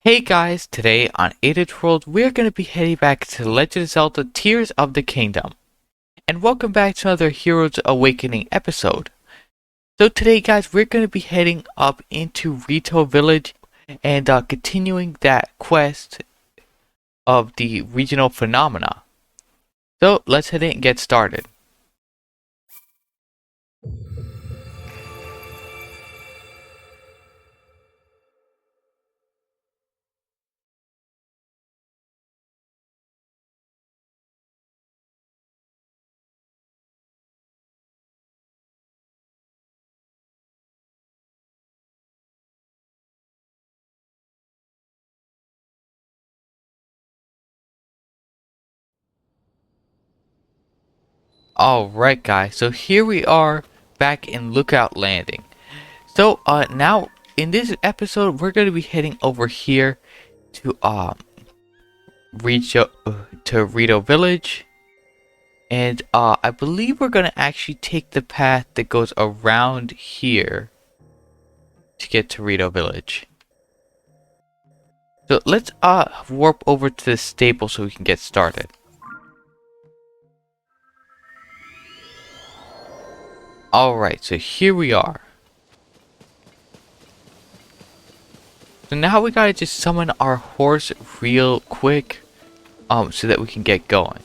Hey guys, today on Aden's World, we're going to be heading back to Legend of Zelda Tears of the Kingdom. And welcome back to another Heroes Awakening episode. So today guys, we're going to be heading up into Rito Village and continuing that quest of the regional phenomena. So let's head in and get started. Alright guys, so here we are back in Lookout Landing. So now in this episode, we're going to be heading over here to Rito Village, and I believe we're gonna actually take the path that goes around here to get to Rito Village. So let's warp over to the stable so we can get started. Alright, so here we are. So now we gotta just summon our horse real quick so that we can get going.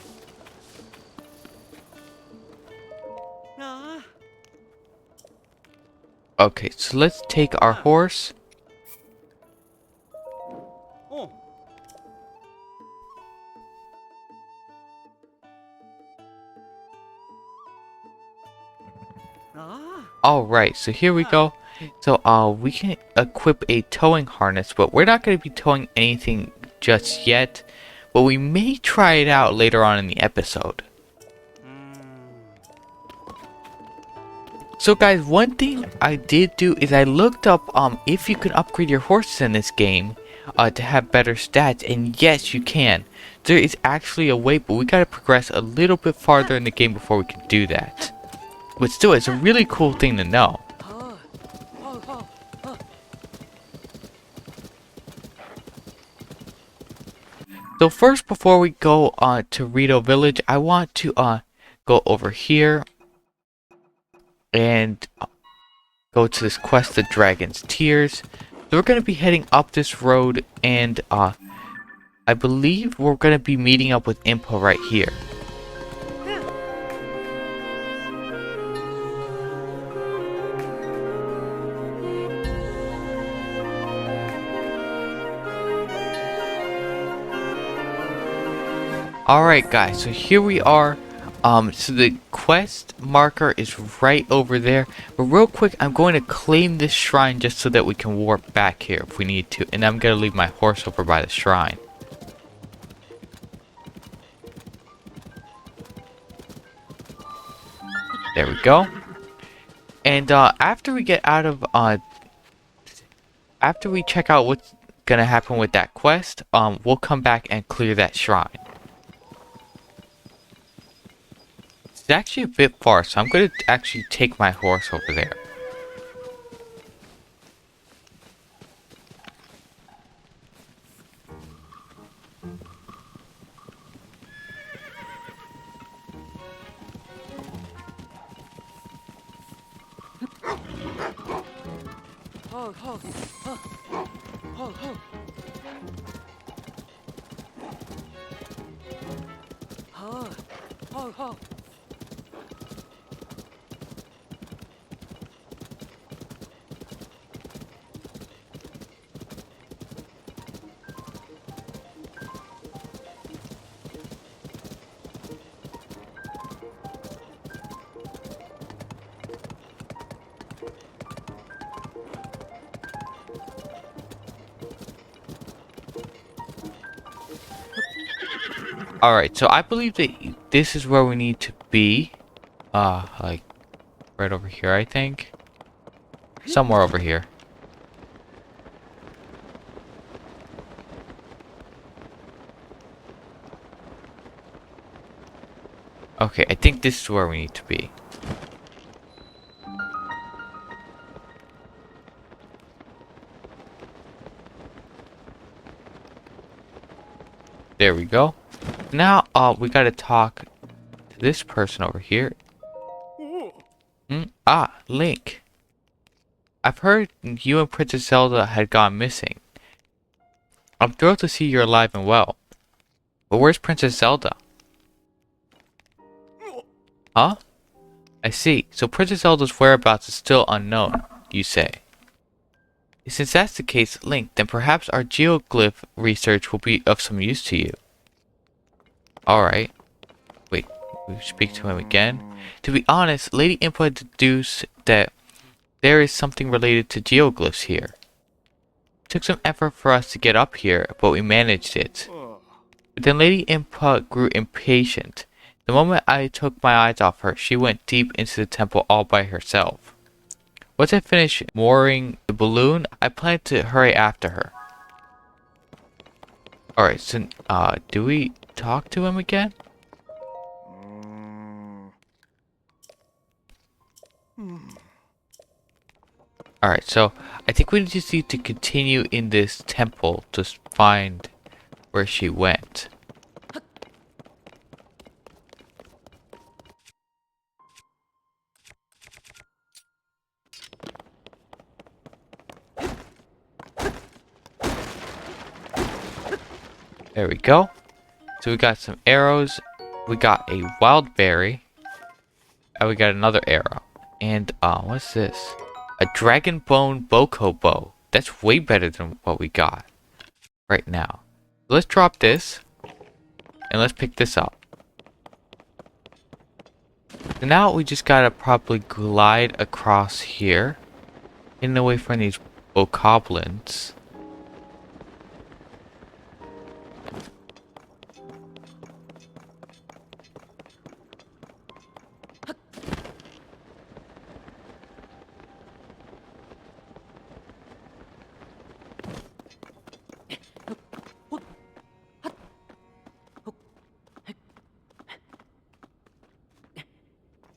Okay, so let's take our horse. Alright, so here we go. So we can equip a towing harness, but we're not going to be towing anything just yet. But we may try it out later on in the episode. So guys, one thing I did do is I looked up if you can upgrade your horses in this game to have better stats, and yes you can. There is actually a way, but we gotta progress a little bit farther in the game before we can do that. But still, it's a really cool thing to know. So first, before we go to Rito Village, I want to go over here and go to this quest, the Dragon's Tears. So we're going to be heading up this road, and I believe we're going to be meeting up with Impa right here. Alright guys, so here we are. So the quest marker is right over there. But real quick, I'm going to claim this shrine just so that we can warp back here if we need to. And I'm going to leave my horse over by the shrine. There we go. And after we get out of after we check out what's gonna happen with that quest, we'll come back and clear that shrine. It's actually a bit far, so I'm going to actually take my horse over there. Alright, so I believe that this is where we need to be. Like, right over here, I think. Somewhere over here. Okay, I think this is where we need to be. There we go. Now, we gotta talk to this person over here. Link. I've heard you and Princess Zelda had gone missing. I'm thrilled to see you're alive and well. But where's Princess Zelda? Huh? I see. So Princess Zelda's whereabouts is still unknown, you say. Since that's the case, Link, then perhaps our geoglyph research will be of some use to you. Alright. Wait, we speak to him again. To be honest, Lady Impa deduced that there is something related to geoglyphs here. It took some effort for us to get up here, but we managed it. But then Lady Impa grew impatient. The moment I took my eyes off her, she went deep into the temple all by herself. Once I finished mooring the balloon, I planned to hurry after her. Alright, so, do we talk to him again? Alright, so I think we just need to continue in this temple to find where she went. There we go. So we got some arrows. We got a wild berry. And we got another arrow. And, what's this? A dragon bone boko bow. That's way better than what we got right now. Let's drop this. And let's pick this up. So now we just gotta probably glide across here. Getting away from these bokoblins.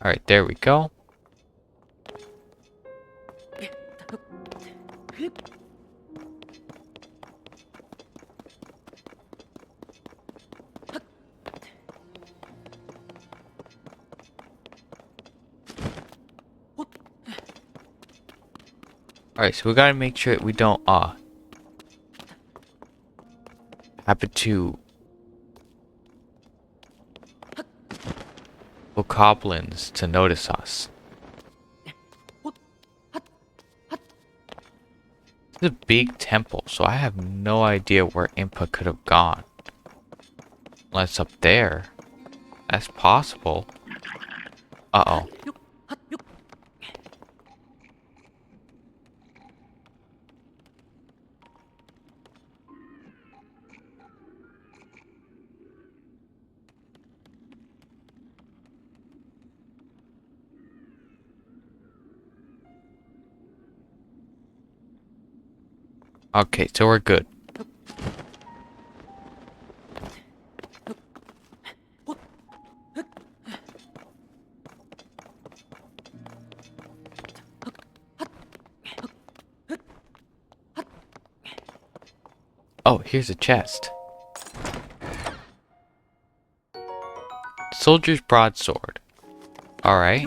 Alright, there we go. Alright, so we gotta make sure that we don't, happen to bokoblins to notice us. This is a big temple, so I have no idea where Impa could have gone. Unless up there. That's possible. Uh-oh. Okay, so we're good. Oh, here's a chest. Soldier's broadsword. Alright.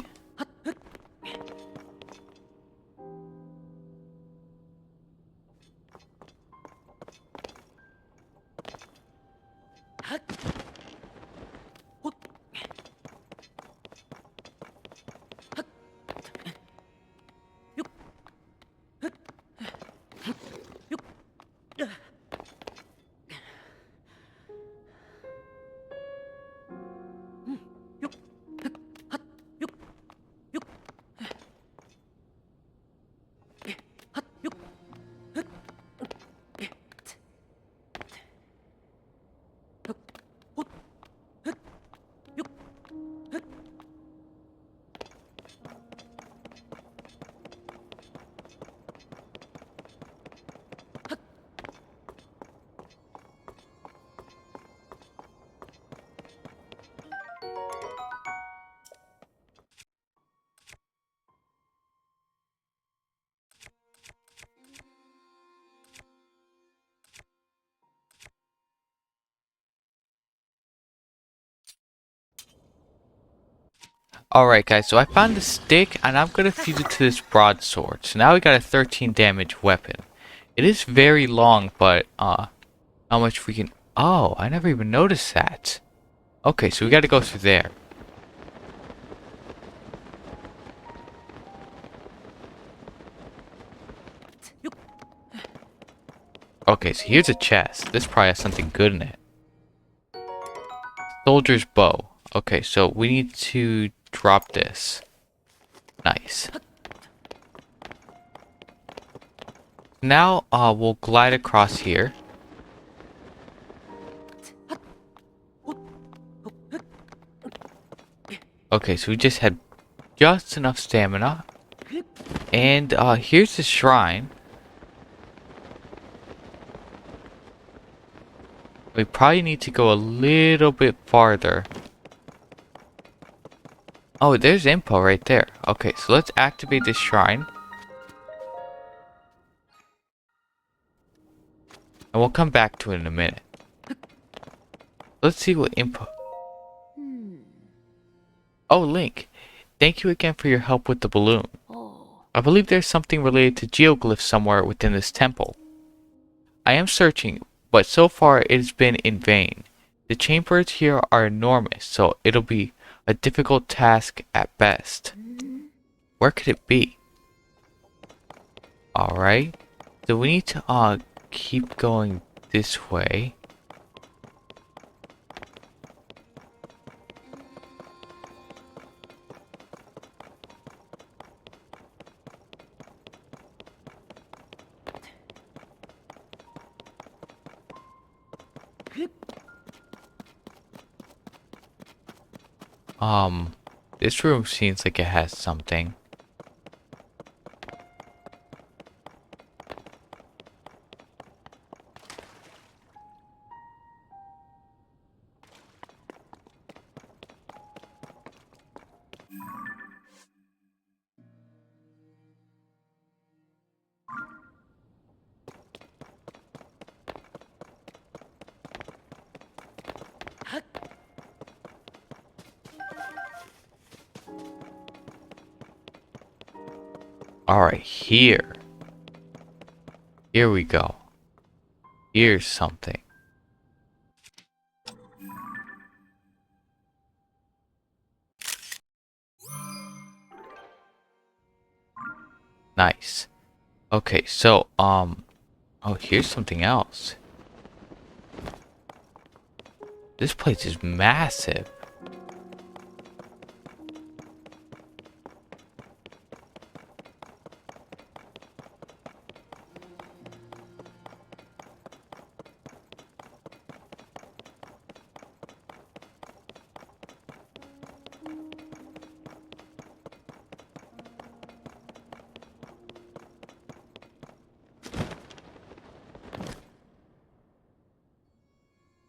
Alright guys, so I found the stick and I'm gonna fuse it to this broadsword. So now we got a 13 damage weapon. It is very long, but how much we can... Oh, I never even noticed that. Okay, so we gotta go through there. Okay, so here's a chest. This probably has something good in it. Soldier's bow. Okay, so we need to drop this. Nice. Now, we'll glide across here. Okay, so we just had just enough stamina. And, here's the shrine. We probably need to go a little bit farther. Oh, there's info right there. Okay, so let's activate this shrine. And we'll come back to it in a minute. Let's see what info... Oh, Link. Thank you again for your help with the balloon. I believe there's something related to geoglyphs somewhere within this temple. I am searching, but so far it has been in vain. The chambers here are enormous, so it'll be a difficult task at best. Where could it be? Alright. So we need to keep going this way. This room seems like it has something. Alright, here. Here we go. Here's something. Nice. Okay, so, oh, here's something else. This place is massive.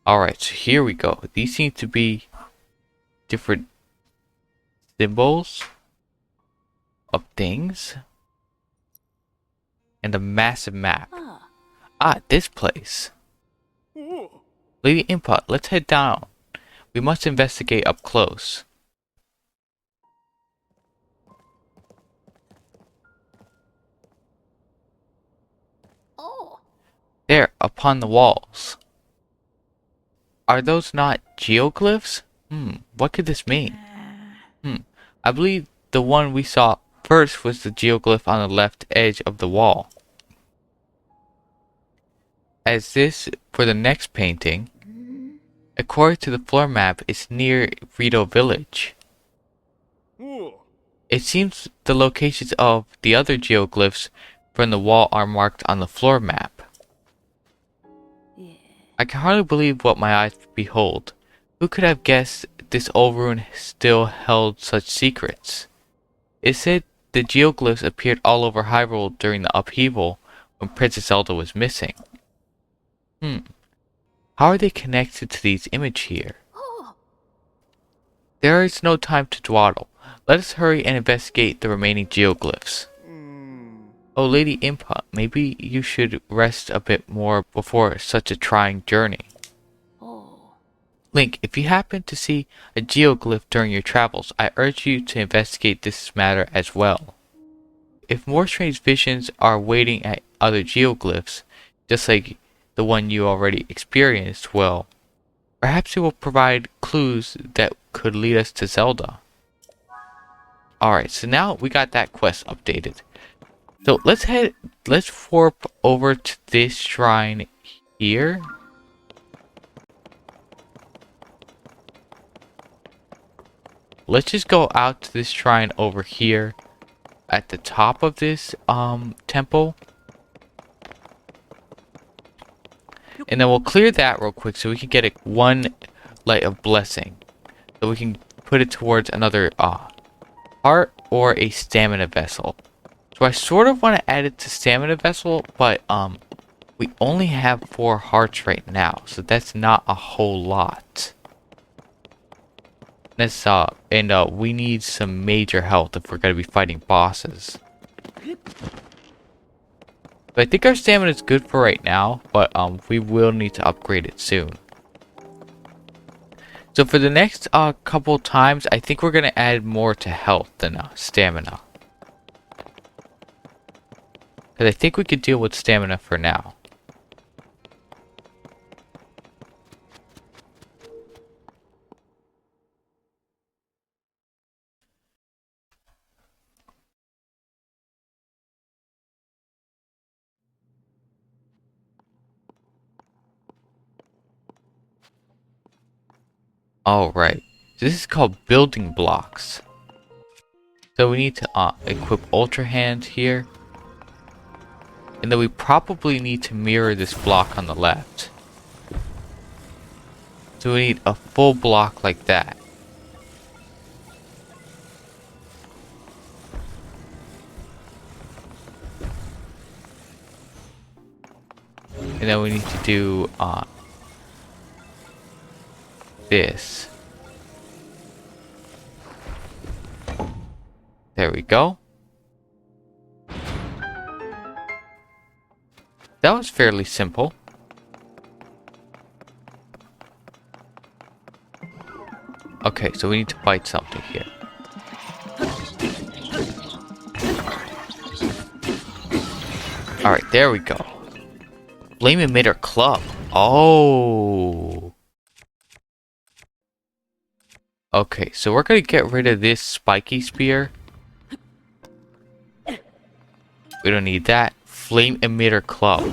Alright, so here we go. These seem to be different symbols of things. And a massive map. Ah, this place. Lady Input, let's head down. We must investigate up close. There, upon the walls. Are those not geoglyphs? What could this mean? I believe the one we saw first was the geoglyph on the left edge of the wall. As this for the next painting, according to the floor map, it's near Rito Village. It seems the locations of the other geoglyphs from the wall are marked on the floor map. I can hardly believe what my eyes behold. Who could have guessed this old ruin still held such secrets? It said the geoglyphs appeared all over Hyrule during the upheaval when Princess Zelda was missing. How are they connected to these images here? There is no time to dawdle. Let us hurry and investigate the remaining geoglyphs. Oh, Lady Impa, maybe you should rest a bit more before such a trying journey. Link, if you happen to see a geoglyph during your travels, I urge you to investigate this matter as well. If more strange visions are waiting at other geoglyphs, just like the one you already experienced, well, perhaps it will provide clues that could lead us to Zelda. Alright, so now we got that quest updated. So let's warp over to this shrine here. Let's just go out to this shrine over here at the top of this temple. And then we'll clear that real quick so we can get one light of blessing. So we can put it towards another heart or a stamina vessel. So I sort of want to add it to stamina vessel, but we only have 4 hearts right now, so that's not a whole lot. Let's we need some major health if we're gonna be fighting bosses. But I think our stamina is good for right now, but we will need to upgrade it soon. So for the next couple times, I think we're gonna add more to health than stamina. Because I think we could deal with stamina for now. Alright, so this is called building blocks. So we need to equip Ultra Hand here. And then we probably need to mirror this block on the left. So we need a full block like that. And then we need to do this. There we go. That was fairly simple. Okay, so we need to fight something here. Alright, there we go. Flame Emitter Club. Oh. Okay, so we're gonna get rid of this spiky spear. We don't need that. Flame Emitter Club.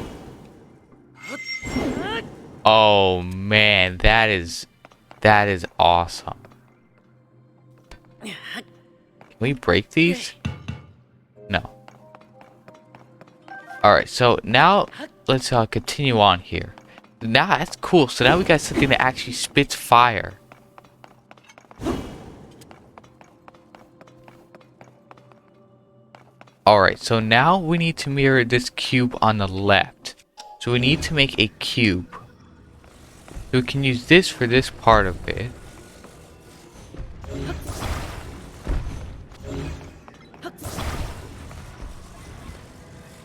Oh man, that is awesome. Can we break these? No. Alright, so now let's continue on here. Now that's cool. So now we got something that actually spits fire. Alright, so now we need to mirror this cube on the left. So we need to make a cube. So we can use this for this part of it.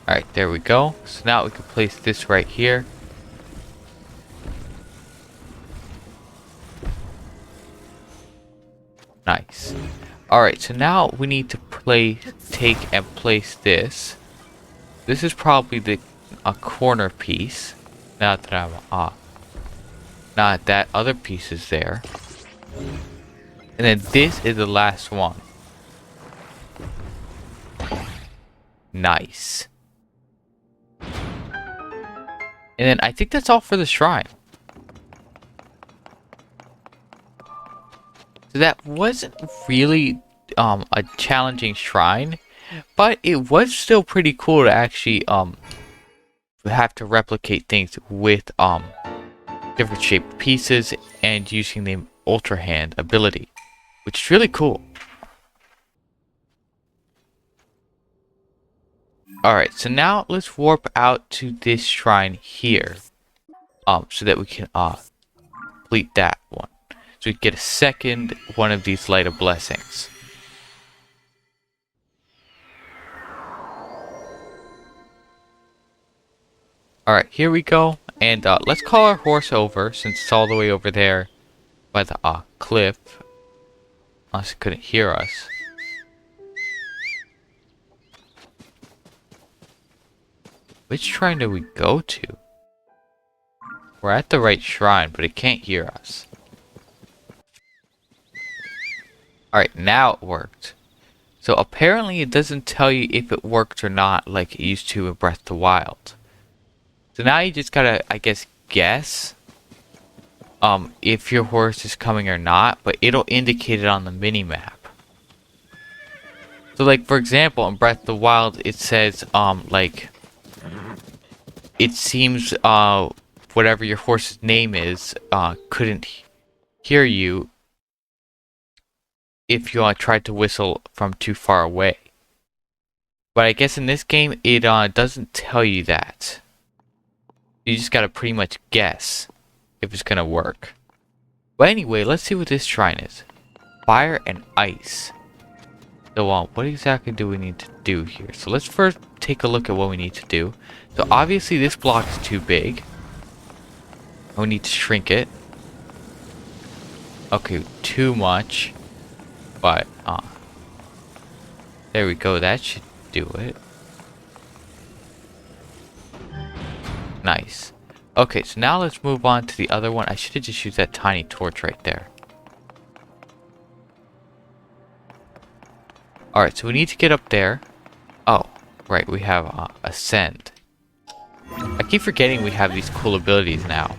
Alright, there we go. So now we can place this right here. Nice. Alright, so now we need to take and place this. This is probably a corner piece. Now that I'm not that other piece is there. And then this is the last one. Nice. And then I think that's all for the shrine. So that wasn't really a challenging shrine, but it was still pretty cool to actually have to replicate things with different shaped pieces and using the Ultra Hand ability, which is really cool. Alright, so now let's warp out to this shrine here. So that we can complete that one. So we get a second one of these light of blessings. Alright, here we go. And let's call our horse over since it's all the way over there. by the cliff. Unless it couldn't hear us. Which shrine do we go to? We're at the right shrine, but it can't hear us. Alright, now it worked. So apparently it doesn't tell you if it worked or not like it used to in Breath of the Wild. So now you just gotta, I guess if your horse is coming or not, but it'll indicate it on the mini-map. So like for example in Breath of the Wild it says like it seems whatever your horse's name is couldn't hear you if you tried to whistle from too far away. But I guess in this game it doesn't tell you that. You just gotta pretty much guess if it's gonna work. But anyway, let's see what this shrine is. Fire and ice. So what exactly do we need to do here? So let's first take a look at what we need to do. So obviously this block is too big. We need to shrink it. Okay, too much. But there we go, that should do it. Nice. Okay, so now let's move on to the other one. I should have just used that tiny torch right there. Alright, so we need to get up there. Oh, right, we have Ascend. I keep forgetting we have these cool abilities now.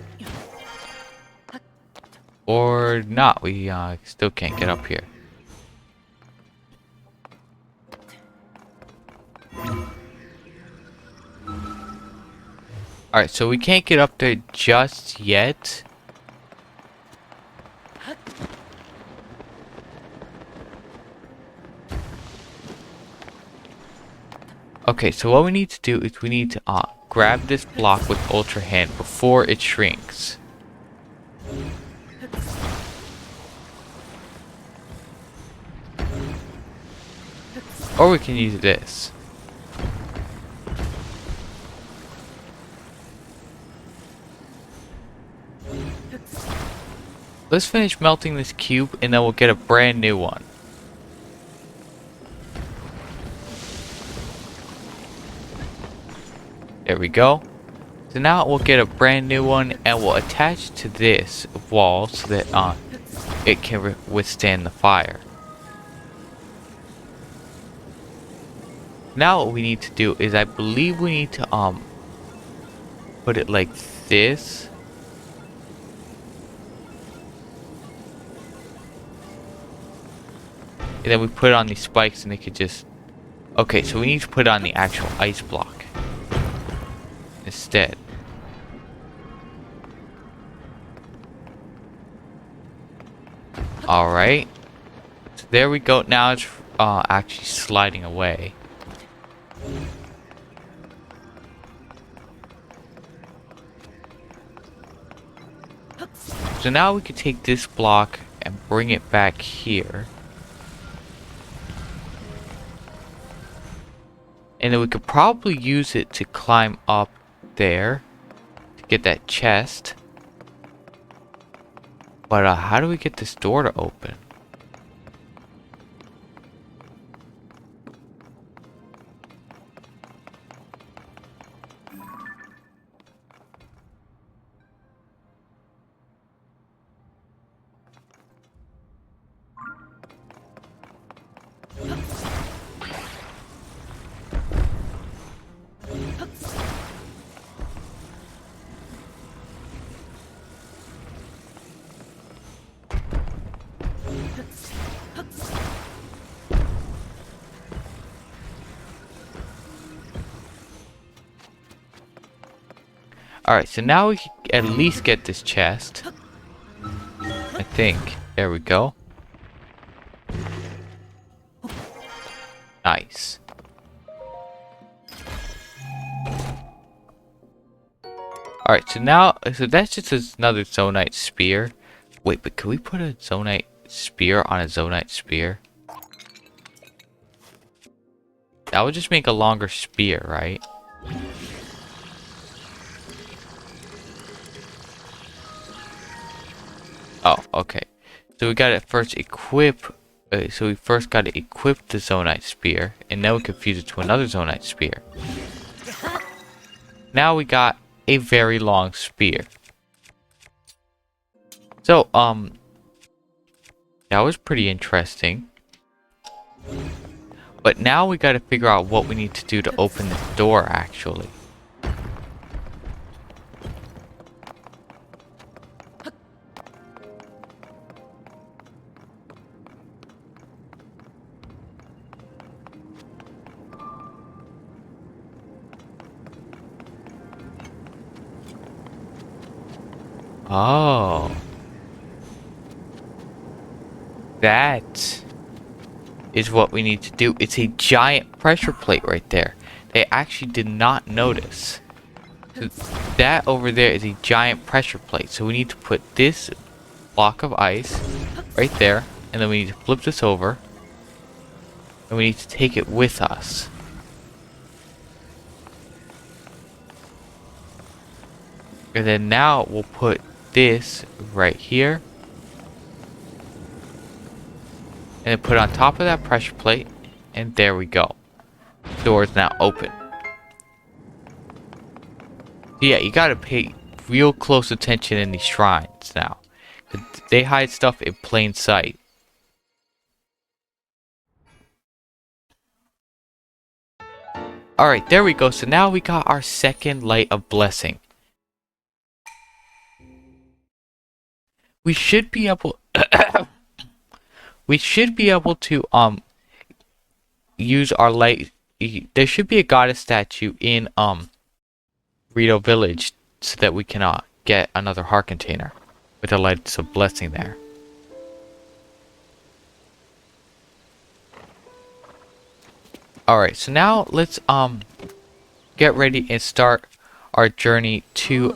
Or not, we still can't get up here. Alright, so we can't get up there just yet. Okay, so what we need to do is we need to grab this block with Ultra Hand before it shrinks. Or we can use this. Let's finish melting this cube and then we'll get a brand new one. There we go. So now we'll get a brand new one and we'll attach to this wall so that it can withstand the fire. Now what we need to do is I believe we need to put it like this. And then we put it on these spikes and they could just... Okay, so we need to put it on the actual ice block instead. Alright. So there we go. Now it's actually sliding away. So now we can take this block and bring it back here. And then we could probably use it to climb up there to get that chest. But how do we get this door to open? Alright, so now we can at least get this chest. I think. There we go. Nice. Alright, so now, so that's just another Zonite spear. Wait, but can we put a Zonite spear on a Zonite spear? That would just make a longer spear, right? Oh. okay. So we gotta first equip. So we first gotta equip the Zonite Spear, and then we can fuse it to another Zonite Spear. Now we got a very long spear. So, that was pretty interesting. But now we gotta figure out what we need to do to open this door, actually. Oh. That is what we need to do. It's a giant pressure plate right there. They actually did not notice. So that over there is a giant pressure plate. So we need to put this block of ice right there. And then we need to flip this over. And we need to take it with us. And then now we'll put this right here. And then put it on top of that pressure plate. And there we go. The door is now open. So yeah, you gotta pay real close attention in these shrines now. They hide stuff in plain sight. Alright, there we go. So now we got our second light of blessing. We should be able to use our light. There should be a goddess statue in Rito Village so that we can get another heart container with the lights of blessing there. Alright, so now let's get ready and start our journey to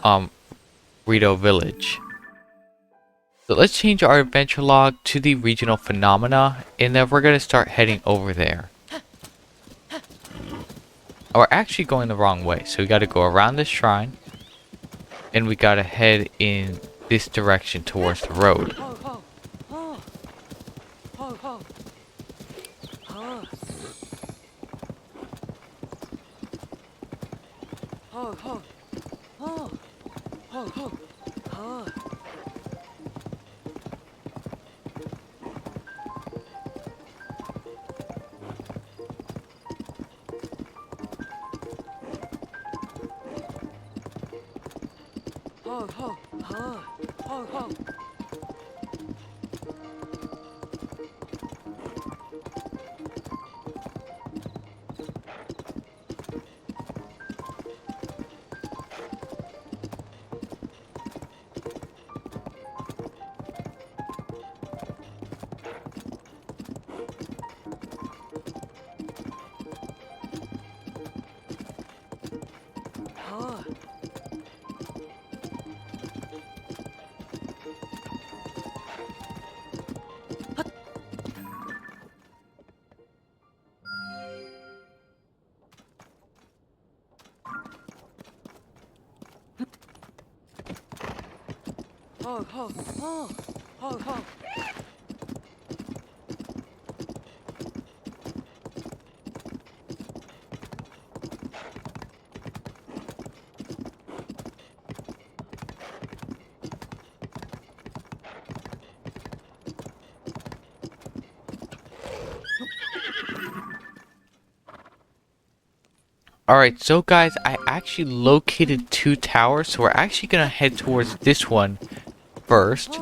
Rito Village. So let's change our adventure log to the regional phenomena, and then we're gonna start heading over there. Oh, we're actually going the wrong way, so we gotta go around this shrine, and we gotta head in this direction towards the road. Alright, so guys, I actually located two towers, so we're actually gonna head towards this one first.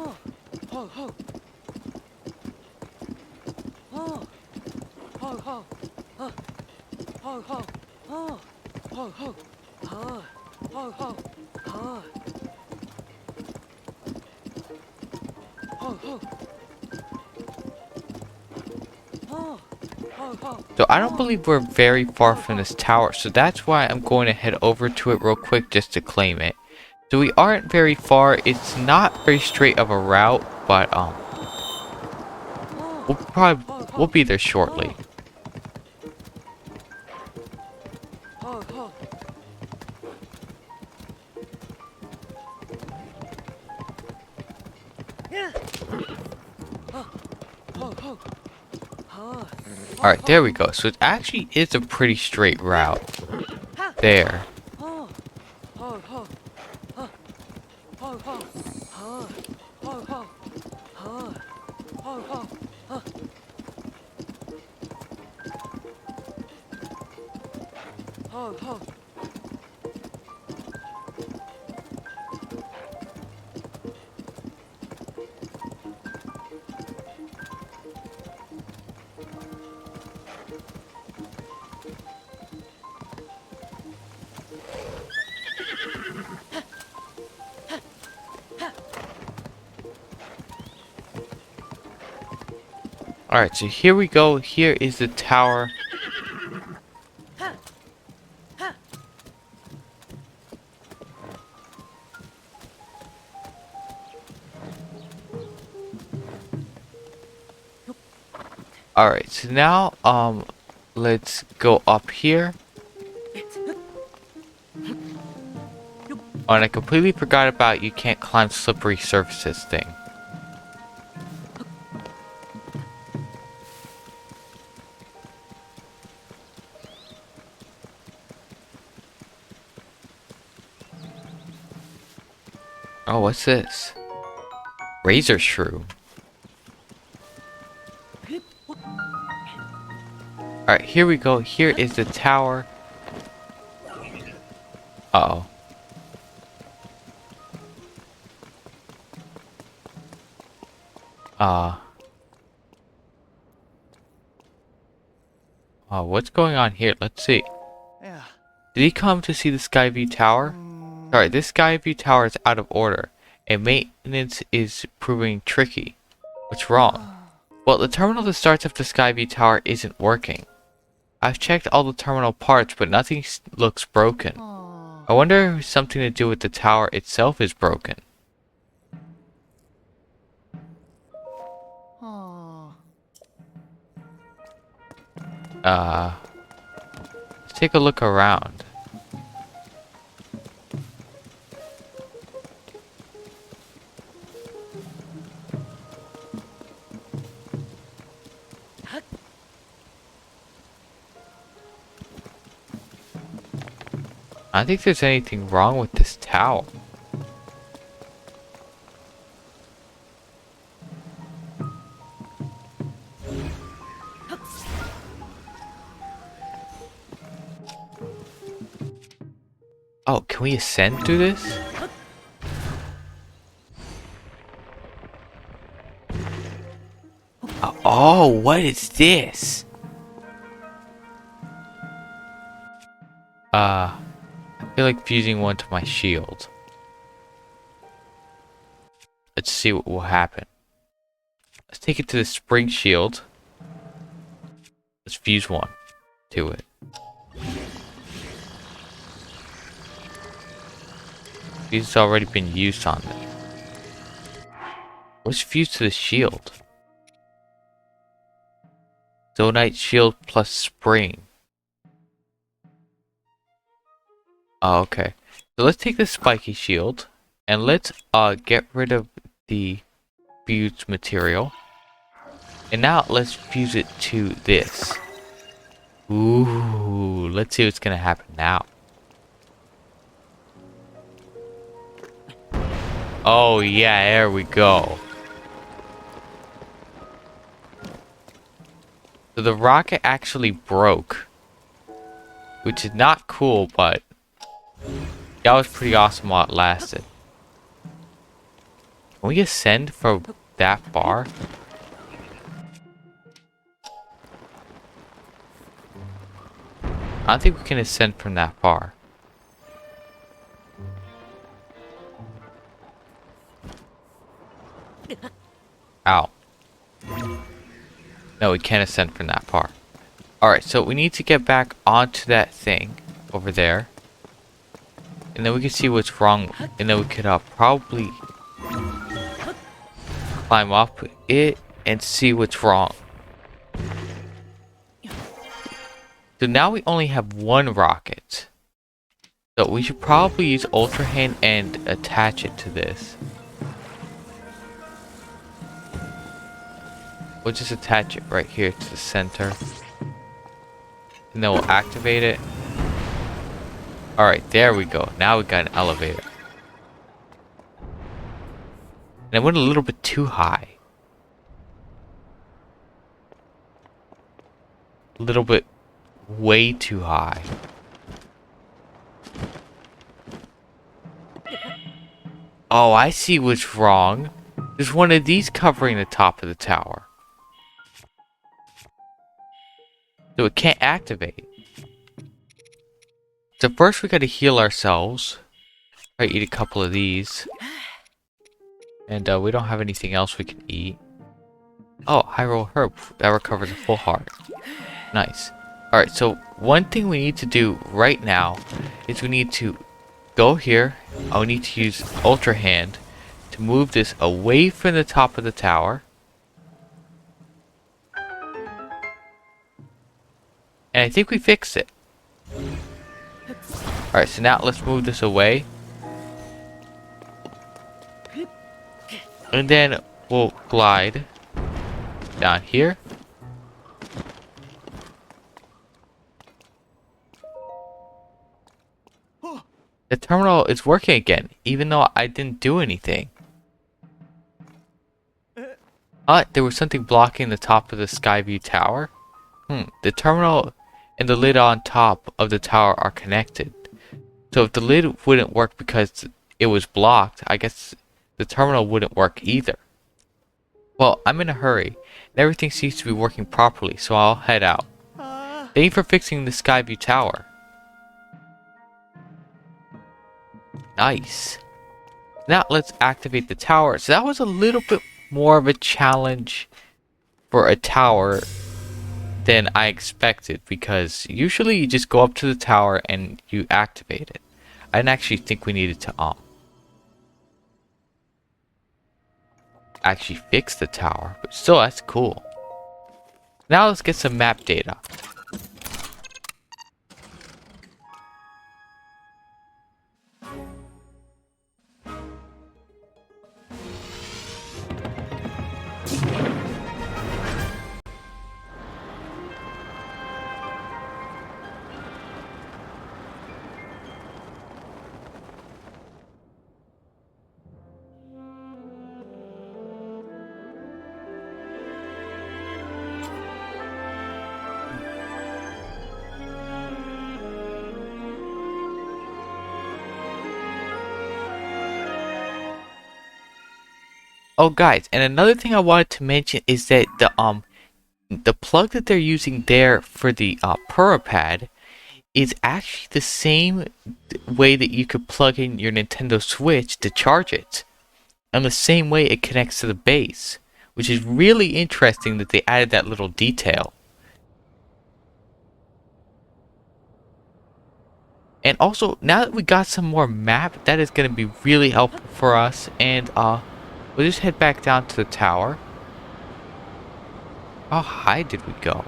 So I don't believe we're very far from this tower, so that's why I'm going to head over to it real quick just to claim it. So we aren't very far. It's not very straight of a route, but we'll be there shortly. Alright, there we go. So it actually is a pretty straight route. There. Alright, so here we go. Here is the tower. Alright, so now, let's go up here. Oh, and I completely forgot about you can't climb slippery surfaces thing. Oh, what's this? Razor shrew. Alright, here we go. Here is the tower. Uh-oh. Oh, what's going on here? Let's see. Yeah. Did he come to see the Skyview Tower? Sorry, this Skyview Tower is out of order, and maintenance is proving tricky. What's wrong? Well, the terminal that starts up the Skyview Tower isn't working. I've checked all the terminal parts, but nothing looks broken. I wonder if something to do with the tower itself is broken. Let's take a look around. I don't think there's anything wrong with this tower. Oh, can we ascend through this? Oh, what is this? I feel like fusing one to my shield. Let's see what will happen. Let's take it to the spring shield. Let's fuse one to it. These has already been used on them. Let's fuse to the shield. Zonite shield plus spring. Oh, okay. So let's take the spiky shield and let's get rid of the fused material. And now let's fuse it to this. Ooh, let's see what's gonna happen now. Oh yeah, there we go. So the rocket actually broke, which is not cool, but that was pretty awesome while it lasted. Can we ascend from that far? I don't think we can ascend from that far. Ow. No, we can't ascend from that far. Alright, so we need to get back onto that thing over there. And then we can see what's wrong. And then we could probably climb up it and see what's wrong. So now we only have one rocket. So we should probably use Ultra Hand and attach it to this. We'll just attach it right here to the center. And then we'll activate it. Alright, there we go. Now we got an elevator. And I went a little bit too high. A little bit way too high. Oh, I see what's wrong. There's one of these covering the top of the tower. So it can't activate. So first we gotta heal ourselves. Try to eat a couple of these. And we don't have anything else we can eat. Oh, Hyrule Herb. That recovers a full heart. Nice. Alright, so one thing we need to do right now is we need to go here. I need to use Ultra Hand to move this away from the top of the tower. And I think we fixed it. Alright, so now let's move this away. And then we'll glide down here. The terminal is working again, even though I didn't do anything. There was something blocking the top of the Skyview Tower. The terminal and the lid on top of the tower are connected. So if the lid wouldn't work because it was blocked, I guess the terminal wouldn't work either. Well, I'm in a hurry, and everything seems to be working properly, so I'll head out. Thank you for fixing the Skyview Tower. Nice. Now let's activate the tower. So that was a little bit more of a challenge for a tower than I expected, because usually you just go up to the tower and you activate it. I didn't actually think we needed to actually fix the tower, but still, that's cool. Now let's get some map data. Oh guys, and another thing I wanted to mention is that the plug that they're using there for the PuraPad is actually the same way that you could plug in your Nintendo Switch to charge it. And the same way it connects to the base, which is really interesting that they added that little detail. And also, now that we got some more map, that is going to be really helpful for us. And we'll just head back down to the tower. How high did we go?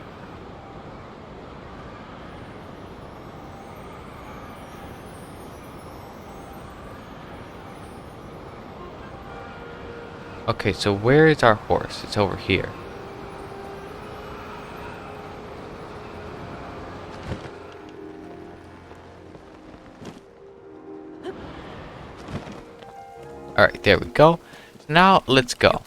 Okay, so where is our horse? It's over here. Alright, there we go. Now, let's go.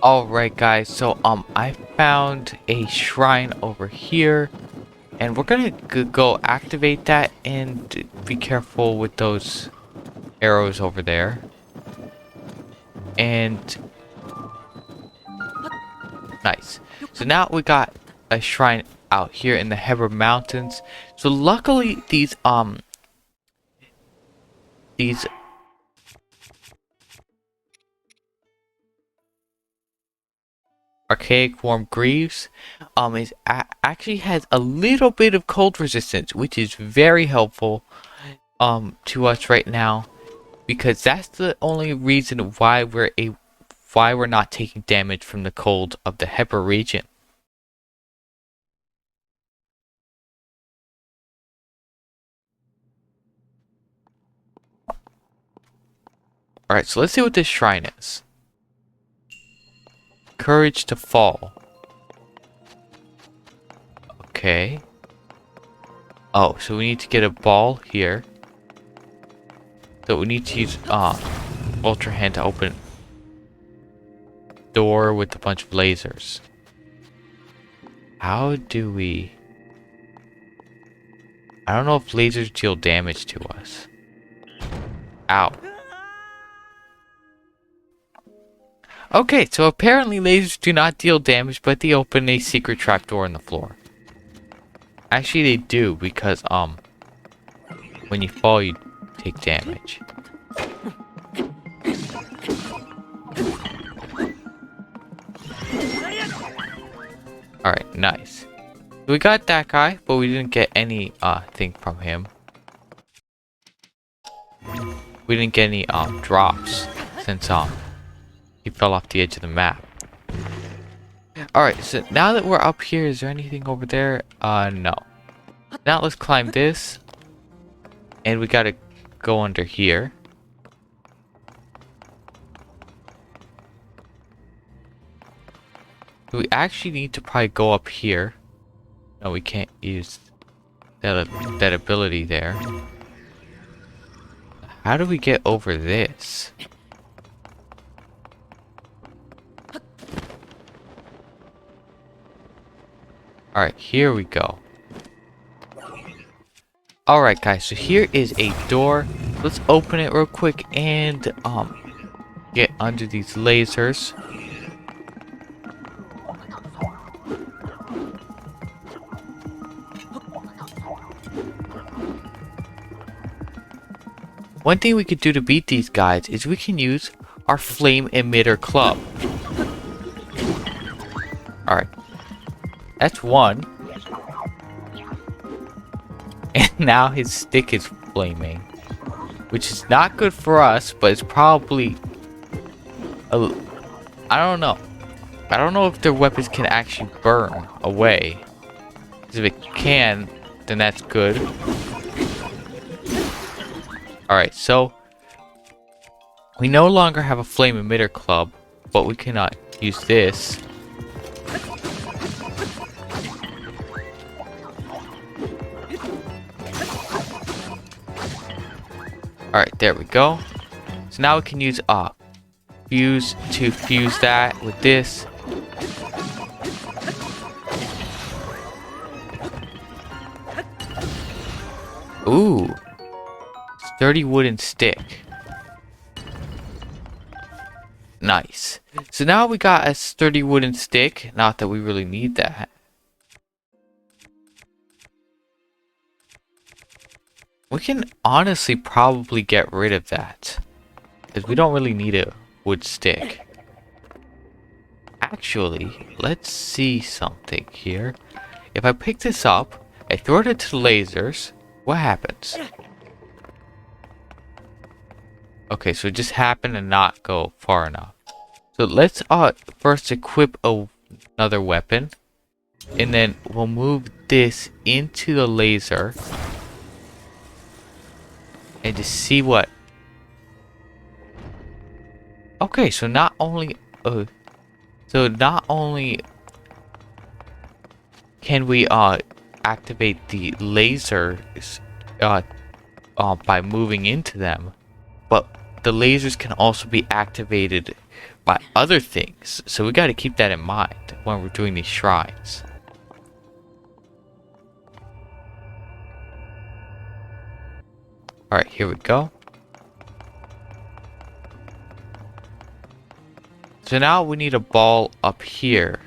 Alright guys, so I found a shrine over here, and we're gonna go activate that, and be careful with those arrows over there. And nice. So now we got a shrine out here in the Hebra Mountains. So luckily these archaic form greaves actually has a little bit of cold resistance, which is very helpful to us right now, because that's the only reason why we're not taking damage from the cold of the Hebra region. Alright, so let's see what this shrine is. Courage to fall. Okay. Oh, so we need to get a ball here. So we need to use Ultra Hand to open door with a bunch of lasers. How do we... I don't know if lasers deal damage to us. Ow. Okay, so apparently lasers do not deal damage, but they open a secret trapdoor in the floor. Actually, they do, because when you fall, you take damage. Alright, nice. We got that guy, but we didn't get any thing from him. We didn't get any drops since he fell off the edge of the map. Alright, so now that we're up here, is there anything over there? No. Now let's climb this. And we gotta go under here. We actually need to probably go up here. No, we can't use that ability there. How do we get over this? Alright, here we go. Alright guys, so here is a door. Let's open it real quick and get under these lasers. One thing we could do to beat these guys is we can use our flame emitter club. Alright. That's one. And now his stick is flaming. Which is not good for us, but it's probably... I don't know. I don't know if their weapons can actually burn away. Because if it can, then that's good. Alright, so... we no longer have a flame emitter club, but we cannot use this. Alright, there we go. So now we can use fuse to fuse that with this. Ooh. Sturdy wooden stick. Nice. So now we got a sturdy wooden stick. Not that we really need that. We can honestly probably get rid of that. Because we don't really need a wood stick. actually, let's see something here. If I pick this up, I throw it into the lasers, what happens? Okay, so it just happened to not go far enough. So let's first equip another weapon. And then we'll move this into the laser. And just see what... Okay, so not only... not only can we activate the lasers by moving into them, but the lasers can also be activated by other things. So we got to keep that in mind when we're doing these shrines. Alright, here we go. So now we need a ball up here.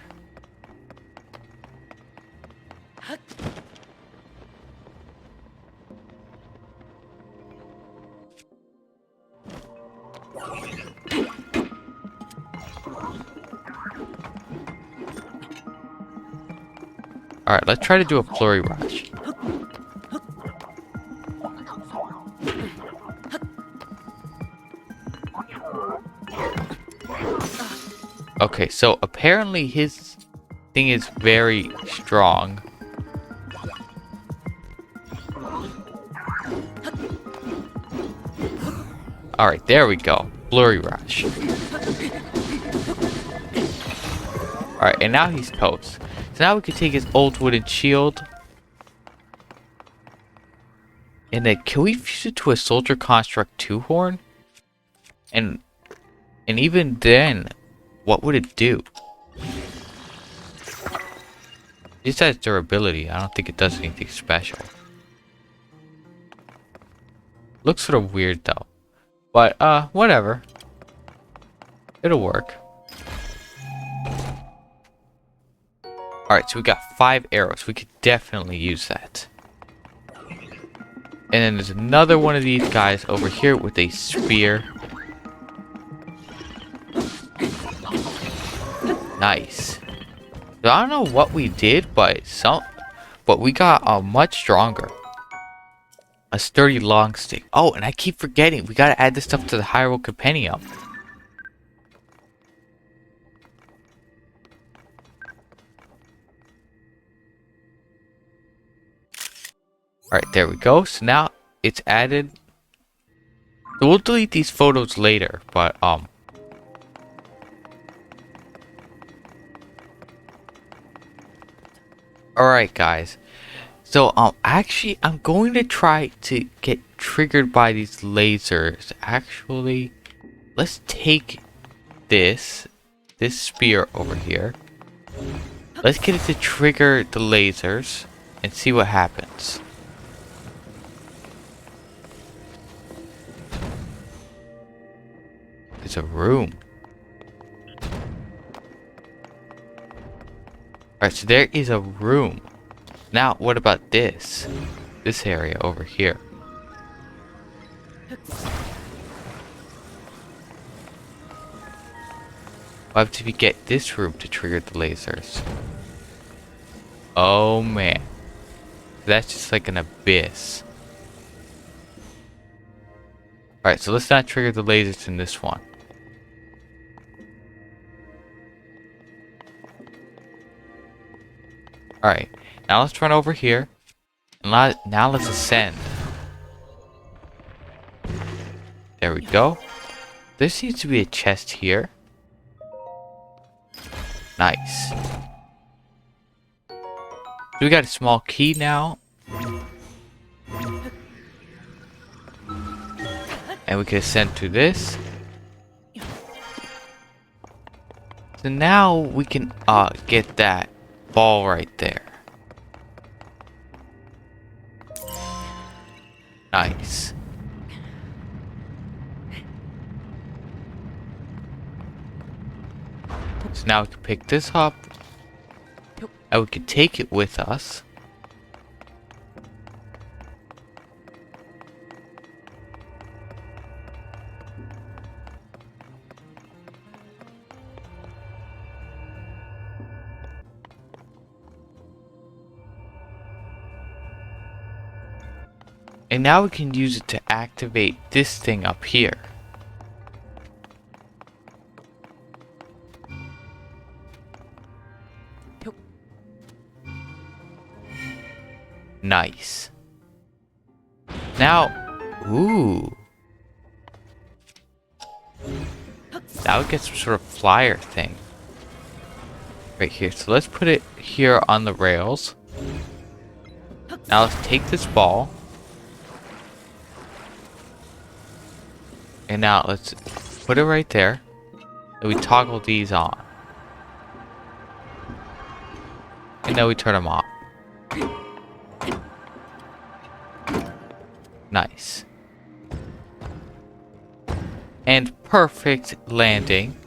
Alright, let's try to do a flurry rush. Okay, so apparently his thing is very strong. Alright, there we go. Flurry rush. Alright, and now he's toast. So now we can take his old wooden shield. And then can we fuse it to a soldier construct 2 horn? And even then, what would it do? It just has durability. I don't think it does anything special. Looks sort of weird though. But whatever. It'll work. Alright, so we got 5 arrows. We could definitely use that. And then there's another one of these guys over here with a spear. Nice. So I don't know what we did, but we got much stronger. A sturdy long stick. Oh, and I keep forgetting. We gotta add this stuff to the Hyrule Compendium. Alright, there we go. So now it's added. So we'll delete these photos later, but alright guys. So actually I'm going to try to get triggered by these lasers. Actually, let's take this spear over here. Let's get it to trigger the lasers and see what happens. There's a room. Alright, so there is a room. Now, what about this? This area over here. We'll have to get this room to trigger the lasers. Oh man. That's just like an abyss. Alright, so let's not trigger the lasers in this one. Alright, now let's run over here. And now let's ascend. There we go. There seems to be a chest here. Nice. So we got a small key now. And we can ascend to this. So now we can get that ball right there. Nice. So now we can pick this up. And we can take it with us. And now we can use it to activate this thing up here. Nice. Now, ooh. Now we get some sort of flyer thing. Right here. So let's put it here on the rails. Now let's take this ball. And now let's put it right there. And we toggle these on. And now we turn them off. Nice. And perfect landing.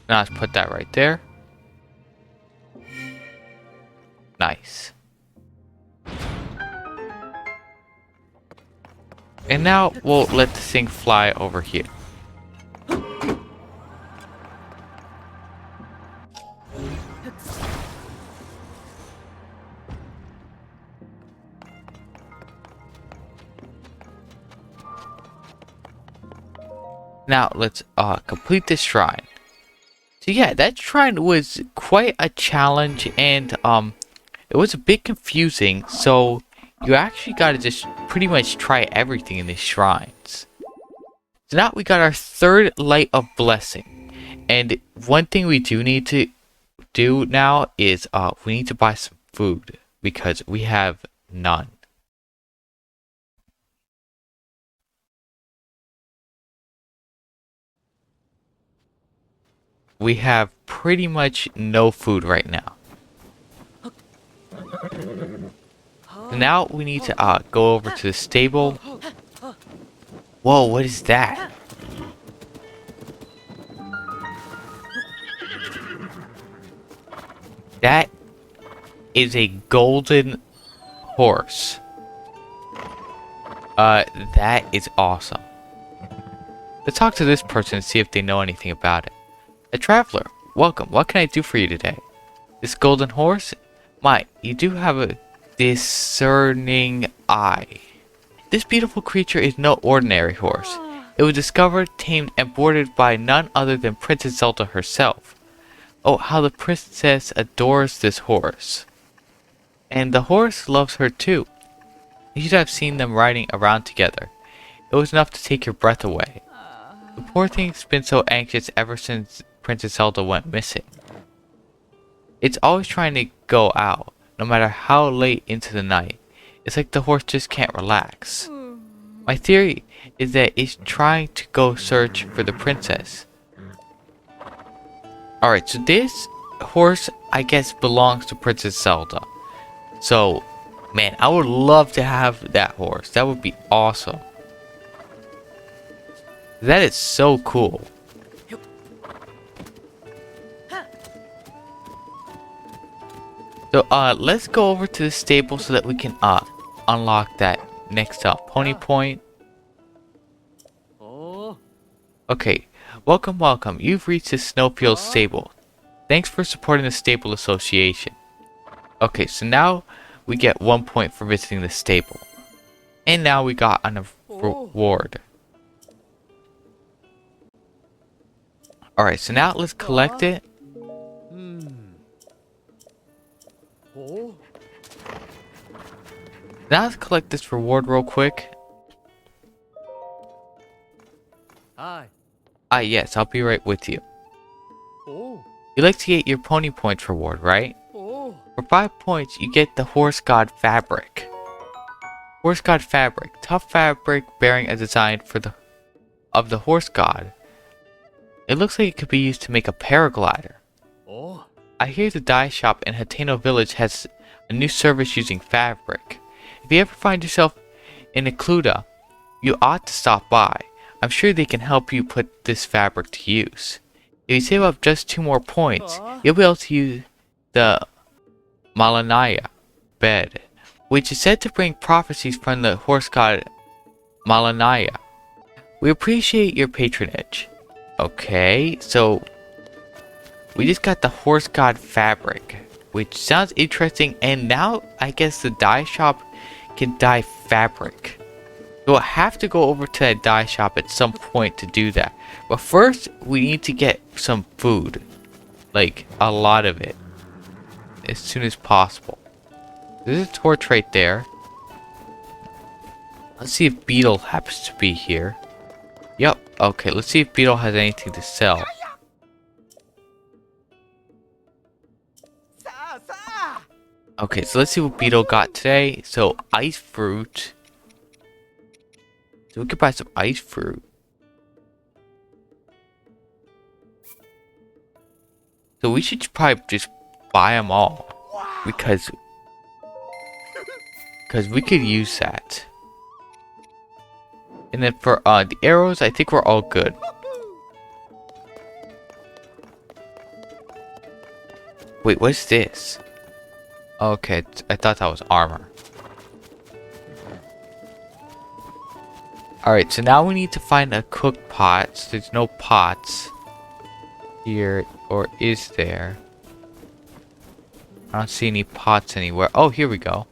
Now let's put that right there. Nice. And now we'll let this thing fly over here. Now let's complete this shrine. So yeah, that shrine was quite a challenge, and it was a bit confusing, so you actually gotta just pretty much try everything in these shrines. So now we got our third light of blessing, and one thing we do need to do now is we need to buy some food because we have none. We have pretty much no food right now. Now we need to go over to the stable. Whoa, what is that? That is a golden horse. That is awesome. Let's talk to this person and see if they know anything about it. A traveler, welcome. What can I do for you today? This golden horse? My, you do have a discerning eye. This beautiful creature is no ordinary horse. It was discovered, tamed, and boarded by none other than Princess Zelda herself. Oh, how the princess adores this horse. And the horse loves her too. You should have seen them riding around together. It was enough to take your breath away. The poor thing's been so anxious ever since Princess Zelda went missing. It's always trying to go out, no matter how late into the night. It's like the horse just can't relax. My theory is that it's trying to go search for the princess. Alright, so this horse, I guess, belongs to Princess Zelda. So, man, I would love to have that horse. That would be awesome. That is so cool. So, let's go over to the stable so that we can, unlock that next up. Pony point. Okay, welcome. You've reached the Snowfield stable. Thanks for supporting the stable association. Okay, so now we get 1 point for visiting the stable. And now we got a reward. Alright, so now let's collect it. Now let's collect this reward real quick. Yes, I'll be right with you. You like to get your pony points reward, right? For 5 points, you get the Horse God fabric. Horse God fabric, tough fabric bearing a design of the Horse God. It looks like it could be used to make a paraglider. I hear the dye shop in Hateno Village has a new service using fabric. If you ever find yourself in Ecluda, you ought to stop by. I'm sure they can help you put this fabric to use. If you save up just 2 more points, you'll be able to use the Malanaya bed, which is said to bring prophecies from the horse god Malanaya. We appreciate your patronage. Okay, so we just got the horse god fabric. which sounds interesting. And now I guess the dye shop can dye fabric. So we'll have to go over to that dye shop at some point to do that. But first, we need to get some food. Like, a lot of it. As soon as possible. There's a torch right there. Let's see if Beetle happens to be here. Yep. Okay, let's see if Beetle has anything to sell. Okay, so let's see what Beetle got today. So, ice fruit. So we could buy some ice fruit. So we should probably just buy them all. Because we could use that. And then for the arrows, I think we're all good. Wait, what's this? Okay, I thought that was armor. Alright, so now we need to find a cook pot. So there's no pots here, or is there? I don't see any pots anywhere. Oh, here we go.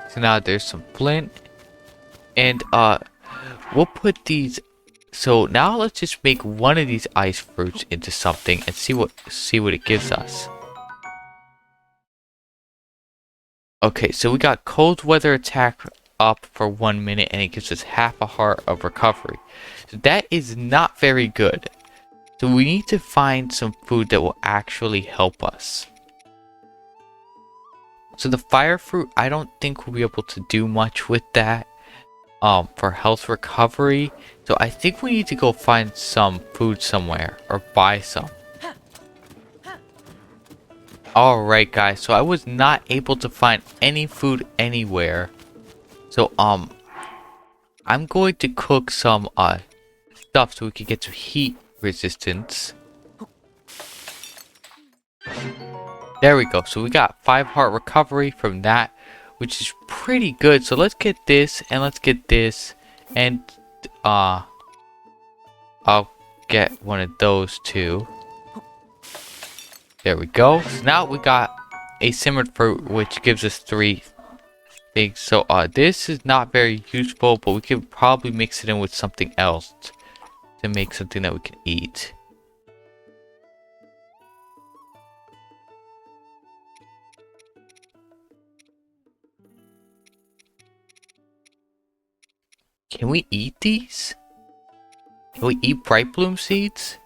So now there's some flint. And we'll put these. So now let's just make one of these ice fruits into something and see what it gives us. Okay, so we got cold weather attack up for 1 minute and it gives us half a heart of recovery. So that is not very good. So we need to find some food that will actually help us. So the fire fruit, I don't think we'll be able to do much with that. For health recovery. So I think we need to go find some food somewhere or buy some. Alright guys, so I was not able to find any food anywhere. So I'm going to cook some stuff so we can get some heat resistance. There we go. So we got 5 heart recovery from that, which is pretty good. So let's get this and let's get this, and I'll get one of those too. There we go. So now we got a simmered fruit, which gives us 3 things. So this is not very useful, but we could probably mix it in with something else to make something that we can eat. Can we eat these? Can we eat bright bloom seeds?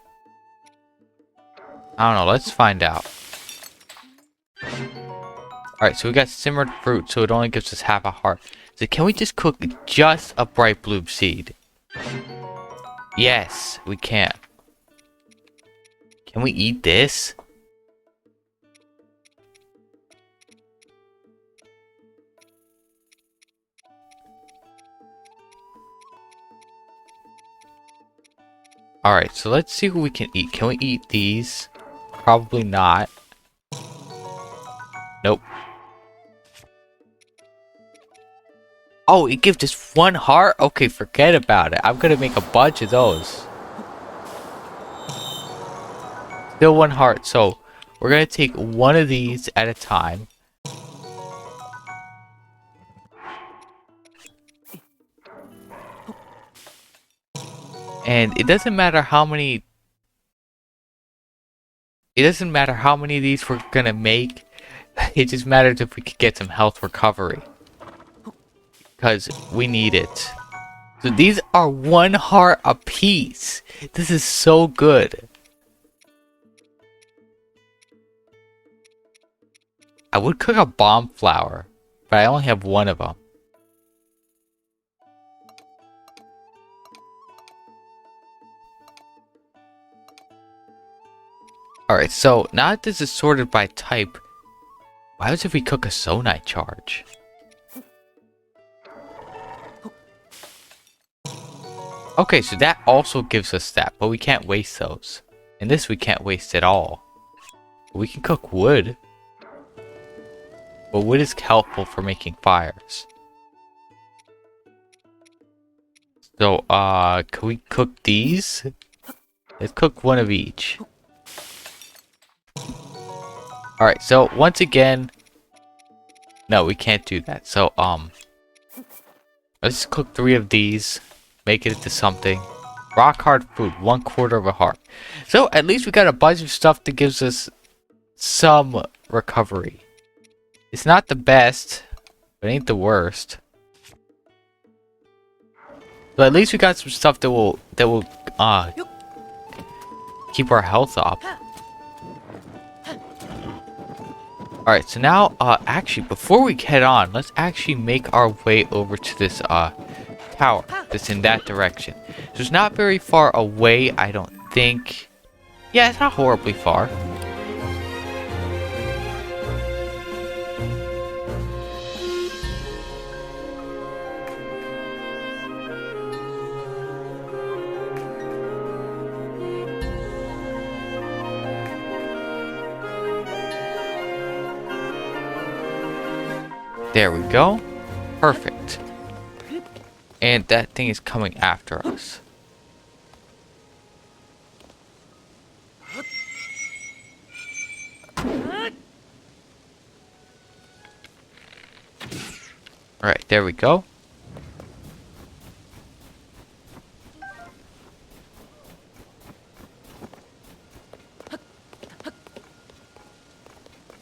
I don't know, let's find out. Alright, so we got simmered fruit, so it only gives us half a heart. So can we just cook just a bright bloom seed? Yes, we can. Can we eat this? Alright, so let's see what we can eat. Can we eat these? Probably not. Nope. Oh, it gives us 1 heart? Okay, forget about it. I'm gonna make a bunch of those. Still 1 heart, so we're gonna take one of these at a time. And it doesn't matter how many... It doesn't matter how many of these we're gonna make. It just matters if we could get some health recovery. Because we need it. So these are 1 heart a piece. This is so good. I would cook a bomb flower, but I only have 1 of them. Alright, so now that this is sorted by type, why was if we cook a Zonite charge? Okay, so that also gives us that, but we can't waste those. And this we can't waste at all. We can cook wood. But wood is helpful for making fires. So, can we cook these? Let's cook one of each. Alright, so once again... No, we can't do that. So, let's cook 3 of these. Make it into something. Rock hard food, 1/4 of a heart. So, at least we got a bunch of stuff that gives us some recovery. It's not the best, but it ain't the worst. But at least we got some stuff that will keep our health up. Alright, so now, actually, before we head on, let's actually make our way over to this, tower that's in that direction. So it's not very far away, I don't think. Yeah, it's not horribly far. There we go. Perfect. And that thing is coming after us. Alright, there we go.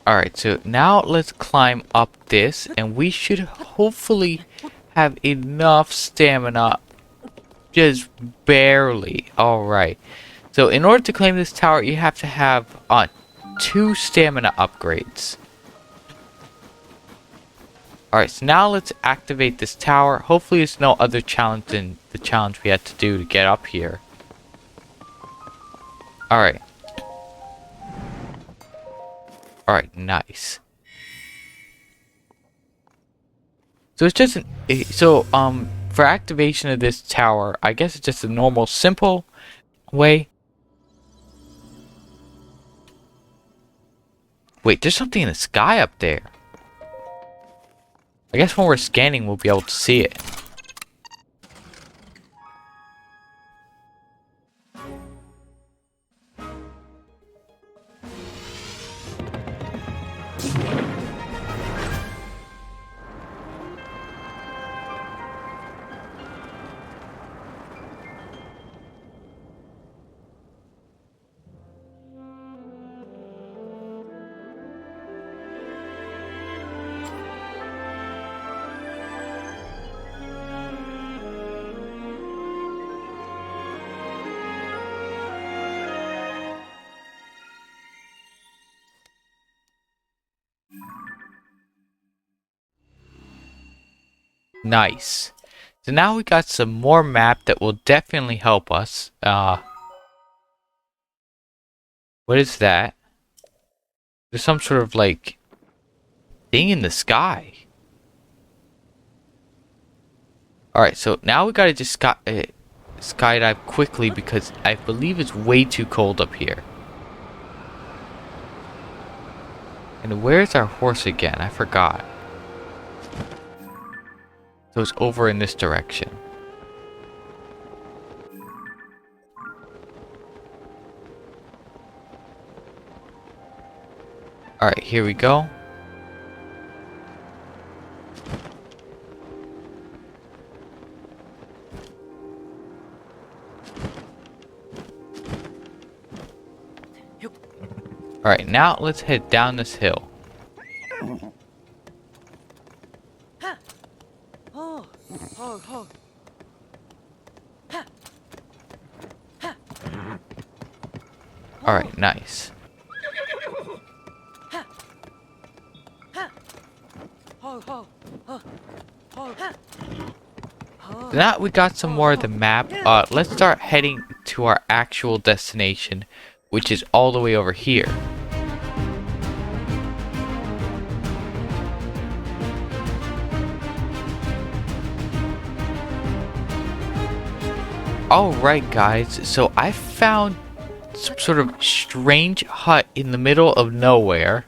Alright, so now let's climb up this, and we should hopefully have enough stamina. Just barely. Alright. So in order to claim this tower, you have to have 2 stamina upgrades. Alright, so now let's activate this tower. Hopefully there's no other challenge than the challenge we had to do to get up here. Alright. Alright, nice. So it's just for activation of this tower, I guess it's just a normal, simple way. Wait, there's something in the sky up there. I guess when we're scanning, we'll be able to see it. Nice. So now we got some more map that will definitely help us. What is that? There's some sort of like thing in the sky. Alright, so now we gotta just skydive quickly because I believe it's way too cold up here. And where's our horse again? I forgot. So it's over in this direction. Alright, here we go. Alright, now let's head down this hill. Alright, nice. So now we got some more of the map. Let's start heading to our actual destination, which is all the way over here. Alright guys, so I found some sort of strange hut in the middle of nowhere.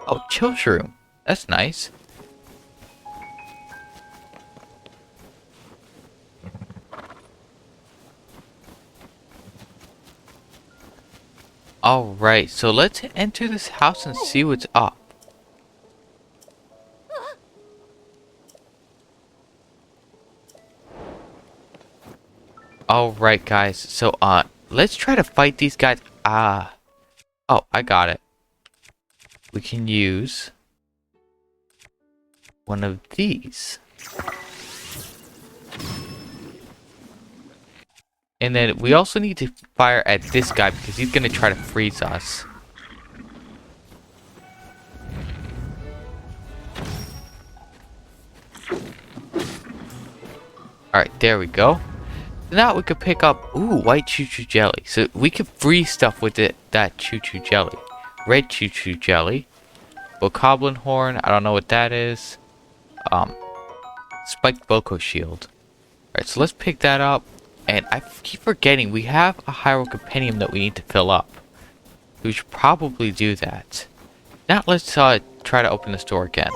Oh, chill's room. That's nice. Alright, so let's enter this house and see what's up. Alright guys, so let's try to fight these guys. Oh, I got it. We can use one of these. And then we also need to fire at this guy because he's gonna try to freeze us. Alright, there we go. Now we could pick up, white choo-choo jelly. So we could freeze stuff with that choo-choo jelly. Red choo-choo jelly. Bokoblin horn, I don't know what that is. Spiked Boko shield. Alright, so let's pick that up. And I keep forgetting, we have a Hyrule Compendium that we need to fill up. We should probably do that. Now let's try to open this door again.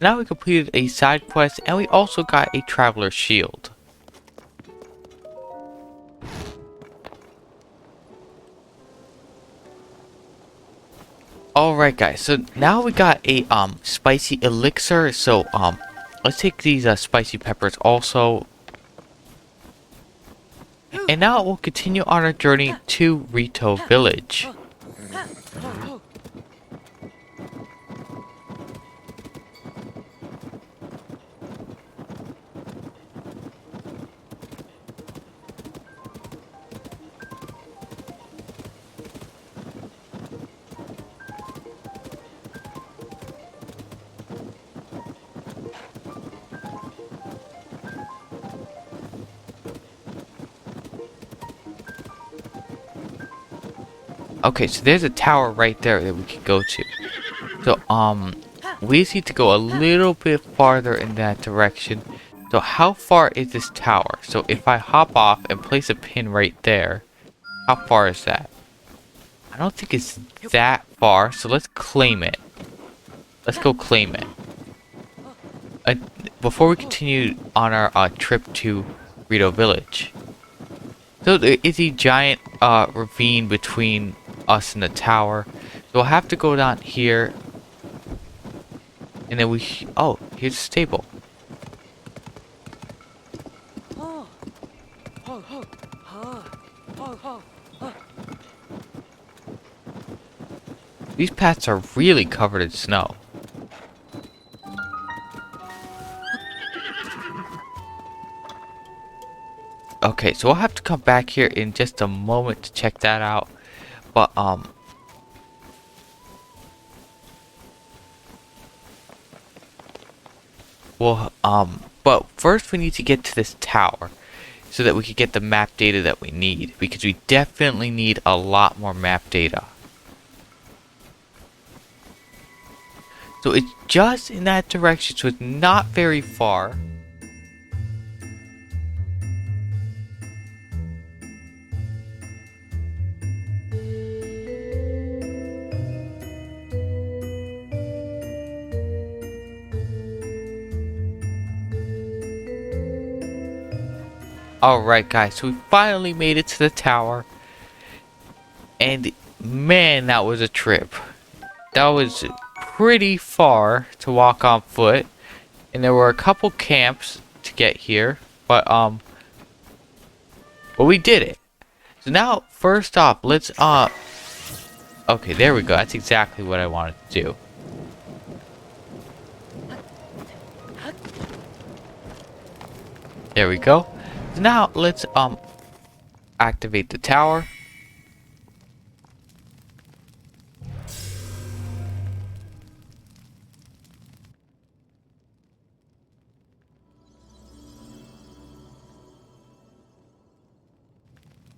Now we completed a side quest and we also got a Traveler's Shield. Alright guys, so now we got a spicy elixir, so let's take these spicy peppers also. And now we'll continue on our journey to Rito Village. Okay, so there's a tower right there that we can go to. So, we just need to go a little bit farther in that direction. So, how far is this tower? So, if I hop off and place a pin right there, how far is that? I don't think it's that far, so let's claim it. Let's go claim it. Before we continue on our trip to Rito Village. So, there is a giant ravine between us and the tower. So we'll have to go down here. And then oh, here's a stable. These paths are really covered in snow. Okay, so we'll have to come back here in just a moment to check that out. But but first we need to get to this tower so that we can get the map data that we need, because we definitely need a lot more map data. So it's just in that direction, so it's not very far. Alright guys, so we finally made it to the tower. And man, that was a trip. That was pretty far to walk on foot. And there were a couple camps to get here, but we did it. So now, first off, let's okay, there we go. That's exactly what I wanted to do. There we go. So now let's activate the tower.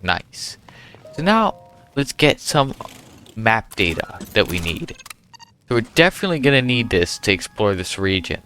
Nice. So now let's get some map data that we need. So we're definitely gonna need this to explore this region.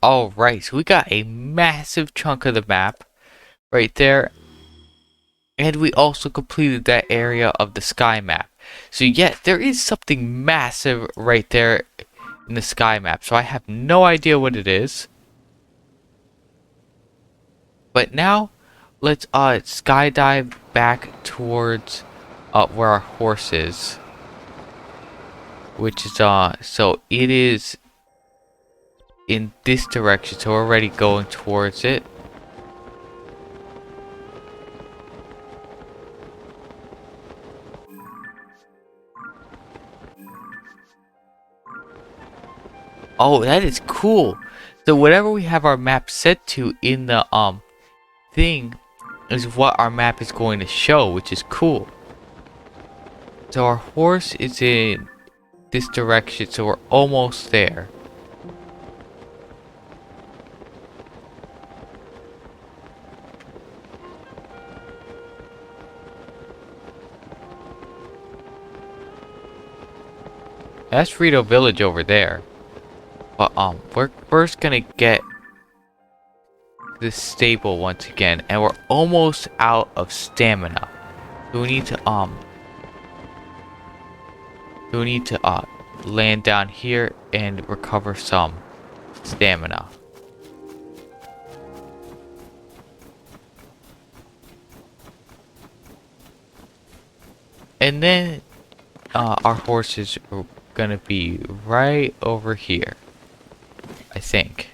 Alright, so we got a massive chunk of the map right there. And we also completed that area of the sky map. So yeah, there is something massive right there in the sky map. So I have no idea what it is. But now, let's skydive back towards where our horse is. Which is, so it is in this direction. So we're already going towards it. Oh, that is cool. So whatever we have our map set to in the thing is what our map is going to show, which is cool. So our horse is in this direction, so we're almost there. That's Rito Village over there. But we're first gonna get this stable once again, and we're almost out of stamina. So we need to land down here and recover some stamina. And then our horses are gonna be right over here, I think.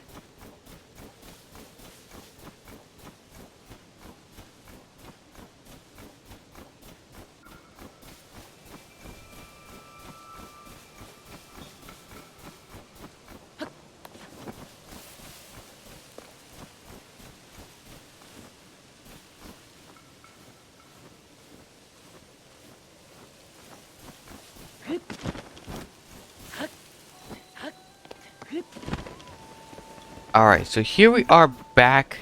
Alright, so here we are back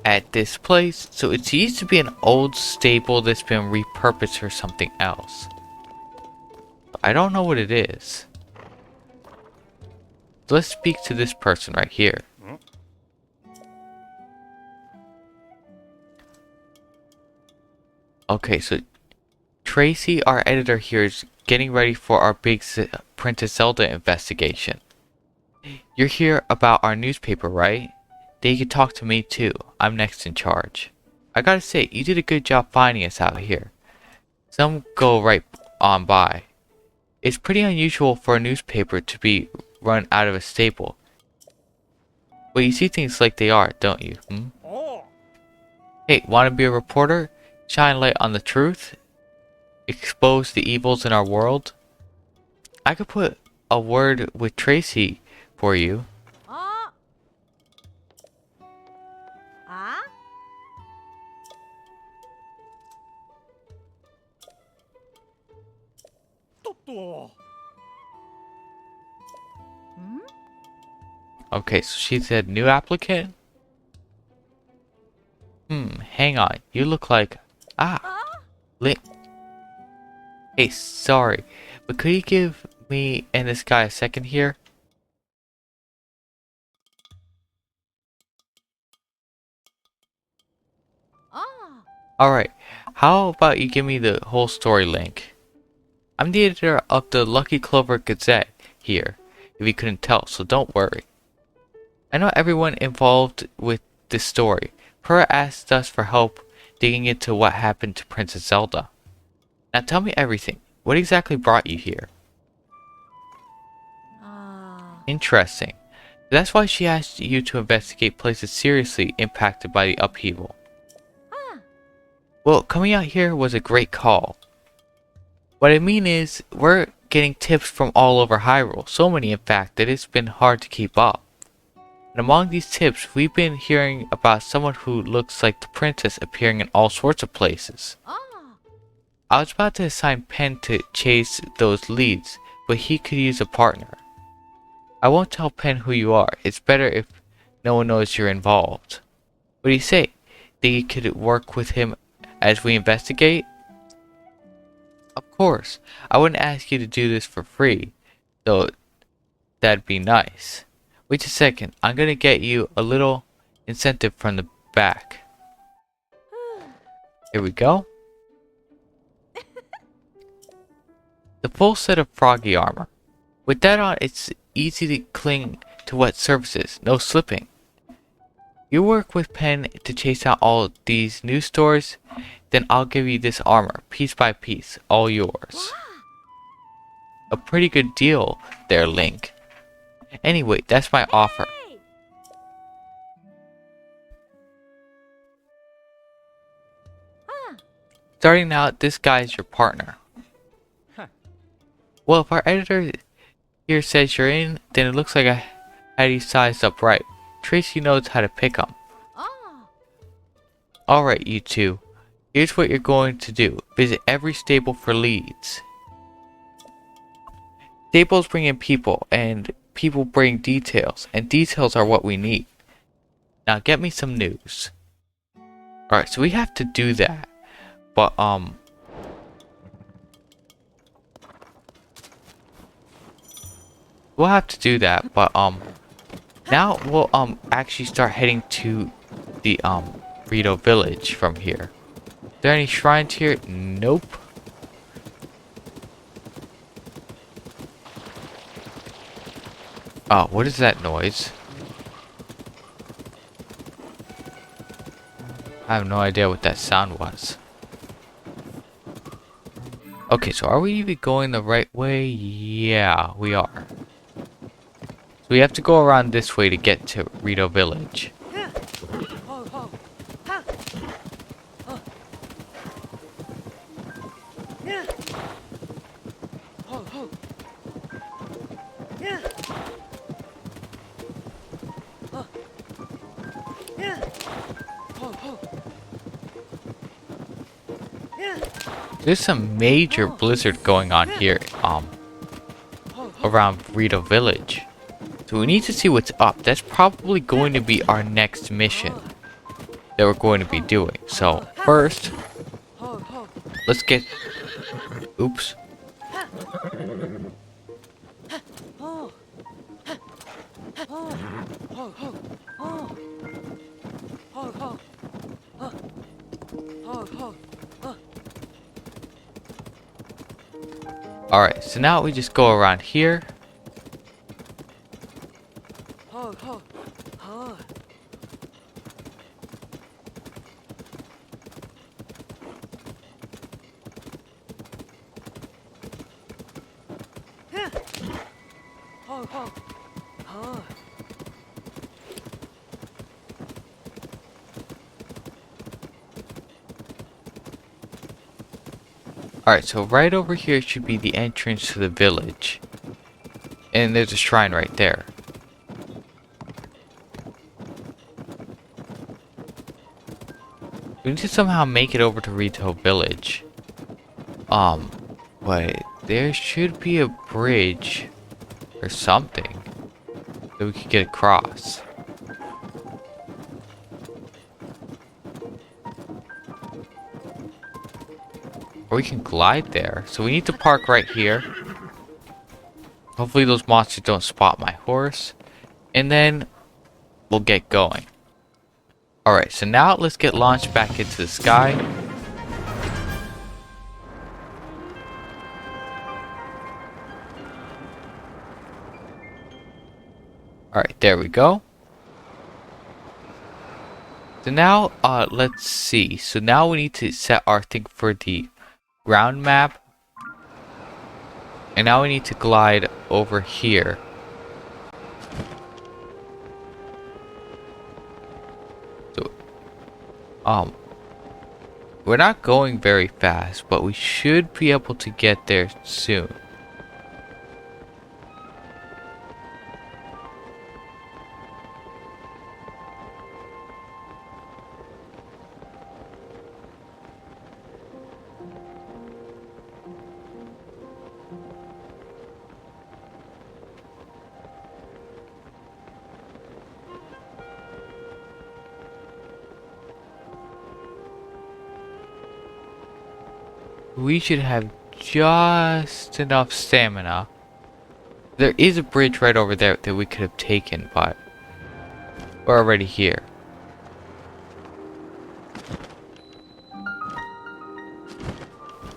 at this place. So it used to be an old stable that's been repurposed for something else. I don't know what it is. Let's speak to this person right here. Okay, so Tracy, our editor here, is getting ready for our big Princess Zelda investigation. You're here about our newspaper, right? Then you can talk to me too. I'm next in charge. I gotta say, you did a good job finding us out here. Some go right on by. It's pretty unusual for a newspaper to be run out of a stable. But you see things like they are, don't you? Hey, wanna be a reporter? Shine light on the truth? Expose the evils in our world? I could put a word with Tracy for you. Okay, so she said new applicant? Hang hang on. You look like... Link. Hey, sorry. But could you give me and this guy a second here? Alright, how about you give me the whole story, Link? I'm the editor of the Lucky Clover Gazette here, if you couldn't tell, so don't worry. I know everyone involved with this story. Purah asked us for help digging into what happened to Princess Zelda. Now tell me everything. What exactly brought you here? Interesting. That's why she asked you to investigate places seriously impacted by the upheaval. Well, coming out here was a great call. What I mean is, we're getting tips from all over Hyrule, so many in fact that it's been hard to keep up. And among these tips, we've been hearing about someone who looks like the princess appearing in all sorts of places. I was about to assign Pen to chase those leads, but he could use a partner. I won't tell Pen who you are. It's better if no one knows you're involved. What do you say? Think you could work with him as we investigate? Of course. I wouldn't ask you to do this for free, though that'd be nice. Wait a second. I'm gonna get you a little incentive from the back. Here we go. The full set of froggy armor. With that on, it's easy to cling to wet surfaces, no slipping. You work with Pen to chase out all these new stores, then I'll give you this armor, piece by piece, all yours. A pretty good deal there, Link. Anyway, that's my offer. Starting out, this guy is your partner. Well, if our editor here says you're in, then it looks like I had you sized up right. Tracy knows how to pick 'em. Alright, you two. Here's what you're going to do. Visit every stable for leads. Stables bring in people, and people bring details, and details are what we need. Now get me some news. Alright, so we have to do that. But, we'll have to do that, but, now we'll, actually start heading to the, Rito Village from here. Are there any shrines here? Nope. Oh, what is that noise? I have no idea what that sound was. Okay, so are we even going the right way? Yeah, we are. So we have to go around this way to get to Rito Village. There's some major blizzard going on here, around Rito Village. So we need to see what's up. That's probably going to be our next mission that we're going to be doing. So first, let's get... Oops. Alright, so now we just go around here. Alright, so right over here should be the entrance to the village. And there's a shrine right there. We need to somehow make it over to Rito Village. But there should be a bridge or something that we could get across. Or we can glide there. So we need to park right here. Hopefully those monsters don't spot my horse. And then we'll get going. Alright, so now let's get launched back into the sky. Alright, there we go. So now, let's see. So now we need to set our thing for the ground map. And now we need to glide over here. So, we're not going very fast, but we should be able to get there soon. We should have just enough stamina. There is a bridge right over there that we could have taken, but we're already here.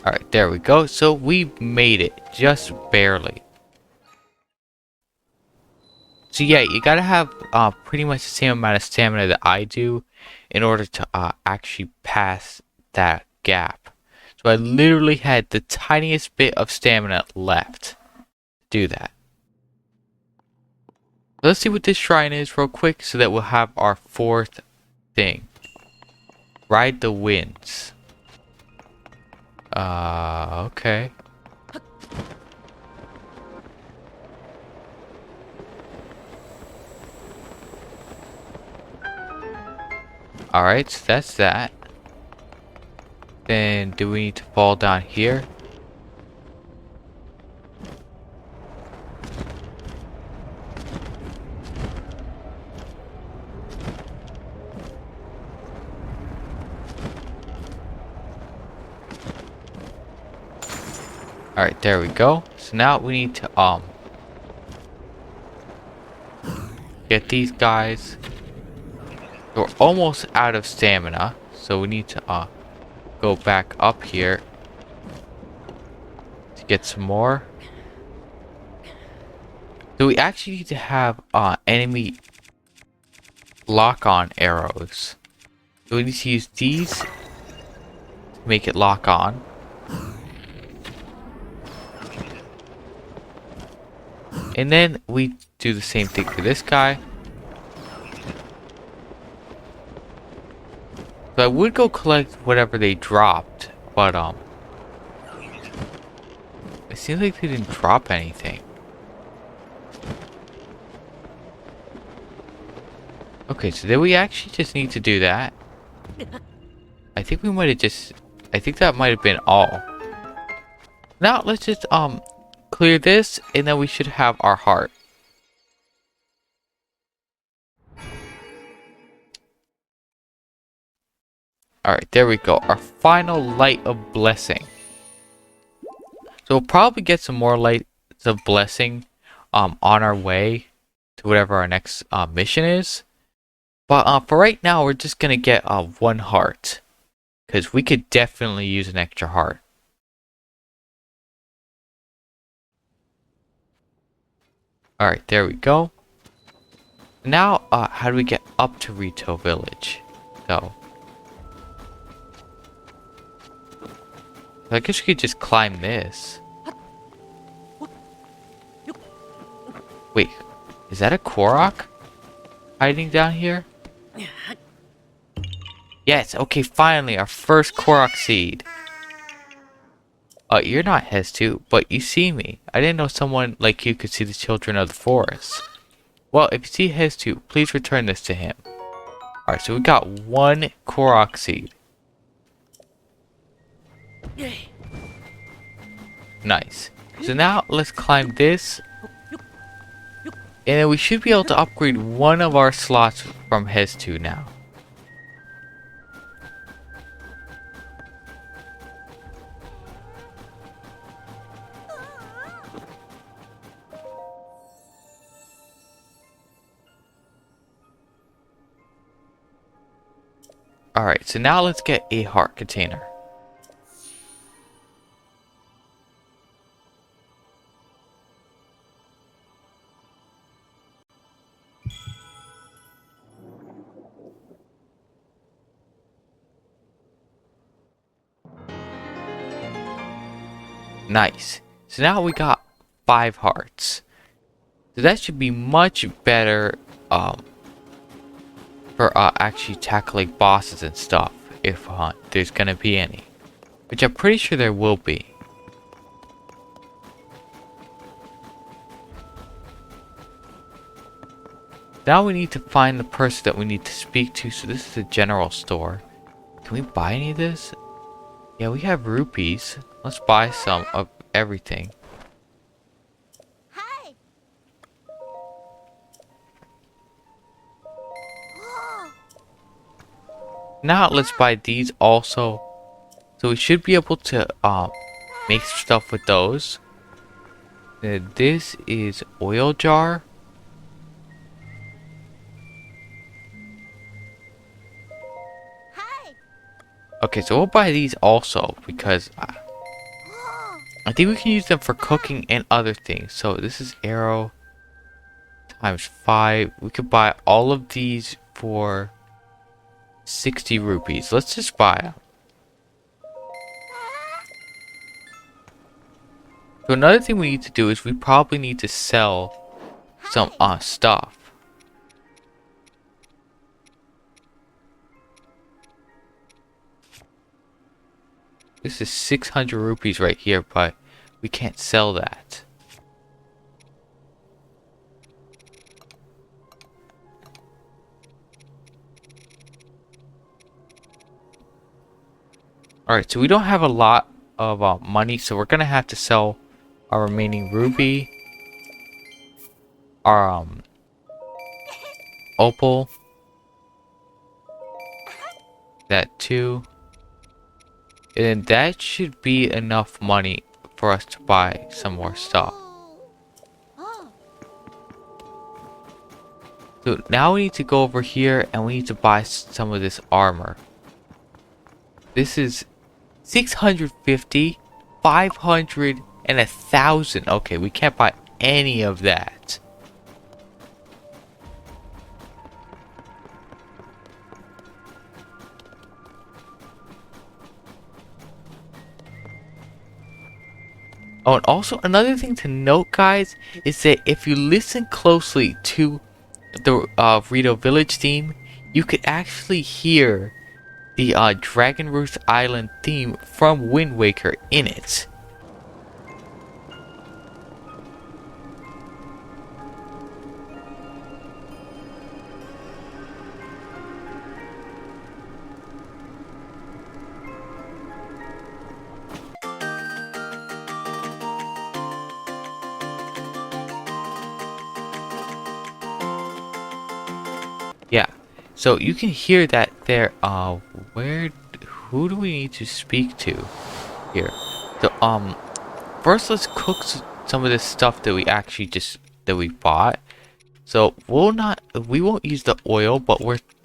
Alright, there we go. So we made it, just barely. So yeah, you gotta have pretty much the same amount of stamina that I do in order to actually pass that gap. So I literally had the tiniest bit of stamina left to do that. Let's see what this shrine is real quick so that we'll have our fourth thing. Ride the winds. Okay. Alright, so that's that. Then do we need to fall down here? Alright, there we go. So now we need to get these guys. We're almost out of stamina, so we need to go back up here to get some more. So we actually need to have enemy lock-on arrows. So we need to use these to make it lock on. And then we do the same thing for this guy. So I would go collect whatever they dropped, but it seems like they didn't drop anything. Okay, so then we actually just need to do that. I think we might have just... I think that might have been all. Now let's just clear this, and then we should have our heart. Alright, there we go. Our final light of blessing. So we'll probably get some more lights of blessing on our way to whatever our next mission is. But for right now, we're just going to get one heart. Because we could definitely use an extra heart. Alright, there we go. Now, how do we get up to Rito Village? So, I guess we could just climb this. Wait, is that a Korok hiding down here? Yes, okay, finally, our first Korok seed. You're not Hes2, but you see me. I didn't know someone like you could see the children of the forest. Well, if you see Hes2, please return this to him. Alright, so we got one Korok seed. Nice. So now let's climb this. And then we should be able to upgrade one of our slots from Hes2 now. Alright, so now let's get a heart container. Nice. So now we got 5 hearts. So that should be much better for actually tackling bosses and stuff, if there's gonna be any. Which I'm pretty sure there will be. Now we need to find the person that we need to speak to, so this is a general store. Can we buy any of this? Yeah, we have rupees. Let's buy some of everything. Hi. Now let's buy these also. So we should be able to make stuff with those. This is oil jar. Hi. Okay, so we'll buy these also because I think we can use them for cooking and other things. So this is arrow times 5. We could buy all of these for 60 rupees. Let's just buy them. So another thing we need to do is we probably need to sell some stuff. This is 600 rupees right here, but we can't sell that. Alright, so we don't have a lot of money, so we're gonna have to sell our remaining ruby, our opal, that too, and that should be enough money for us to buy some more stuff. So now we need to go over here and we need to buy some of this armor. This is 650, 500, and 1,000. Okay, we can't buy any of that. Oh, and also another thing to note, guys, is that if you listen closely to the Rito Village theme, you could actually hear the Dragon Roost Island theme from Wind Waker in it. Yeah, so you can hear that there. Who do we need to speak to here? So first let's cook some of this stuff that we bought. So we won't use the oil, but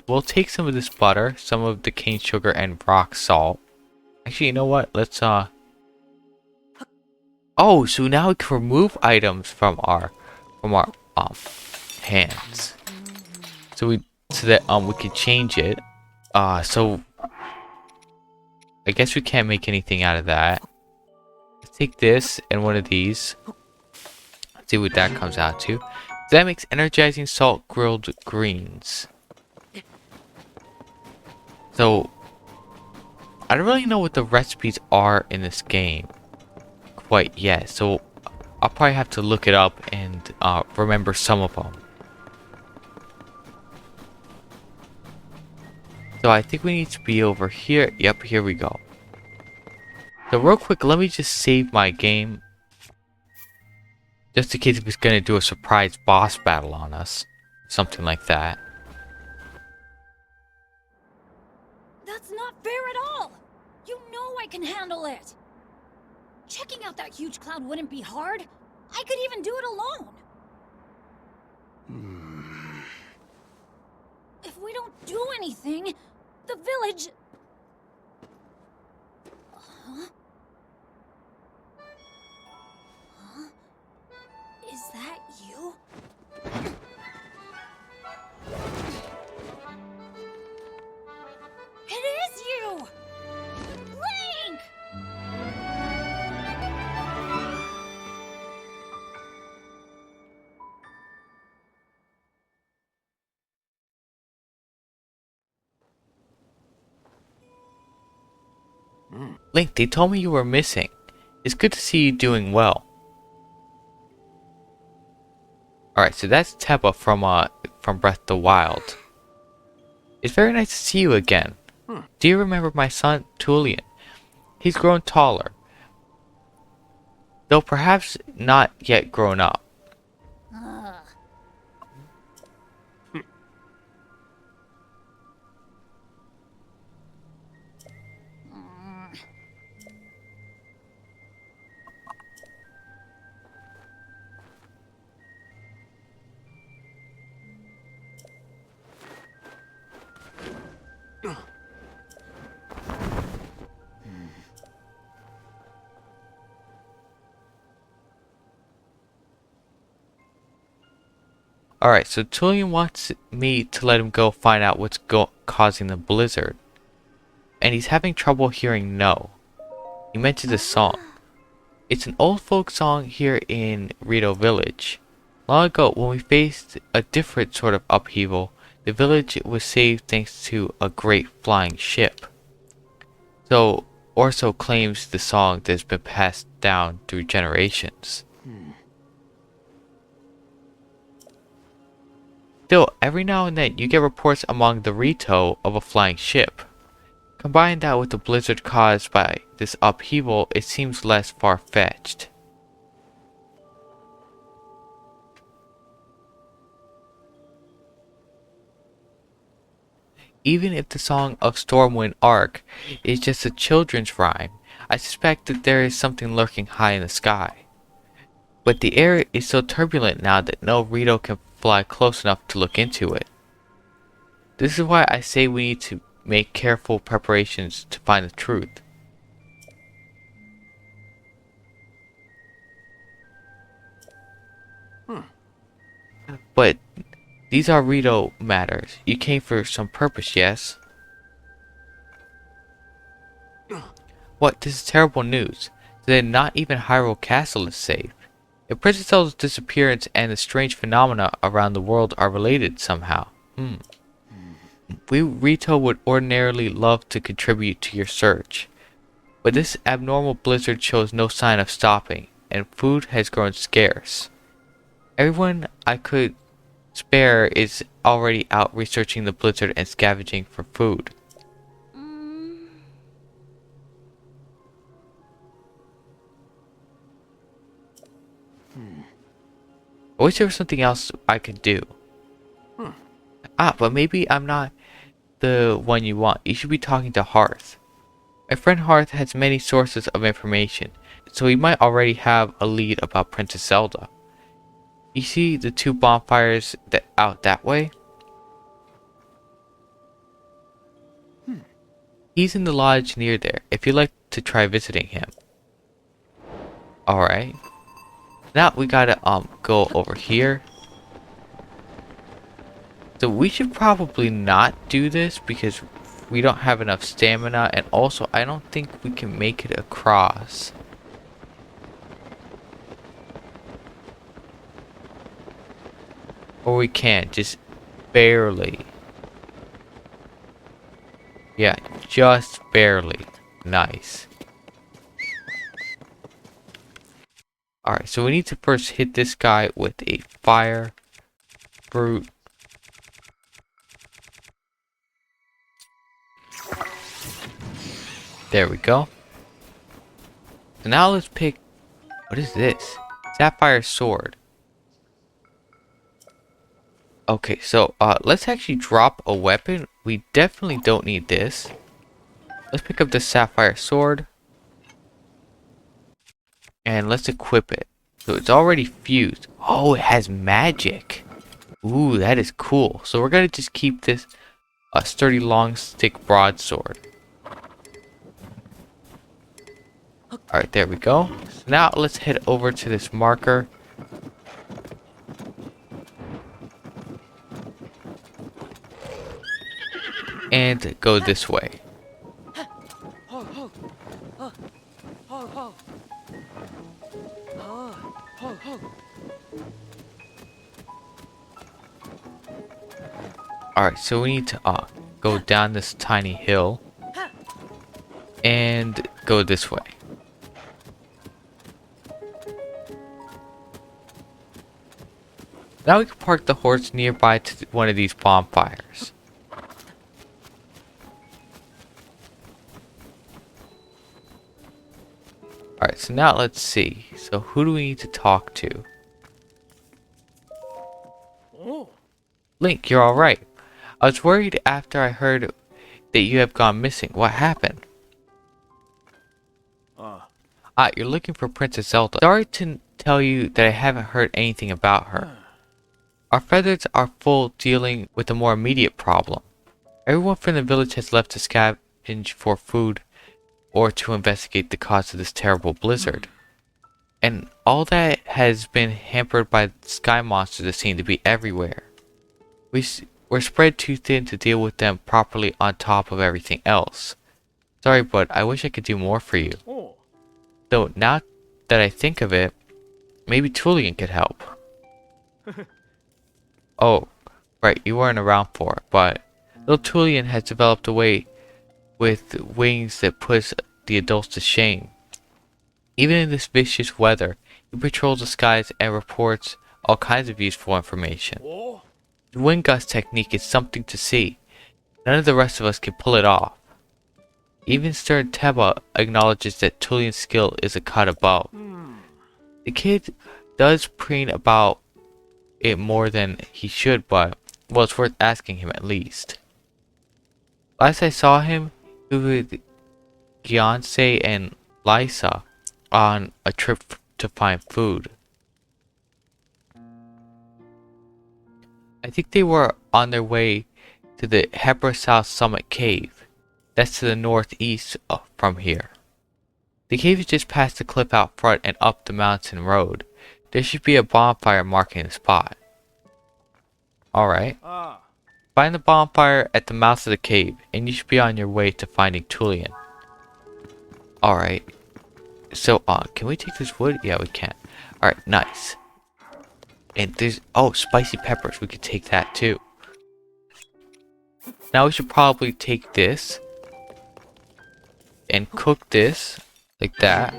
we'll take some of this butter, some of the cane sugar, and rock salt. Actually, you know what? Let's oh, so now we can remove items from our hands. So that we can change it. So I guess we can't make anything out of that. Let's take this and one of these. Let's see what that comes out to. So that makes energizing salt grilled greens. So I don't really know what the recipes are in this game quite yet. So I'll probably have to look it up and remember some of them. So I think we need to be over here. Yep, here we go. So real quick, let me just save my game. Just in case it's gonna do a surprise boss battle on us. Something like that. That's not fair at all! You know I can handle it! Checking out that huge cloud wouldn't be hard. I could even do it alone. If we don't do anything, The village... Huh? Huh? Is that you? It is you! Link! Link, they told me you were missing. It's good to see you doing well. Alright, so that's Teba from Breath of the Wild. It's very nice to see you again. Do you remember my son, Tulin? He's grown taller, though perhaps not yet grown up. Ugh. Mm. Alright, so Tulin wants me to let him go find out what's causing the blizzard. And he's having trouble hearing no. He mentions a song. It's an old folk song here in Rito Village. Long ago, when we faced a different sort of upheaval, the village was saved thanks to a great flying ship. So, Orso claims the song that's been passed down through generations. Still, every now and then you get reports among the Rito of a flying ship. Combine that with the blizzard caused by this upheaval, it seems less far-fetched. Even if the Song of Stormwind Arc is just a children's rhyme, I suspect that there is something lurking high in the sky. But the air is so turbulent now that no Rito can fly close enough to look into it. This is why I say we need to make careful preparations to find the truth. But these are Rito matters. You came for some purpose, yes? What? This is terrible news. Then not even Hyrule Castle is safe. If Princess Zelda's disappearance and the strange phenomena around the world are related somehow. We Rito would ordinarily love to contribute to your search. But this abnormal blizzard shows no sign of stopping, and food has grown scarce. Everyone I could spare is already out researching the blizzard and scavenging for food. Mm. I wish there was something else I could do. But maybe I'm not the one you want. You should be talking to Hearth. My friend Hearth has many sources of information, so he might already have a lead about Princess Zelda. You see the two bonfires out that way? He's in the lodge near there, if you'd like to try visiting him. Alright. Now we gotta go over here. So we should probably not do this because we don't have enough stamina, and also I don't think we can make it across. Or we can, just barely. Yeah, just barely. Nice. Alright, so we need to first hit this guy with a fire fruit. There we go. So now let's pick... What is this? Sapphire sword. Okay, so let's actually drop a weapon. We definitely don't need this. Let's pick up the sapphire sword. And let's equip it. So it's already fused. Oh, it has magic. Ooh, that is cool. So we're gonna just keep this a sturdy long stick broadsword. Alright, there we go. So now let's head over to this marker. And go this way. Alright, so we need to go down this tiny hill. And go this way. Now we can park the horse nearby to one of these bonfires. Alright, so now let's see. So who do we need to talk to? Link, you're alright. I was worried after I heard that you have gone missing. What happened? You're looking for Princess Zelda. Sorry to tell you that I haven't heard anything about her. Our feathers are full dealing with a more immediate problem. Everyone from the village has left to scavenge for food or to investigate the cause of this terrible blizzard. And all that has been hampered by sky monsters that seem to be everywhere. We're spread too thin to deal with them properly on top of everything else. Sorry, but I wish I could do more for you. Though now that I think of it, maybe Tulin could help. Oh, right, you weren't around for it, but little Tulin has developed a way with wings that puts the adults to shame. Even in this vicious weather, he patrols the skies and reports all kinds of useful information. The wind gust technique is something to see. None of the rest of us can pull it off. Even Stern Teba acknowledges that Tulin's skill is a cut above. The kid does preen about it more than he should, but, well, it's worth asking him at least. Last I saw him, he was with Gyanse and Lysa on a trip to find food. I think they were on their way to the Hebra South Summit Cave. That's to the northeast from here. The cave is just past the cliff out front and up the mountain road. There should be a bonfire marking the spot. Alright. Find the bonfire at the mouth of the cave, and you should be on your way to finding Tulin. Alright. So, can we take this wood? Yeah, we can. Alright, nice. And there's, oh, spicy peppers. We could take that too. Now we should probably take this and cook this like that.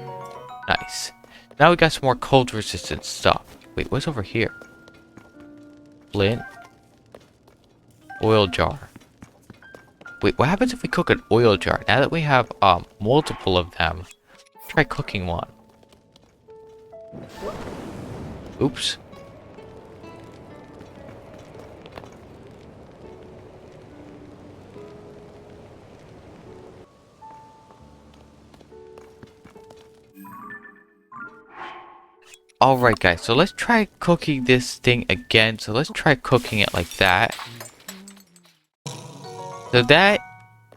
Nice. Now we got some more cold resistant stuff. Wait, what's over here? Flint. Oil jar. Wait, what happens if we cook an oil jar? Now that we have multiple of them, try cooking one. Oops. Alright guys, so let's try cooking this thing again. So let's try cooking it like that. So that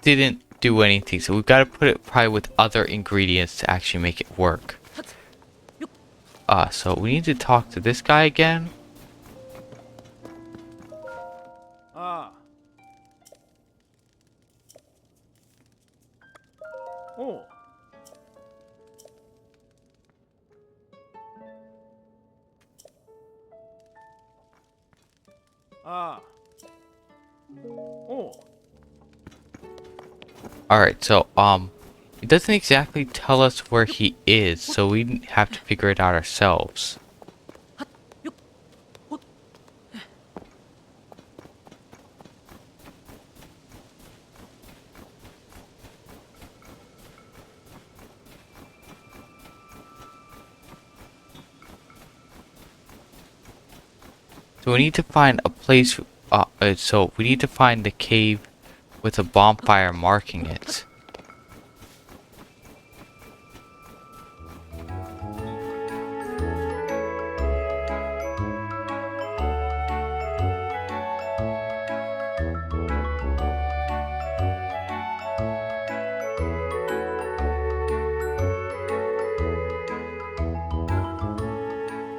didn't do anything. So we've got to put it probably with other ingredients to actually make it work. So we need to talk to this guy again. Alright, so it doesn't exactly tell us where he is, so we have to figure it out ourselves. So we need to find a place, so we need to find the cave with a bonfire marking it.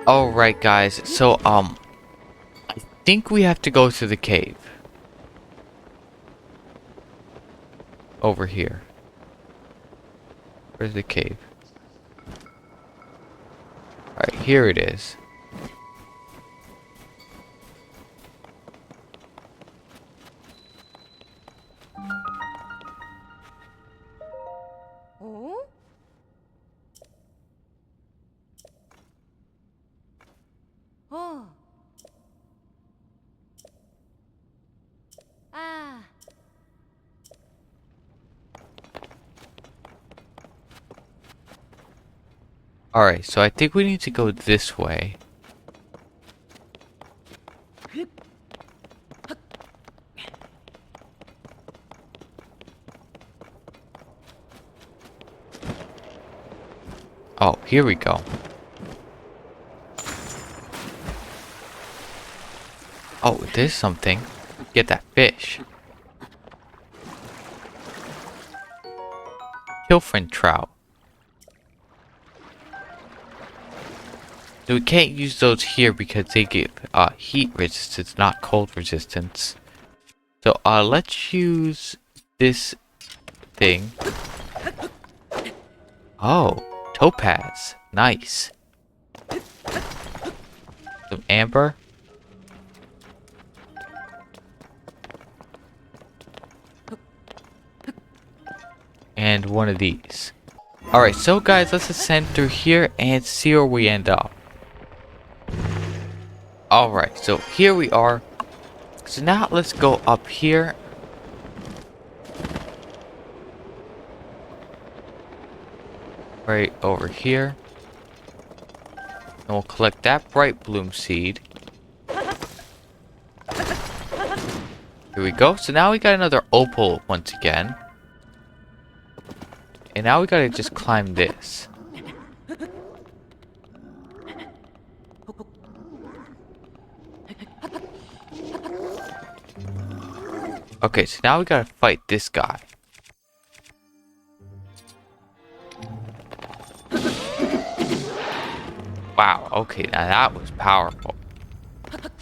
Alright guys, so I think we have to go to the cave. Over here. Where's the cave? Alright, here it is. Oh? Oh. Ah. Alright, so I think we need to go this way. Oh, here we go. Oh, there's something. Get that fish. Pilfrin trout. So we can't use those here because they give heat resistance, not cold resistance. So let's use this thing. Oh, topaz. Nice. Some amber. And one of these. Alright, so guys, let's ascend through here and see where we end up. Alright, so here we are. So now let's go up here. Right over here. And we'll collect that bright bloom seed. Here we go. So now we got another opal once again. And now we gotta just climb this. Okay, so now we gotta fight this guy. Wow, okay, now that was powerful.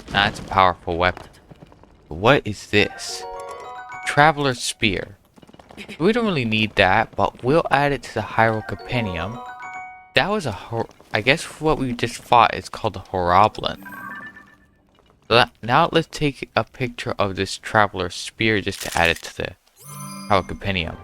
That's a powerful weapon. What is this? Traveler's Spear. We don't really need that, but we'll add it to the Hyrule Compendium. That was I guess what we just fought is called a Horoblin. Now let's take a picture of this Traveler's Spear just to add it to the Hyrule Compendium.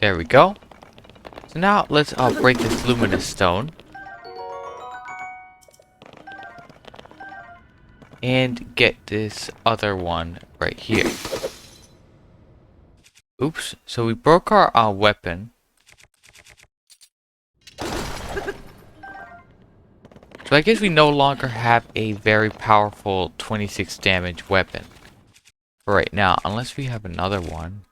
There we go. So now let's break this luminous stone. And get this other one right here. Oops, so we broke our weapon. So I guess we no longer have a very powerful 26 damage weapon. For right now, unless we have another one.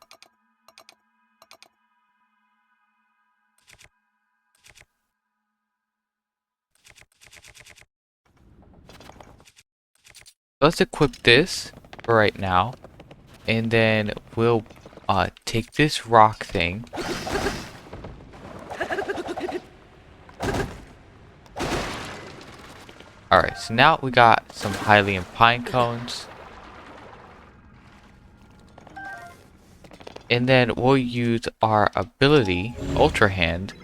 Let's equip this for right now. And then we'll take this rock thing. Alright, so now we got some Hylian pine cones. And then we'll use our ability, Ultra Hand,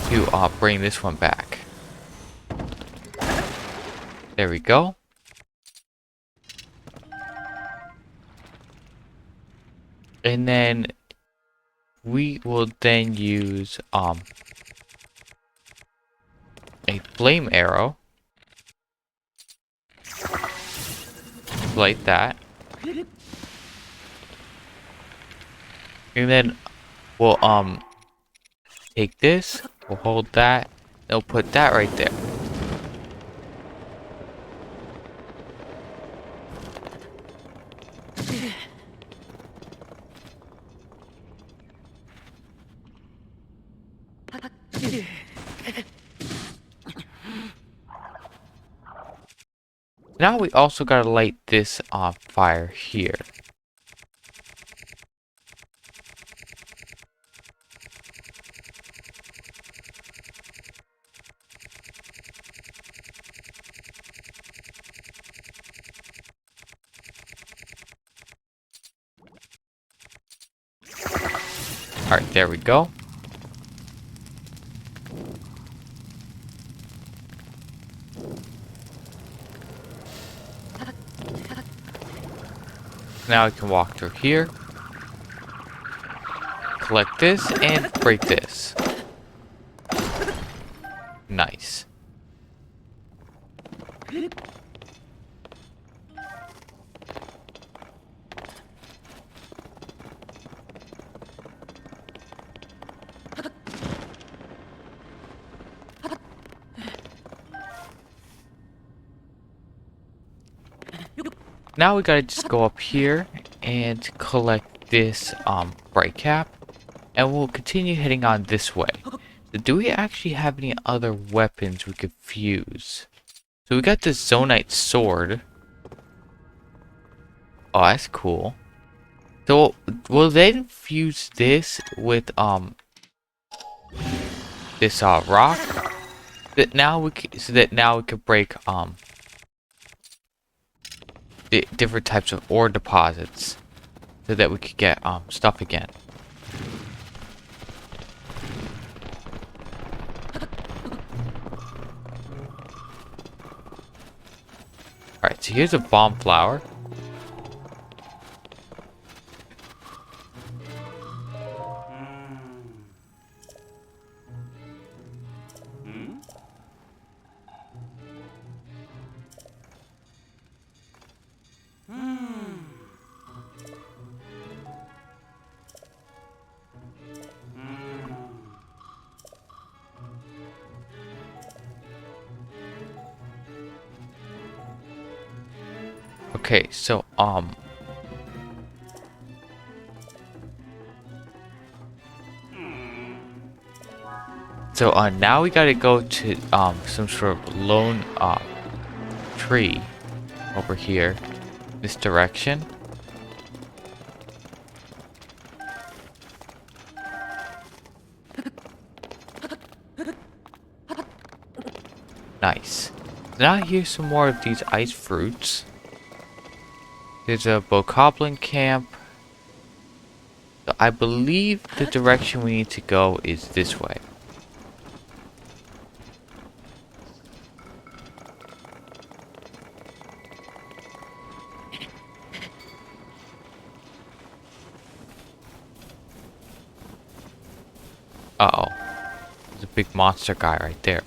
to bring this one back. There we go. And then we will then use a flame arrow. Like that. And then we'll take this, we'll hold that, and we'll put that right there. Now we also gotta light this on fire here. Alright, there we go. Now I can walk through here, collect this, and break this. Nice. Now we gotta just go up here and collect this bright cap, and we'll continue heading on this way. So do we actually have any other weapons we could fuse? So we got this Zonite sword. Oh, that's cool. So we'll then fuse this with this rock. That now we can break the different types of ore deposits, so that we could get stuff again. Alright, so here's a bomb flower. Okay, so now we gotta go to some sort of lone tree over here, this direction. Nice. Now here's some more of these ice fruits. There's a bokoblin camp. So I believe the direction we need to go is this way. Uh-oh. There's a big monster guy right there.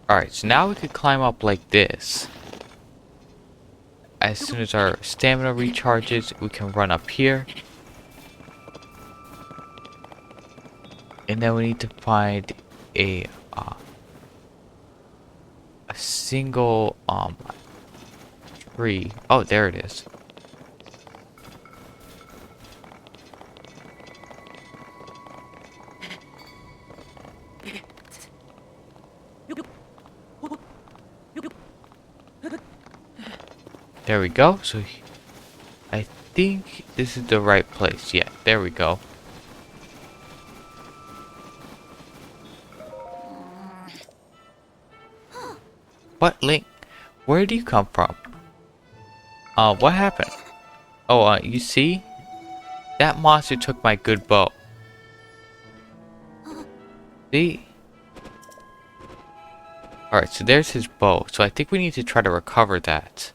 Alright, so now we could climb up like this. As soon as our stamina recharges, we can run up here. And then we need to find a single tree. Oh, there it is. There we go. So I think this is the right place. Yeah, there we go. What, Link? Where do you come from? What happened? Oh, you see? That monster took my good bow. See? Alright, so there's his bow. So I think we need to try to recover that.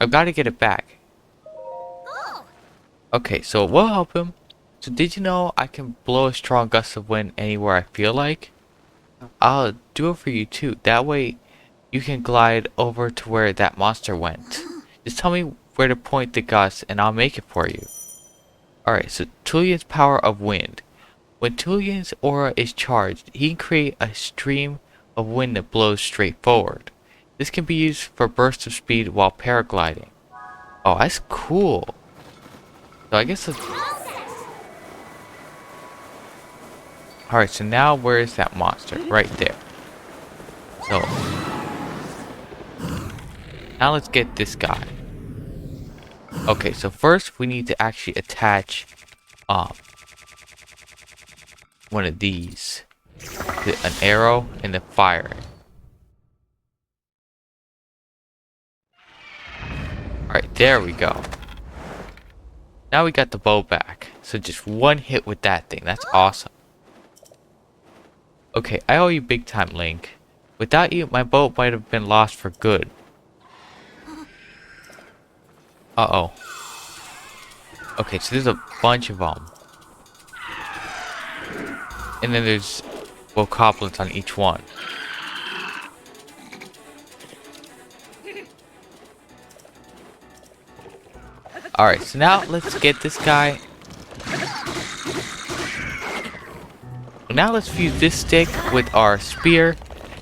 I've got to get it back. Okay, so we'll help him. So did you know I can blow a strong gust of wind anywhere I feel like? I'll do it for you too. That way you can glide over to where that monster went. Just tell me where to point the gust and I'll make it for you. Alright, so Tulian's power of wind. When Tulian's aura is charged, he can create a stream of wind that blows straight forward. This can be used for bursts of speed while paragliding. Oh, that's cool. So I guess alright, so now where is that monster? Right there. So now let's get this guy. Okay, so first we need to actually attach one of these to an arrow and then fire it. Alright, there we go. Now we got the bow back. So just one hit with that thing. That's awesome. Okay, I owe you big time, Link. Without you, my boat might have been lost for good. Uh-oh. Okay, so there's a bunch of them. And then there's bokoblins on each one. Alright, so now let's get this guy. Now let's fuse this stick with our spear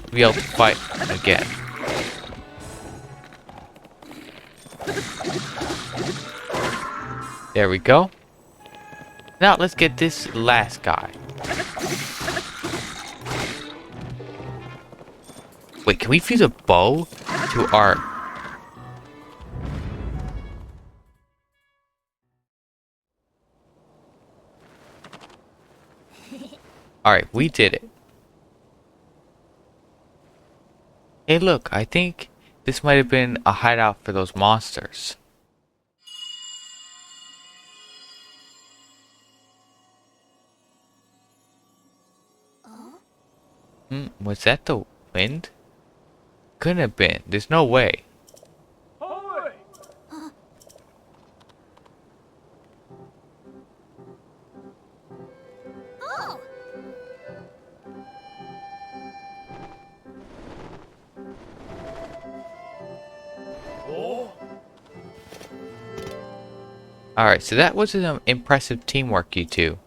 to be able to fight again. There we go. Now let's get this last guy. Wait, can we fuse a bow to our... Alright, we did it. Hey look, I think this might have been a hideout for those monsters. Was that the wind? Couldn't have been. There's no way. Alright, so that was an impressive teamwork, you two.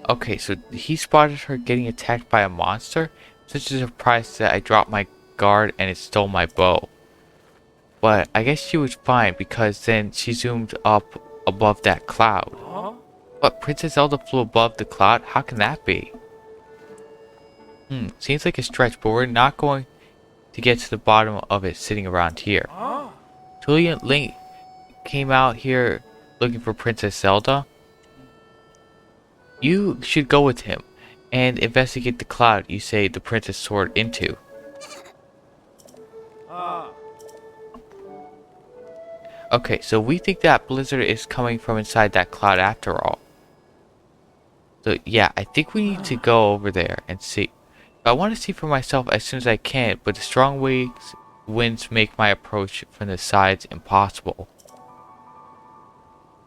Okay, so he spotted her getting attacked by a monster. Such a surprise that I dropped my guard and it stole my bow. But I guess she was fine because then she zoomed up above that cloud. But Princess Zelda flew above the cloud? How can that be? Seems like a stretch, but we're not going to get to the bottom of it sitting around here. Tulin Link came out here looking for Princess Zelda. You should go with him and investigate the cloud you say the princess soared into. Okay, so we think that blizzard is coming from inside that cloud after all. So yeah, I think we need to go over there and see. I want to see for myself as soon as I can, but the strong winds make my approach from the sides impossible.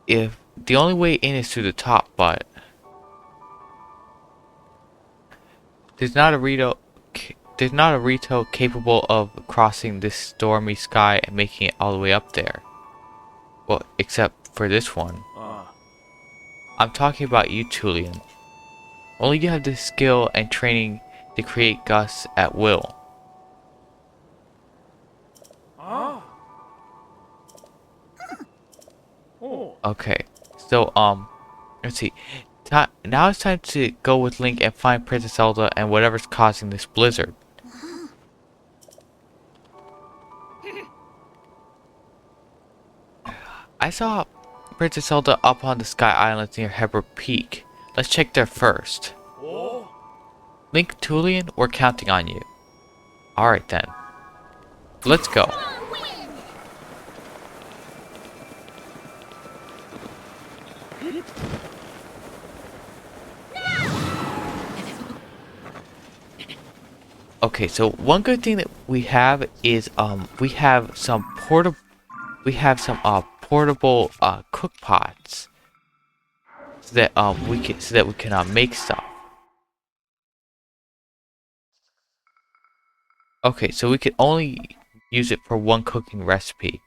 If the only way in is through the top, but there's not a Rito capable of crossing this stormy sky and making it all the way up there. Well, except for this one. I'm talking about you, Tulin. Only you have the skill and training to create gusts at will. Okay, so let's see. Now it's time to go with Link and find Princess Zelda and whatever's causing this blizzard. I saw Princess Zelda up on the Sky Islands near Hebra Peak. Let's check there first. Link, Tulin, we're counting on you. Alright then. Let's go. Okay, so one good thing that we have is we have some portable cook pots so that we can make stuff. Okay, so we can only use it for one cooking recipe.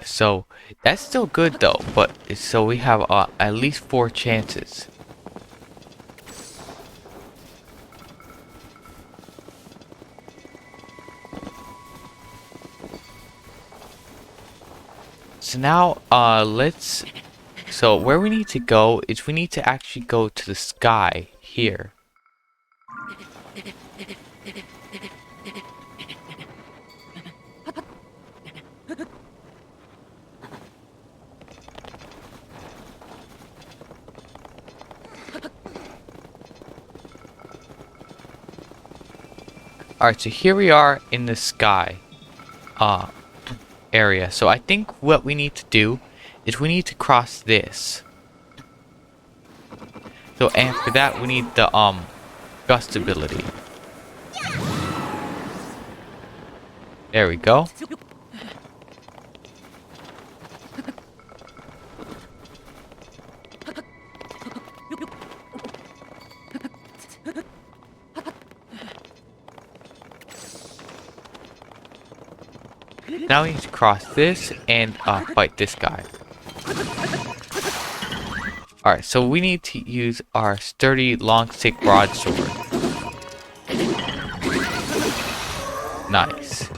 So that's still good though, but so we have at least 4 chances. So now so where we need to go is we need to actually go to the sky here. Alright, so here we are in the sky area. So I think what we need to do is we need to cross this. So and for that we need the gust ability. There we go. Now we need to cross this and fight this guy. Alright, so we need to use our sturdy long stick broadsword. Nice.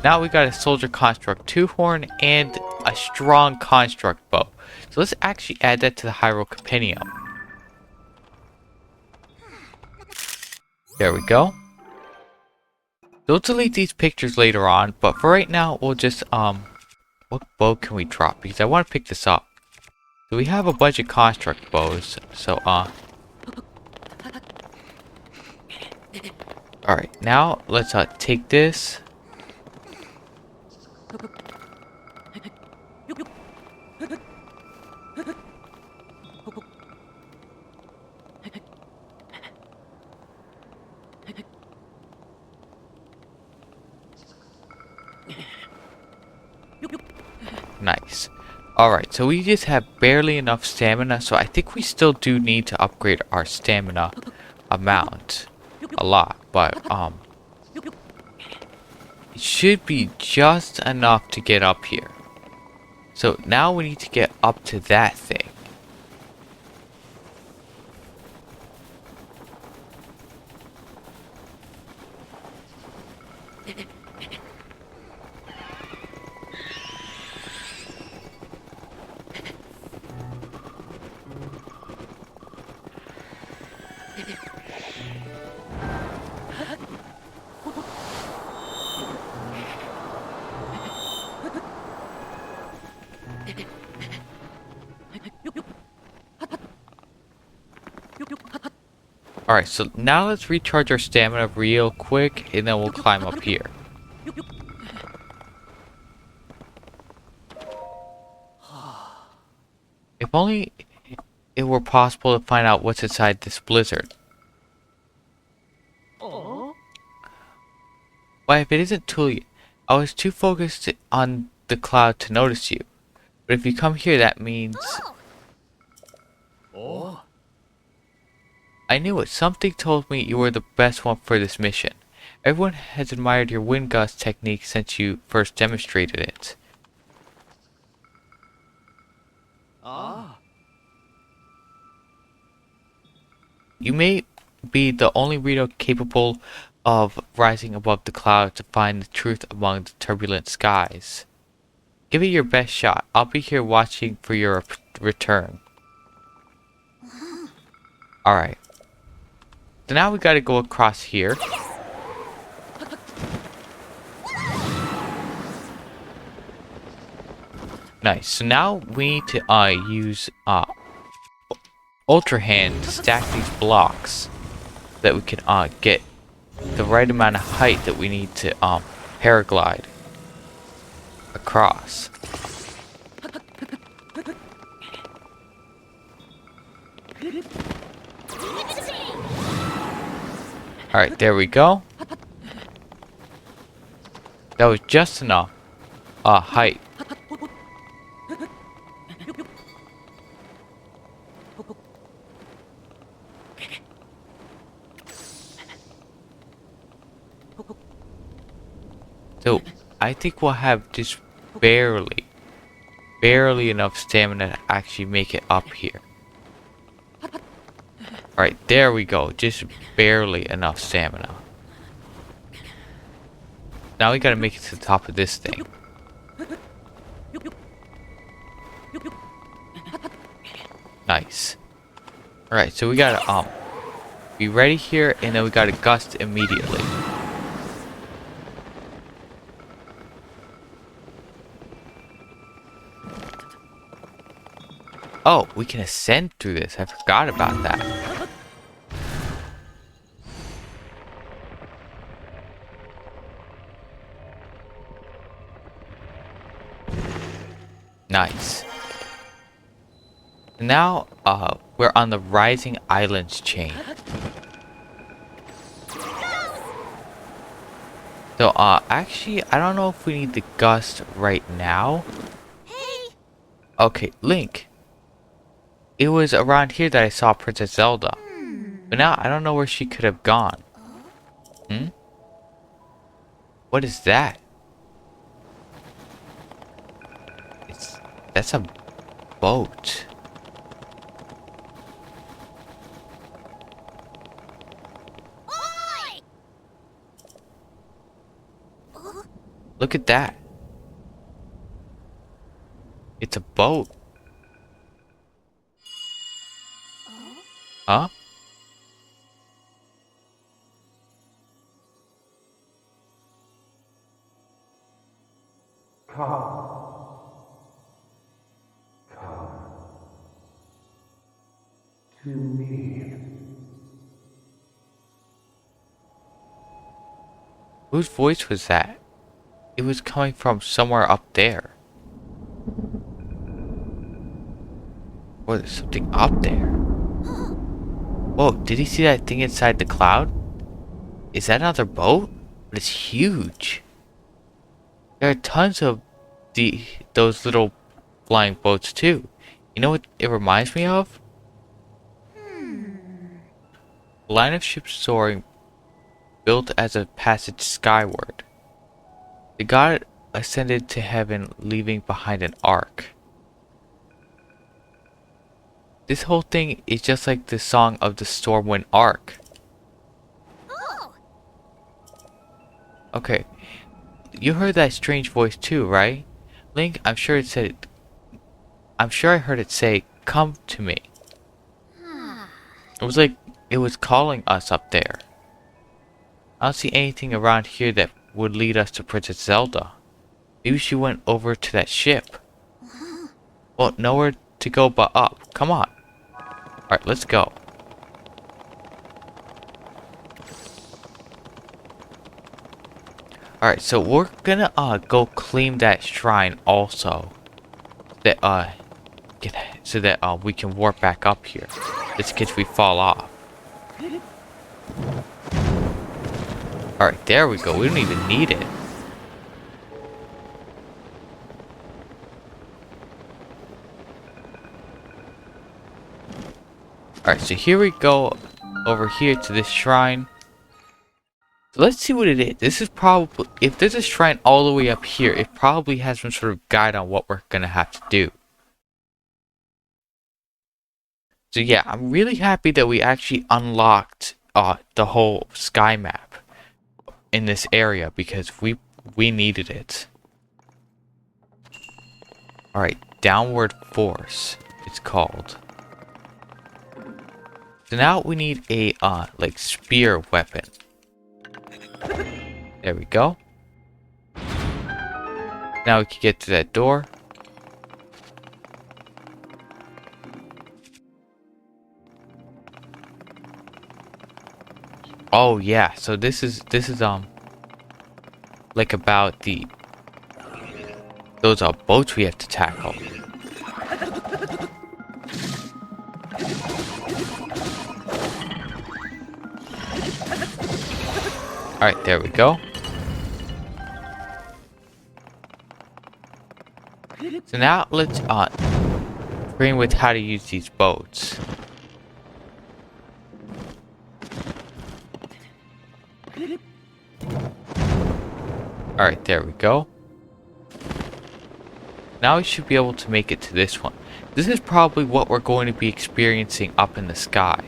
Now we got a soldier construct 2-horn and a strong construct bow. So let's actually add that to the Hyrule Compendium. There we go. We'll delete these pictures later on, but for right now, we'll just, what bow can we drop? Because I want to pick this up. So we have a bunch of construct bows, so, alright, now, let's, take this. Nice. Alright, so we just have barely enough stamina, so I think we still do need to upgrade our stamina amount a lot, but it should be just enough to get up here. So now we need to get up to that thing. Alright, so now let's recharge our stamina real quick, and then we'll climb up here. If only it were possible to find out what's inside this blizzard. Why, if it isn't Tulin, I was too focused on the cloud to notice you. But if you come here, that means... I knew it. Something told me you were the best one for this mission. Everyone has admired your wind gust technique since you first demonstrated it. You may be the only Rito capable of rising above the clouds to find the truth among the turbulent skies. Give it your best shot. I'll be here watching for your return. Alright. So now we gotta go across here. Nice. So now we need to use Ultra Hand to stack these blocks so that we can get the right amount of height that we need to paraglide across. Alright, there we go. That was just enough. Height. So, I think we'll have just barely enough stamina to actually make it up here. Alright, there we go. Just barely enough stamina. Now we gotta make it to the top of this thing. Nice. Alright, so we gotta be ready here, and then we gotta gust immediately. Oh, we can ascend through this. I forgot about that. Nice. Now, we're on the Rising Islands chain. So, actually, I don't know if we need the gust right now. Hey! Okay, Link. It was around here that I saw Princess Zelda. But now, I don't know where she could have gone. What is that? That's a boat. Oi! Look at that. It's a boat. Huh? To me. Whose voice was that? It was coming from somewhere up there. Oh, there's something up there. Whoa, did he see that thing inside the cloud? Is that another boat? But it's huge. There are tons of those little flying boats too. You know what it reminds me of? A line of ships soaring, built as a passage skyward. The god ascended to heaven, leaving behind an ark. This whole thing is just like the song of the Stormwind Ark. Oh! Okay, you heard that strange voice too, right? Link, I'm sure I heard it say, "Come to me." It was like it was calling us up there. I don't see anything around here that would lead us to Princess Zelda. Maybe she went over to that ship. Well, nowhere to go but up. Come on. Alright, let's go. Alright, so we're gonna go claim that shrine also. That so that we can warp back up here. Just in case we fall off. Alright, there we go. We don't even need it. Alright, so here we go over here to this shrine. So let's see what it is. This is probably, if there's a shrine all the way up here, it probably has some sort of guide on what we're gonna have to do. So yeah, I'm really happy that we actually unlocked the whole sky map in this area because we needed it. Alright, Downward Force, it's called. So now we need a like spear weapon. There we go. Now we can get to that door. Oh yeah, so this is like about those are boats we have to tackle. Alright, there we go. So now let's train with how to use these boats. Alright, there we go. Now we should be able to make it to this one. This is probably what we're going to be experiencing up in the sky.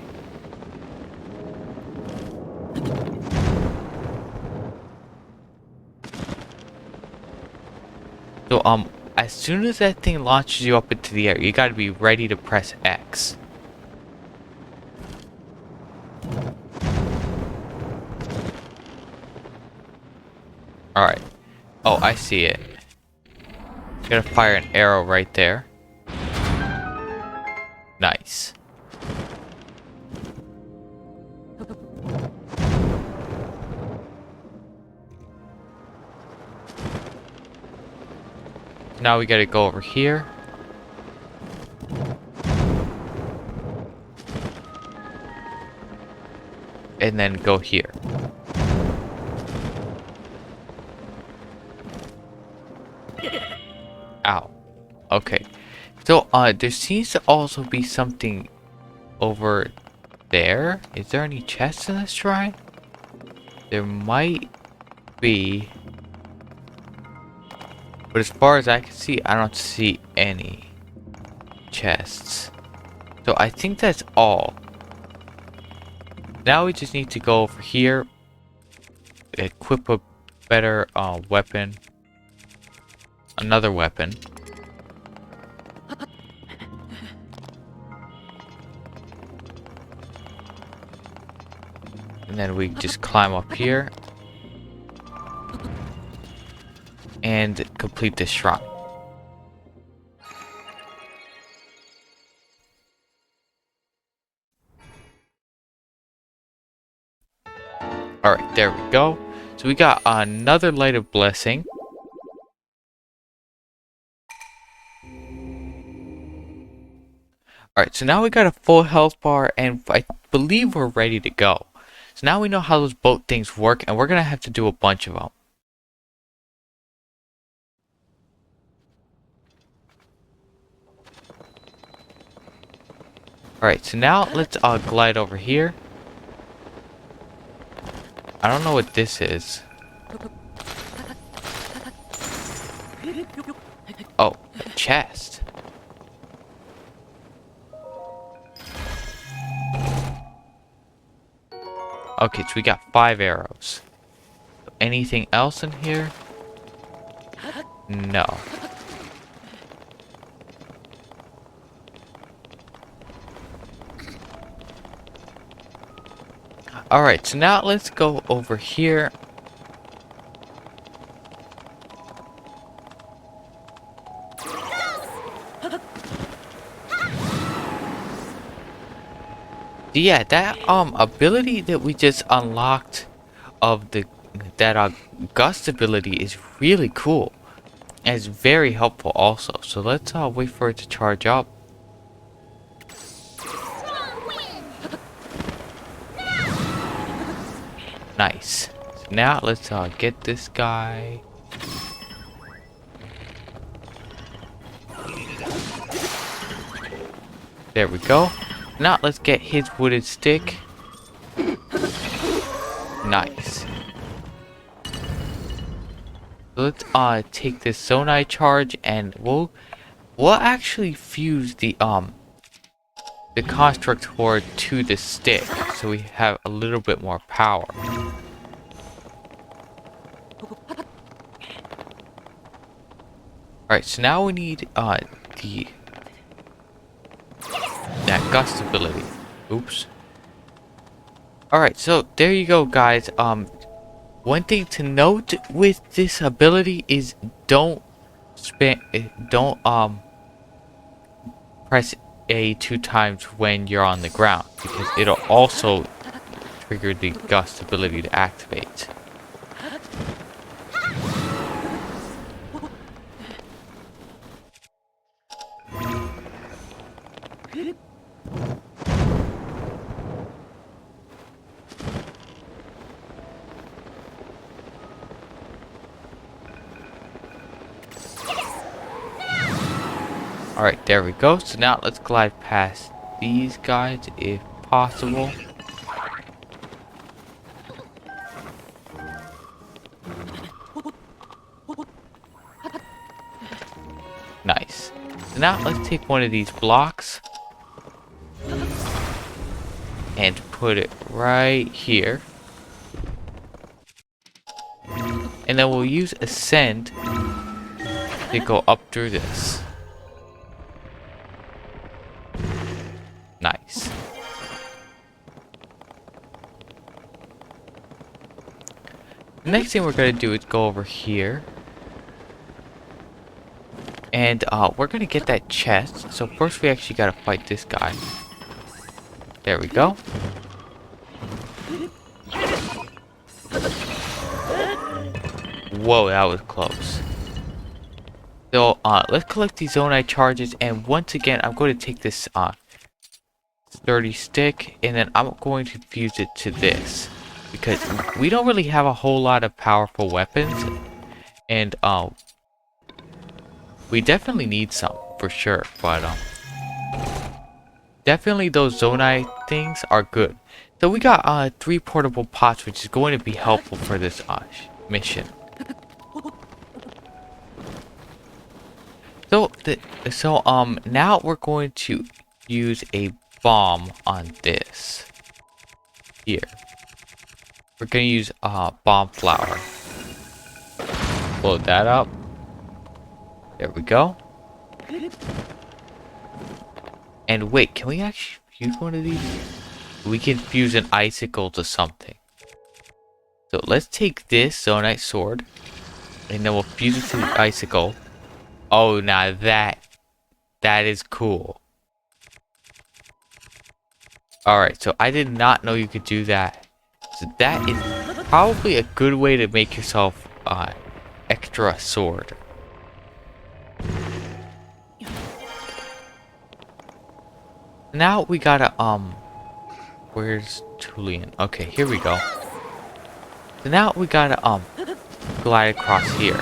So, as soon as that thing launches you up into the air, you gotta be ready to press X. Alright. Oh, I see it. Gotta fire an arrow right there. Nice. Now we gotta go over here. And then go here. Ow. Okay. So, there seems to also be something over there. Is there any chests in this shrine? There might be. But as far as I can see, I don't see any chests. So I think that's all. Now we just need to go over here. Equip a better weapon. Another weapon. And then we just climb up here. And complete this shrine. Alright, there we go. So we got another Light of Blessing. Alright, so now we got a full health bar and I believe we're ready to go. So now we know how those boat things work and we're going to have to do a bunch of them. Alright, so now let's glide over here. I don't know what this is. Oh, a chest. Okay, so we got 5 arrows. Anything else in here? No. Alright, so now let's go over here. Yeah, that ability that we just unlocked of that gust ability is really cool. And it's very helpful also. So let's wait for it to charge up. Nice. So now let's get this guy. There we go. Now let's get his wooden stick. Nice. So let's take this Zonai charge and we'll actually fuse the construct sword to the stick so we have a little bit more power. Alright, so now we need that gust ability. Oops. Alright, so there you go, guys. One thing to note with this ability is don't press A 2 times when you're on the ground because it'll also trigger the gust ability to activate. Alright, there we go. So now let's glide past these guys if possible. Nice. So now let's take one of these blocks and put it right here. And then we'll use Ascend to go up through this. Nice. The next thing we're going to do is go over here. And we're going to get that chest. So first we actually got to fight this guy. There we go. Whoa, that was close. So let's collect these Zonai charges. And once again, I'm going to take this sturdy stick. And then I'm going to fuse it to this. Because we don't really have a whole lot of powerful weapons. And we definitely need some for sure. But definitely those Zonai things are good. So we got 3 portable pots, which is going to be helpful for this mission. So now we're going to use a bomb on this. Here. We're going to use bomb flour. Load that up. There we go. And wait, can we actually fuse one of these? We can fuse an icicle to something. So let's take this Zonite sword. And then we'll fuse it to the icicle. Oh, now that is cool. Alright, so I did not know you could do that. So that is probably a good way to make yourself extra sword. Now we gotta where's Tulin? Okay, here we go. So now we gotta glide across here.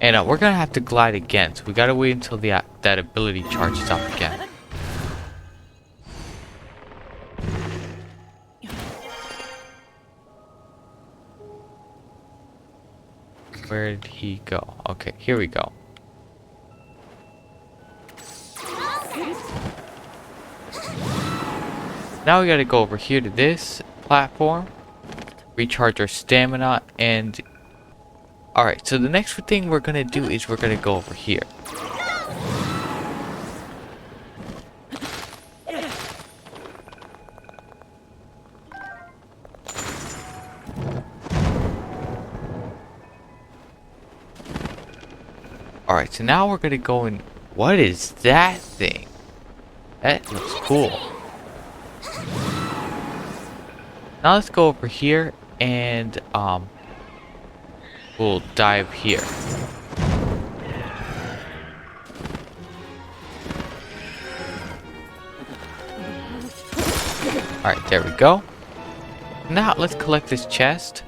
And we're gonna have to glide again, so we gotta wait until that ability charges up again. Where did he go? Okay, here we go. Now we gotta go over here to this platform, recharge our stamina, and alright, so the next thing we're gonna do is we're gonna go over here. Alright, so now we're gonna go in. What is that thing? That looks cool. Now let's go over here and we'll dive here. Alright, there we go. Now let's collect this chest.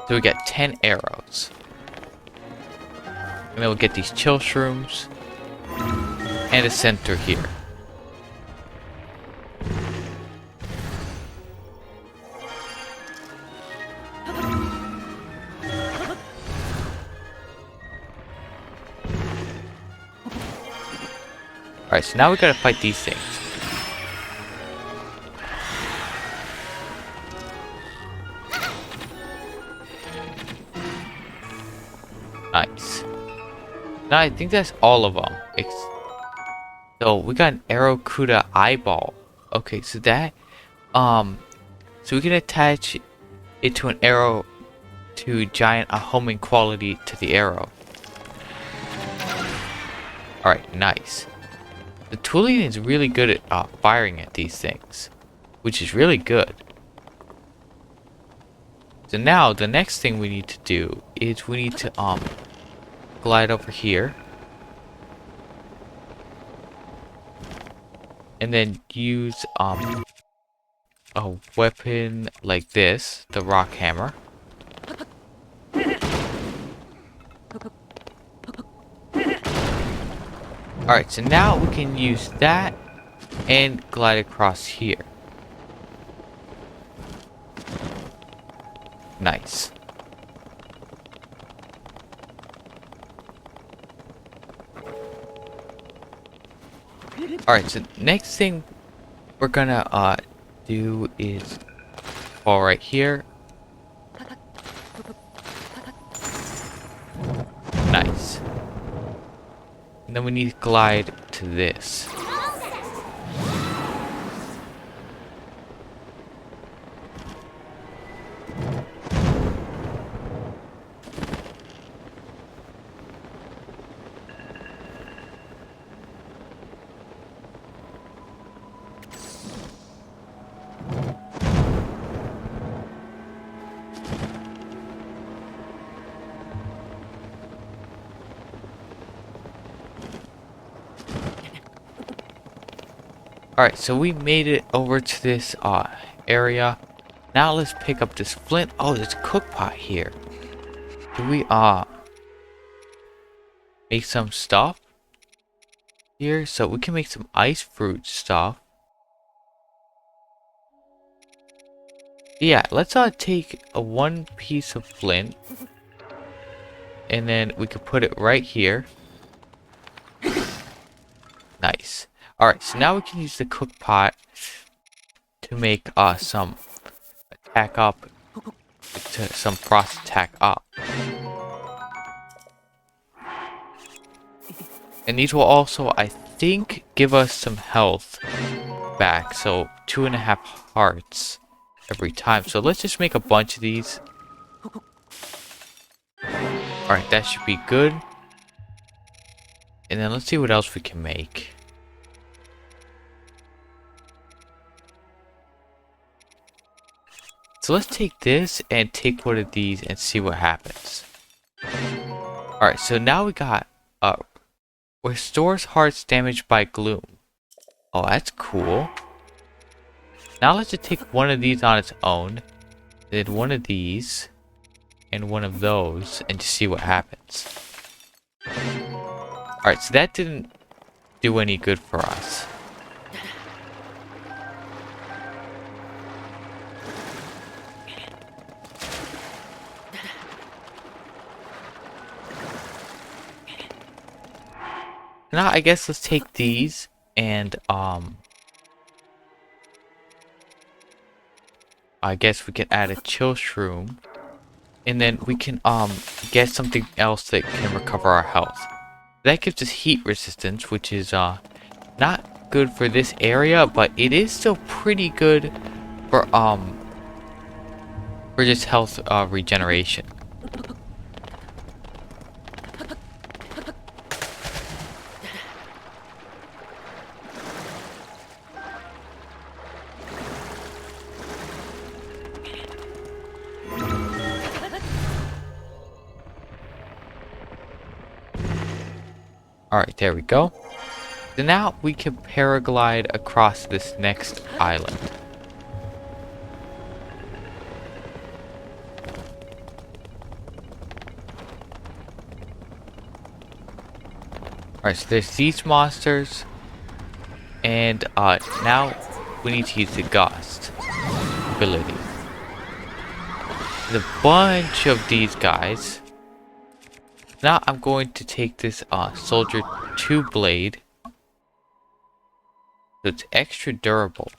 So we got 10 arrows. And then we'll get these chill shrooms. And a center here. Alright, so now we gotta fight these things. Nice. Now I think that's all of them. So we got an Arrokuda eyeball. Okay, so that so we can attach it to an arrow to giant a homing quality to the arrow. Alright, nice. The Tulin is really good at firing at these things, which is really good. So now the next thing we need to do is we need to glide over here and then use a weapon like this, the rock hammer. Alright, so now we can use that and glide across here. Nice. Alright, so next thing we're gonna do is fall right here. Nice. And then we need to glide to this. Alright, so we made it over to this area. Now let's pick up this flint. Oh, there's a cook pot here. Do we make some stuff here? So we can make some ice fruit stuff. Yeah, let's take one piece of flint. And then we can put it right here. Nice. Alright, so now we can use the cook pot to make some attack up, some frost attack up. And these will also, I think, give us some health back. So 2.5 hearts every time. So let's just make a bunch of these. Alright, that should be good. And then let's see what else we can make. So let's take this and take one of these and see what happens. Alright, so now we got restores hearts damaged by gloom. Oh, that's cool. Now let's just take one of these on its own. Then one of these. And one of those. And just see what happens. Alright, so that didn't do any good for us. Now I guess let's take these and I guess we can add a chill shroom. And then we can get something else that can recover our health. That gives us heat resistance, which is not good for this area, but it is still pretty good for just health regeneration. Alright, there we go. So now we can paraglide across this next island. Alright, so there's these monsters. And now we need to use the gust ability. There's a bunch of these guys. Now I'm going to take this Soldier 2 blade. So it's extra durable.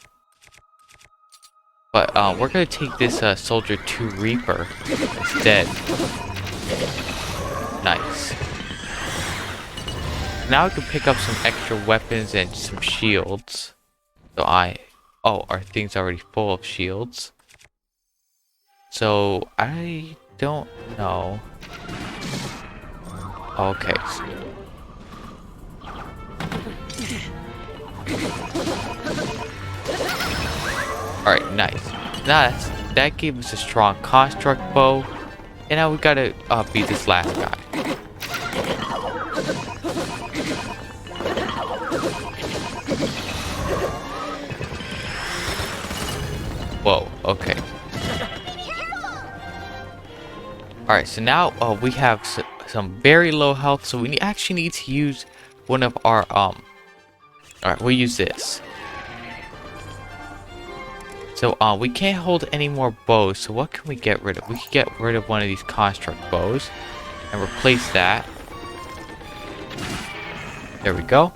But we're going to take this Soldier 2 Reaper instead. Nice. Now I can pick up some extra weapons and some shields. So our thing's already full of shields. So I don't know. Okay. Alright, nice. Now that gave us a strong construct bow. And now we gotta beat this last guy. Whoa, okay. Alright, so now we have some very low health, so we actually need to use one of our alright, we'll use this. So we can't hold any more bows, so what can we get rid of? We can get rid of one of these construct bows and replace that. There we go.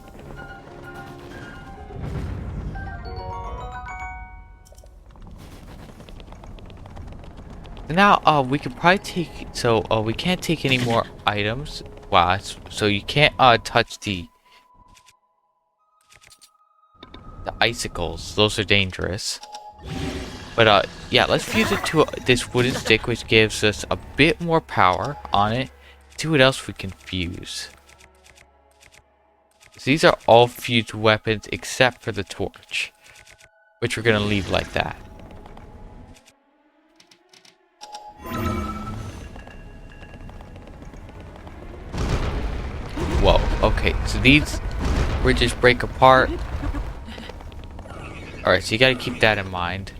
Now we can probably take, so we can't take any more items. Wow, so you can't touch the icicles. Those are dangerous. But yeah, let's fuse it to this wooden stick, which gives us a bit more power on it. See what else we can fuse. So these are all fused weapons except for the torch, which we're gonna leave like that. Whoa, okay, so these bridges break apart. Alright, so you gotta keep that in mind.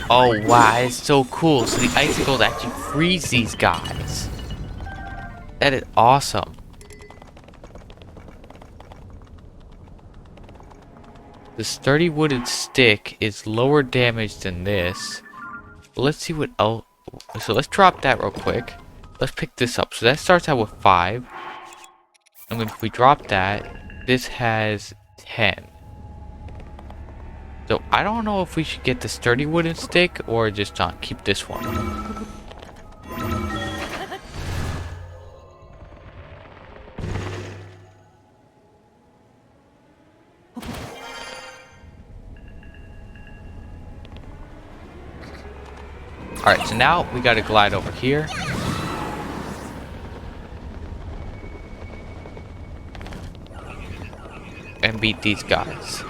Oh wow, it's so cool. So the icicles actually freeze these guys. That is awesome. The sturdy wooden stick is lower damage than this. But let's see what else. So let's drop that real quick. Let's pick this up. So that starts out with 5. And if we drop that, this has 10. So I don't know if we should get the sturdy wooden stick or just keep this one. Alright, so now we gotta glide over here. And beat these guys.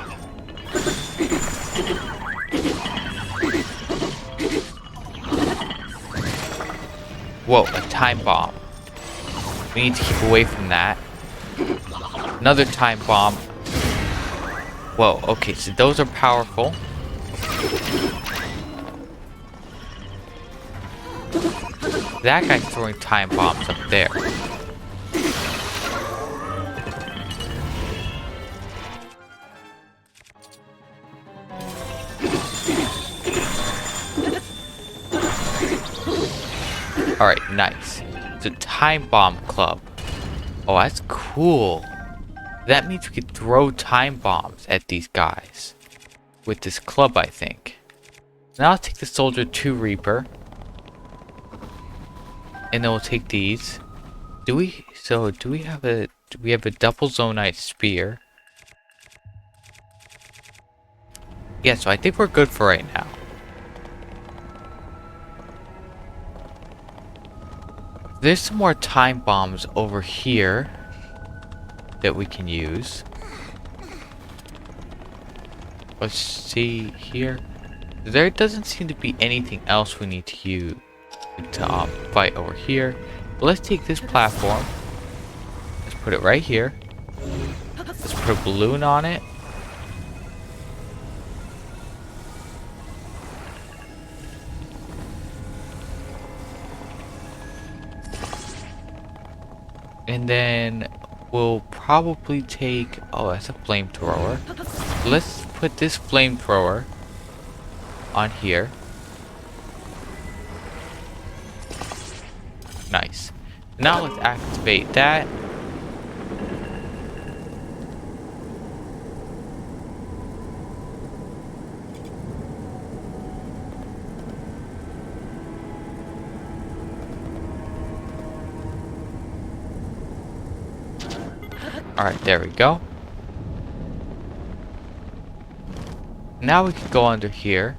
Whoa, a time bomb. We need to keep away from that. Another time bomb. Whoa, okay, so those are powerful. That guy's throwing time bombs up there. Alright, nice. It's a time bomb club. Oh, that's cool. That means we could throw time bombs at these guys. With this club, I think. Now I'll take the Soldier 2 Reaper. And then we'll take these. Do we have a double zonite spear? Yeah, so I think we're good for right now. There's some more time bombs over here that we can use. Let's see here. There doesn't seem to be anything else we need to use to fight over here. But let's take this platform. Let's put it right here. Let's put a balloon on it. And then we'll probably take... Oh, that's a flamethrower. Let's put this flamethrower on here. Nice. Now let's activate that. Alright, there we go. Now we can go under here.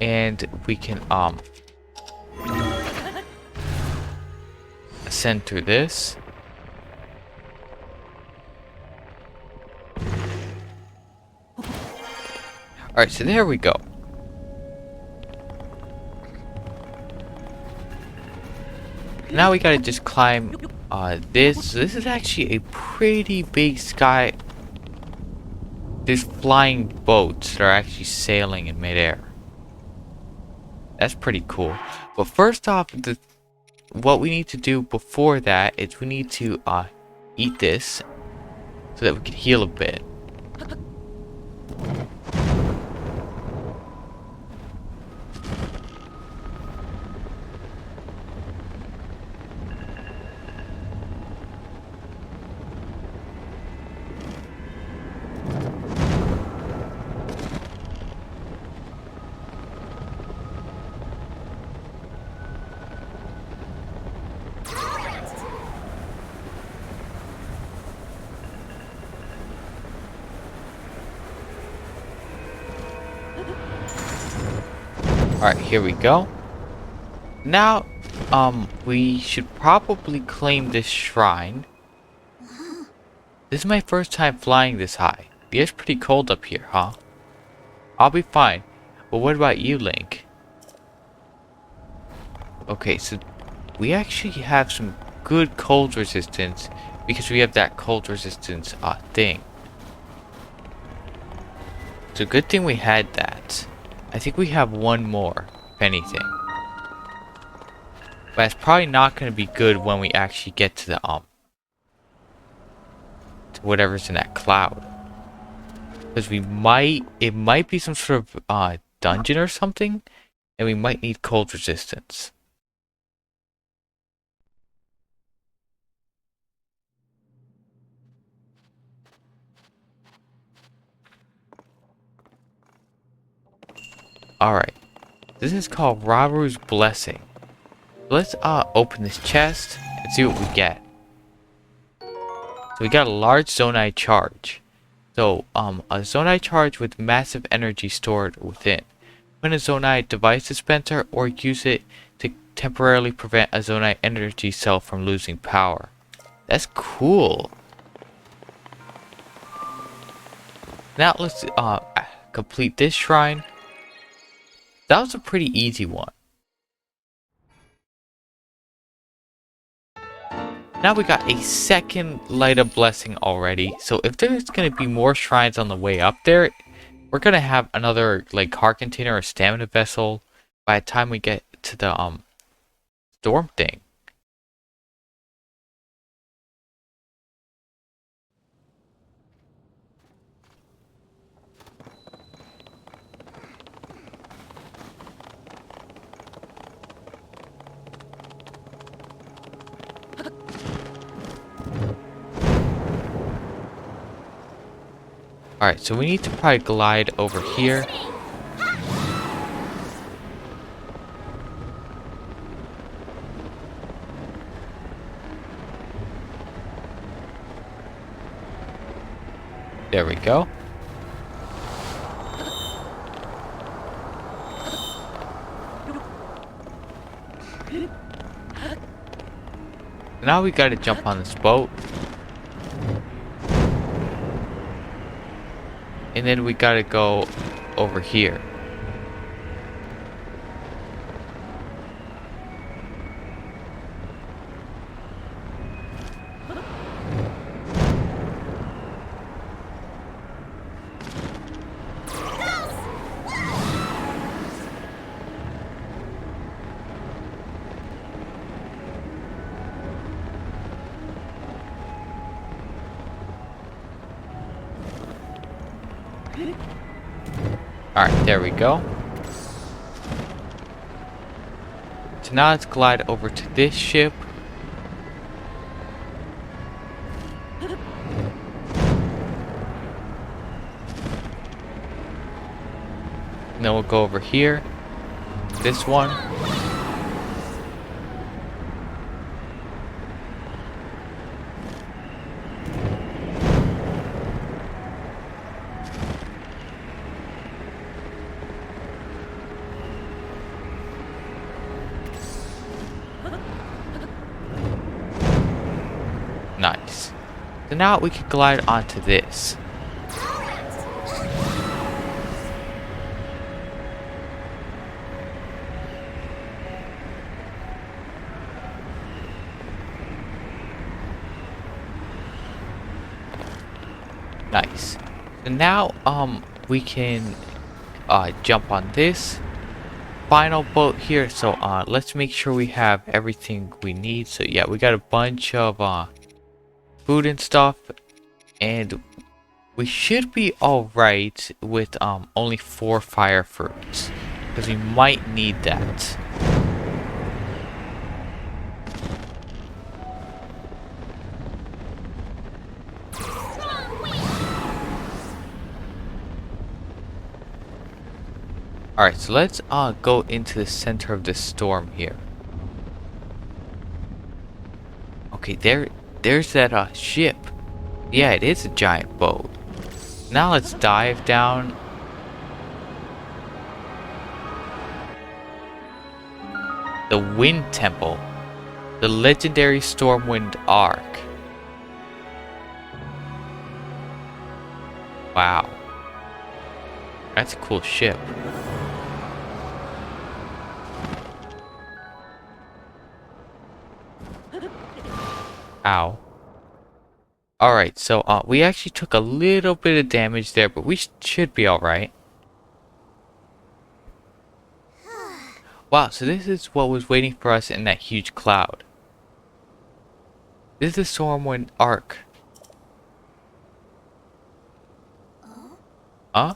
And we can ascend through this. Alright, so there we go. Now we gotta just climb this. This is actually a pretty big sky. There's flying boats that are actually sailing in midair. That's pretty cool. But first off, what we need to do before that is we need to eat this so that we can heal a bit. Alright, here we go. Now, we should probably claim this shrine. This is my first time flying this high. The air's pretty cold up here, huh? I'll be fine. But what about you, Link? Okay, so we actually have some good cold resistance because we have that cold resistance thing. So good thing we had that. I think we have one more, if anything. But it's probably not going to be good when we actually get to the to whatever's in that cloud. Because it might be some sort of dungeon or something, and we might need cold resistance. Alright, this is called Raru's Blessing. Let's open this chest and see what we get. So we got a large Zonai charge. So, a Zonai charge with massive energy stored within. Put a Zonai device dispenser or use it to temporarily prevent a Zonai energy cell from losing power. That's cool. Now let's complete this shrine. That was a pretty easy one. Now we got a second light of blessing already. So if there's going to be more shrines on the way up there, we're going to have another like heart container or stamina vessel by the time we get to the storm thing. Alright, so we need to probably glide over here. There we go. Now we gotta jump on this boat. And then we gotta go over here. Alright, there we go. So now let's glide over to this ship. And then we'll go over here. This one. Nice. So now we can glide onto this. Nice. So now we can jump on this final boat here, so let's make sure we have everything we need. So yeah, we got a bunch of food and stuff, and we should be all right with only 4 fire fruits, because we might need that. Alright, so let's go into the center of this storm here. Okay, there's that ship. Yeah, it is a giant boat. Now let's dive down. The Wind Temple. The legendary Stormwind Ark. Wow. That's a cool ship. Ow. Alright, so we actually took a little bit of damage there, but we should be alright. Wow, so this is what was waiting for us in that huge cloud. This is the Stormwind Ark. Huh?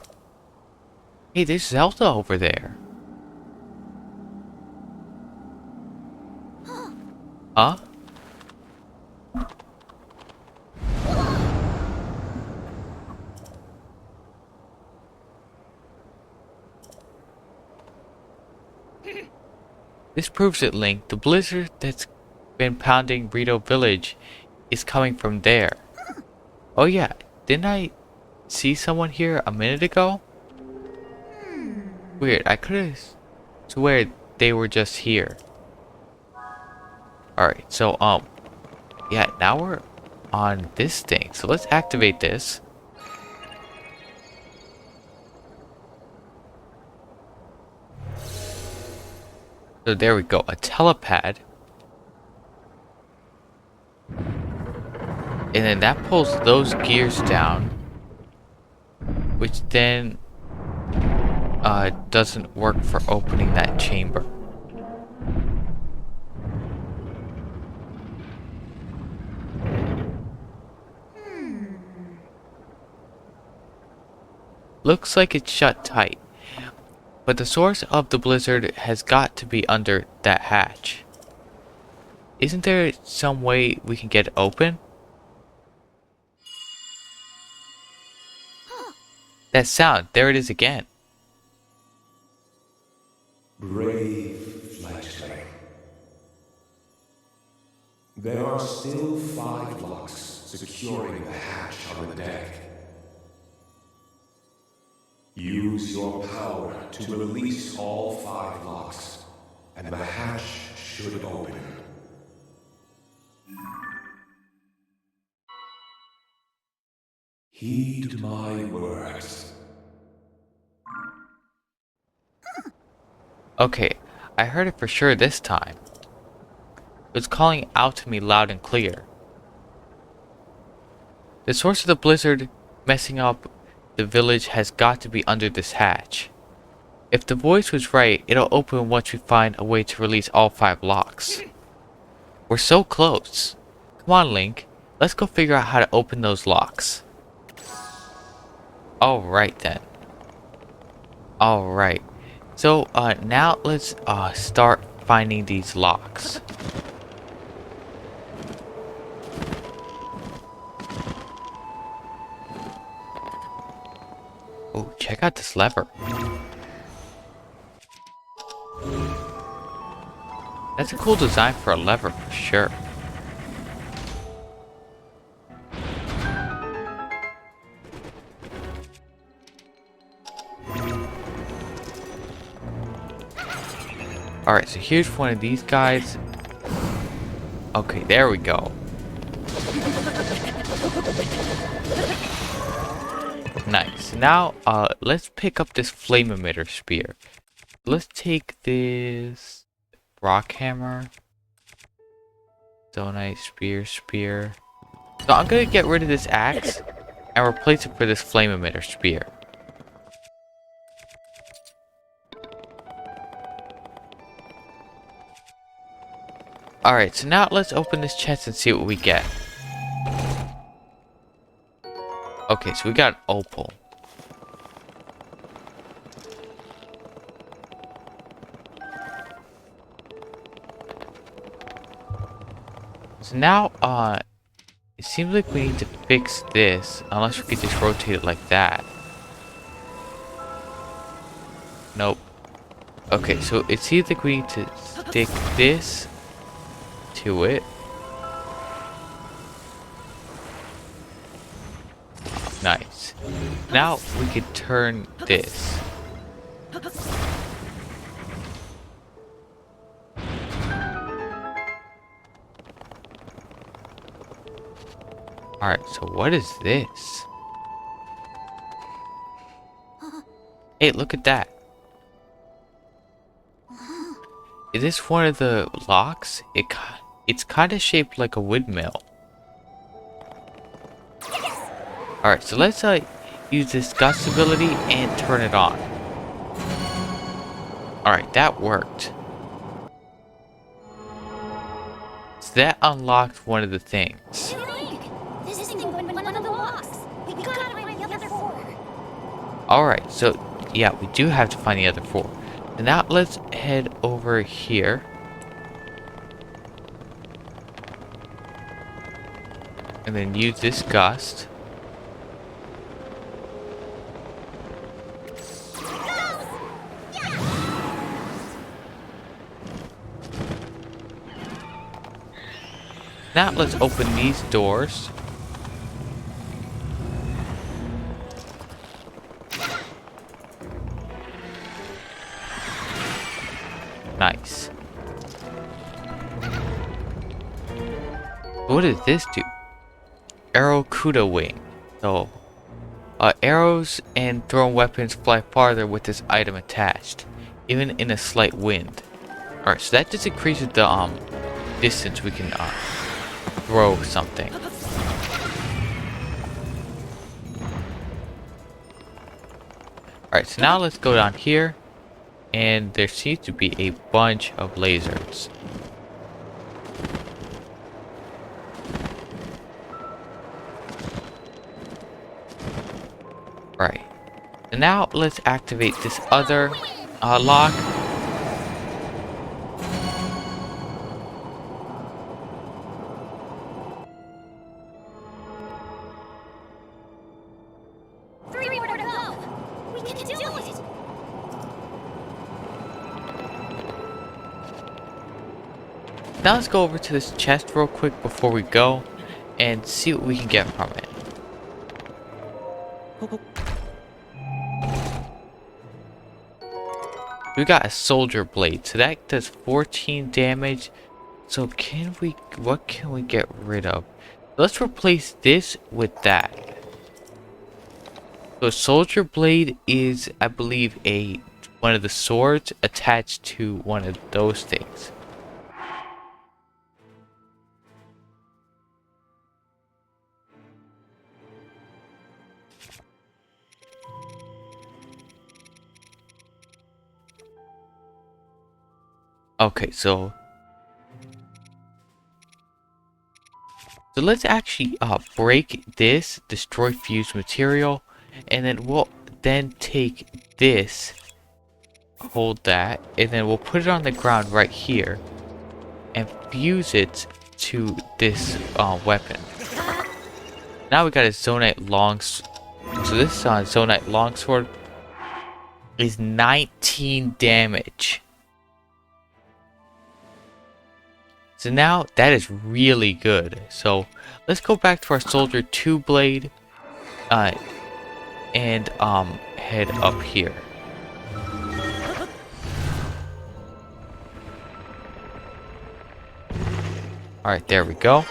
Hey, there's Zelda over there. Huh? This proves it, Link. The blizzard that's been pounding Rito Village is coming from there. Oh yeah, didn't I see someone here a minute ago? Weird, I could've swear they were just here. Alright, so yeah, now we're on this thing. So let's activate this. So there we go, a telepad. And then that pulls those gears down, which then doesn't work for opening that chamber. Looks like it's shut tight. But the source of the blizzard has got to be under that hatch. Isn't there some way we can get it open? That sound, there it is again. Brave fledgling. There are still 5 locks securing the hatch on the deck. Use your power to release all 5 locks, and the hatch should open. Heed my words. Okay, I heard it for sure this time. It was calling out to me loud and clear. The source of the blizzard messing up the village has got to be under this hatch. If the voice was right, it'll open once we find a way to release all 5 locks. We're so close. Come on, Link. Let's go figure out how to open those locks. Alright then. Alright. So, now let's start finding these locks. Oh, check out this lever. That's a cool design for a lever for sure. Alright, so here's one of these guys. Okay, there we go. Nice. Now, let's pick up this flame emitter spear. Let's take this rock hammer. Zonite spear. So I'm gonna get rid of this axe and replace it for this flame emitter spear. Alright, so now let's open this chest and see what we get. Okay, so we got an opal. So now, it seems like we need to fix this, unless we could just rotate it like that. Nope. Okay, so it seems like we need to stick this to it. Nice. Now we can turn this. Alright, so what is this? Hey, look at that. Is this one of the locks? It's kind of shaped like a windmill. Alright, so let's use this gust ability and turn it on. Alright, that worked. So that unlocked one of the things. This isn't one of the locks. We gotta find the other 4. Alright, so yeah, we do have to find the other 4. So now let's head over here. And then use this gust. Now let's open these doors. Nice. What does this do? Arrow Kuda wing. So, arrows and thrown weapons fly farther with this item attached, even in a slight wind. Alright, so that just increases the distance we can throw something. Alright, so now let's go down here. And there seems to be a bunch of lasers. Right. So now let's activate this other lock. Three more to go. We can do it. Now let's go over to this chest real quick before we go and see what we can get from it. We got a soldier blade, so that does 14 damage. So what can we get rid of? Let's replace this with that. So soldier blade is, I believe, one of the swords attached to one of those things. Okay, so let's actually break this, destroy fused material, and then we'll take this, hold that, and then we'll put it on the ground right here and fuse it to this weapon. Now we got a Zonite so this Zonite longsword is 19 damage. So now that is really good. So let's go back to our soldier 2 blade and head up here. Alright, there we go.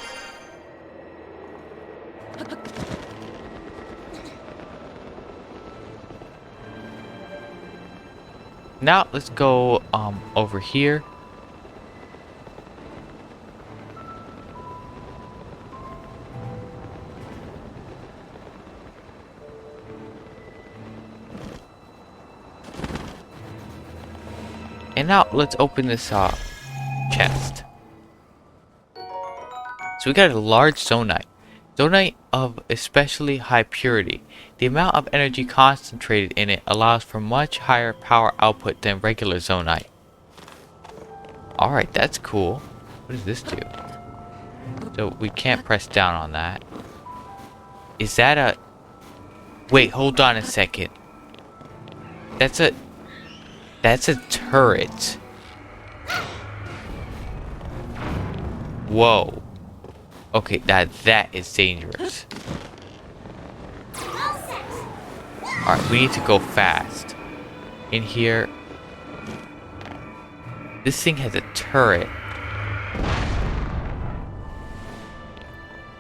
Now let's go over here. And now let's open this chest. So we got a large zonite. Zonite of especially high purity. The amount of energy concentrated in it allows for much higher power output than regular zonite. Alright, that's cool. What does this do? So we can't press down on that. Is that a... Wait, hold on a second. That's a turret. Whoa. Okay, that is dangerous. Alright, we need to go fast. In here. This thing has a turret.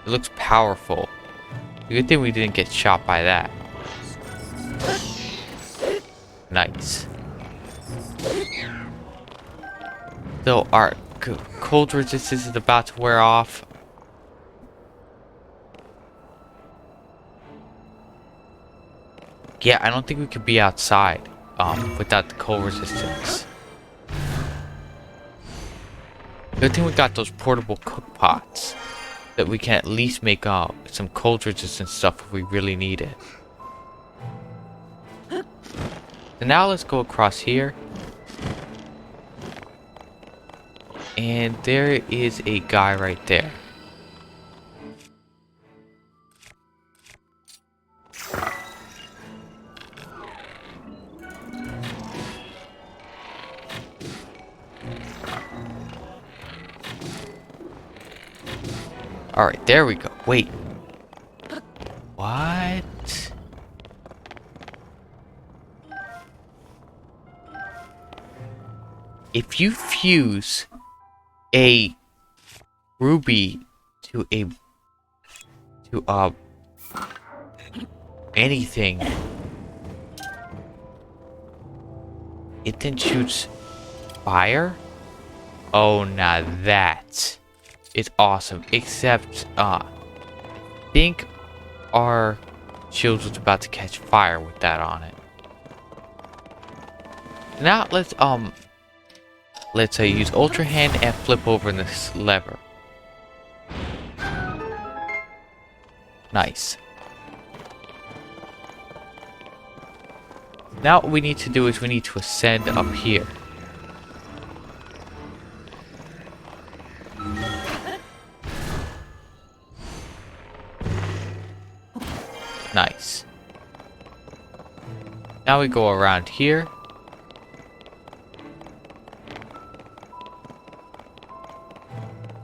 It looks powerful. Good thing we didn't get shot by that. Nice. So our cold resistance is about to wear off. Yeah, I don't think we could be outside without the cold resistance. Good thing we got those portable cook pots that we can at least make some cold resistant stuff if we really need it. So now let's go across here. And there is a guy right there. Alright, there we go. Wait. What? If you fuse a ruby to anything, it then shoots fire? Oh, now that is awesome. Except, I think our shield was about to catch fire with that on it. Now let's use Ultra Hand and flip over this lever. Nice. Now what we need to do is we need to ascend up here. Nice. Now we go around here.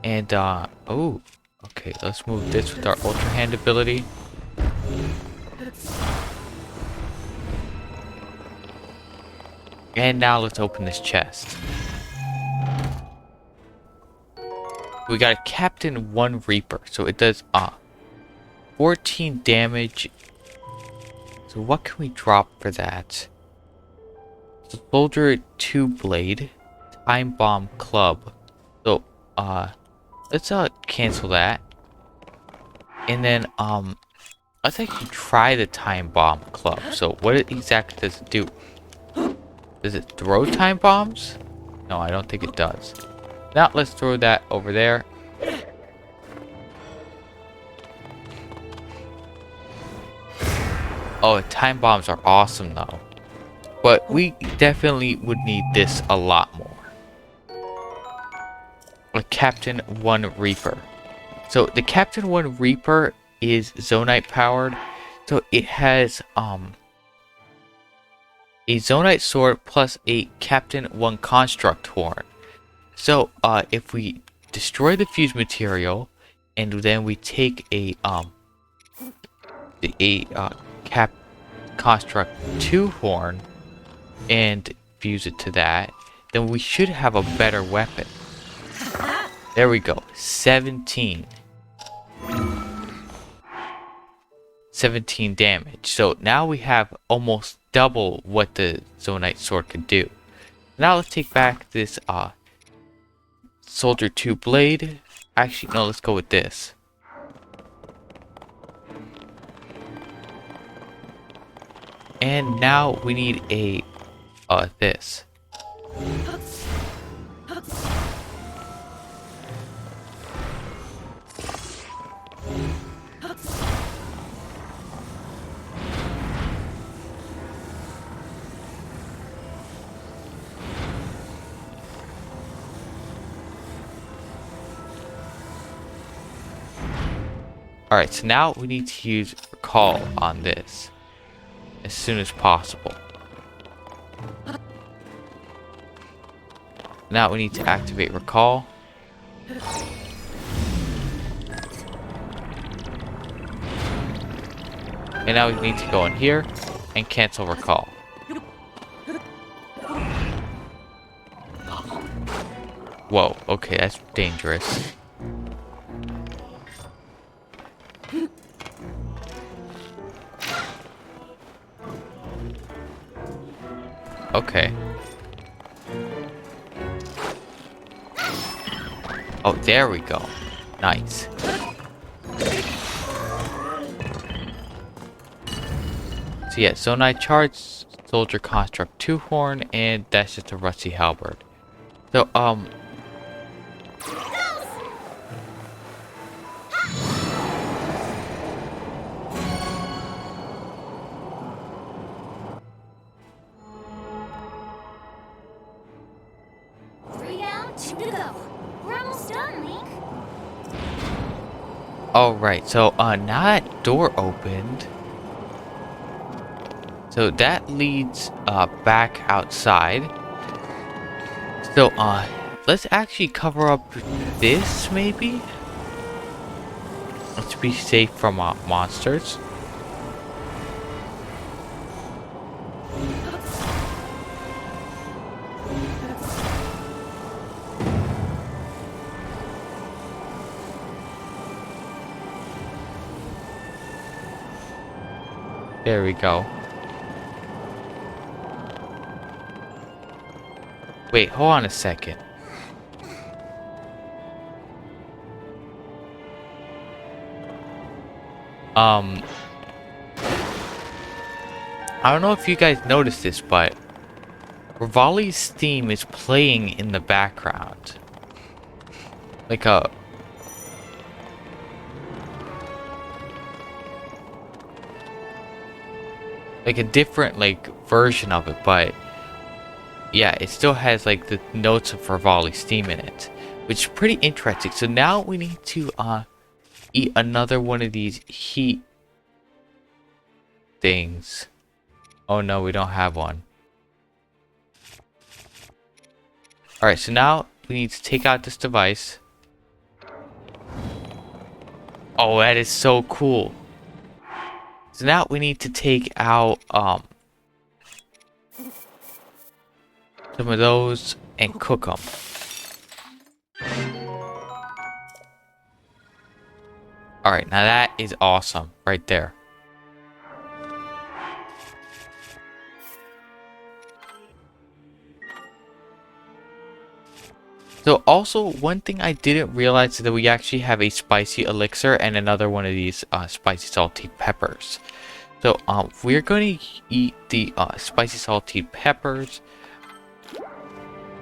And, oh, okay, let's move this with our Ultra Hand ability. And now let's open this chest. We got a Captain 1 Reaper, so it does, 14 damage. So what can we drop for that? So Soldier 2 Blade, Time Bomb Club. So, let's cancel that. And then let's actually try the Time Bomb Club. So what exactly does it do? Does it throw time bombs? No, I don't think it does. Now let's throw that over there. Oh, time bombs are awesome though. But we definitely would need this a lot more. A Captain 1 Reaper. So the Captain 1 Reaper is Zonite powered. So it has a Zonite sword plus a Captain 1 Construct horn. So if we destroy the fuse material and then we take a Cap Construct 2 horn and fuse it to that, then we should have a better weapon. There we go. 17 damage. So now we have almost double what the Zonite sword could do. Now let's take back this Soldier 2 Blade. Actually, no, let's go with this. And now we need a this. Alright, so now we need to use recall on this as soon as possible. Now we need to activate recall. And now we need to go in here and cancel recall. Whoa, okay, that's dangerous. Okay. Oh, there we go. Nice. So yeah, Zonai charge, soldier construct 2 horn, and that's just a rusty halberd. So, alright, so, now that door opened. So that leads, back outside. So, let's actually cover up this, maybe? Let's be safe from, monsters. There we go. Wait, hold on a second. I don't know if you guys noticed this, but Rivali's theme is playing in the background. Like a different version of it, but yeah, it still has like the notes of Rivali's theme in it, which is pretty interesting. So now we need to eat another one of these heat things. Oh no, we don't have one. Alright, so now we need to take out this device. Oh, that is so cool. So now we need to take out some of those and cook them. Alright, now that is awesome right there. So also, one thing I didn't realize is that we actually have a spicy elixir and another one of these spicy salty peppers. So we're going to eat the spicy salty peppers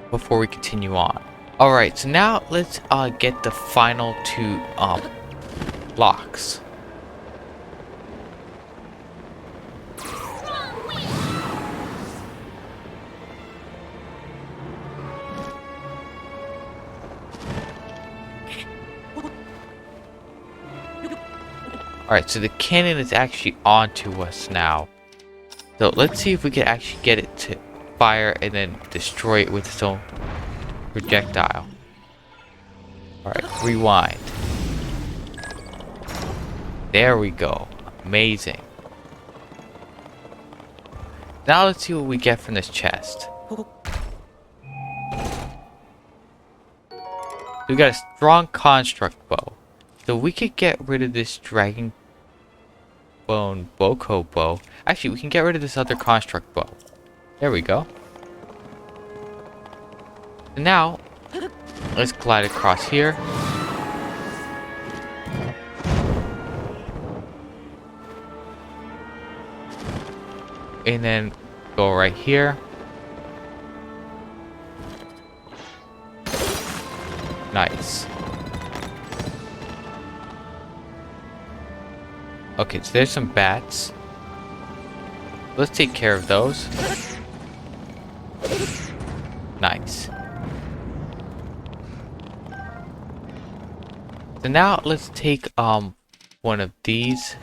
before we continue on. Alright, so now let's get the final 2 locks. Alright, so the cannon is actually onto us now. So let's see if we can actually get it to fire and then destroy it with its own projectile. Alright, rewind. There we go. Amazing. Now let's see what we get from this chest. We got a strong construct bow. So we could get rid of this dragon bone boko bow. Actually, we can get rid of this other construct bow. There we go. And now, let's glide across here. And then go right here. Nice. Okay, so there's some bats. Let's take care of those. Nice. So now let's take one one of these.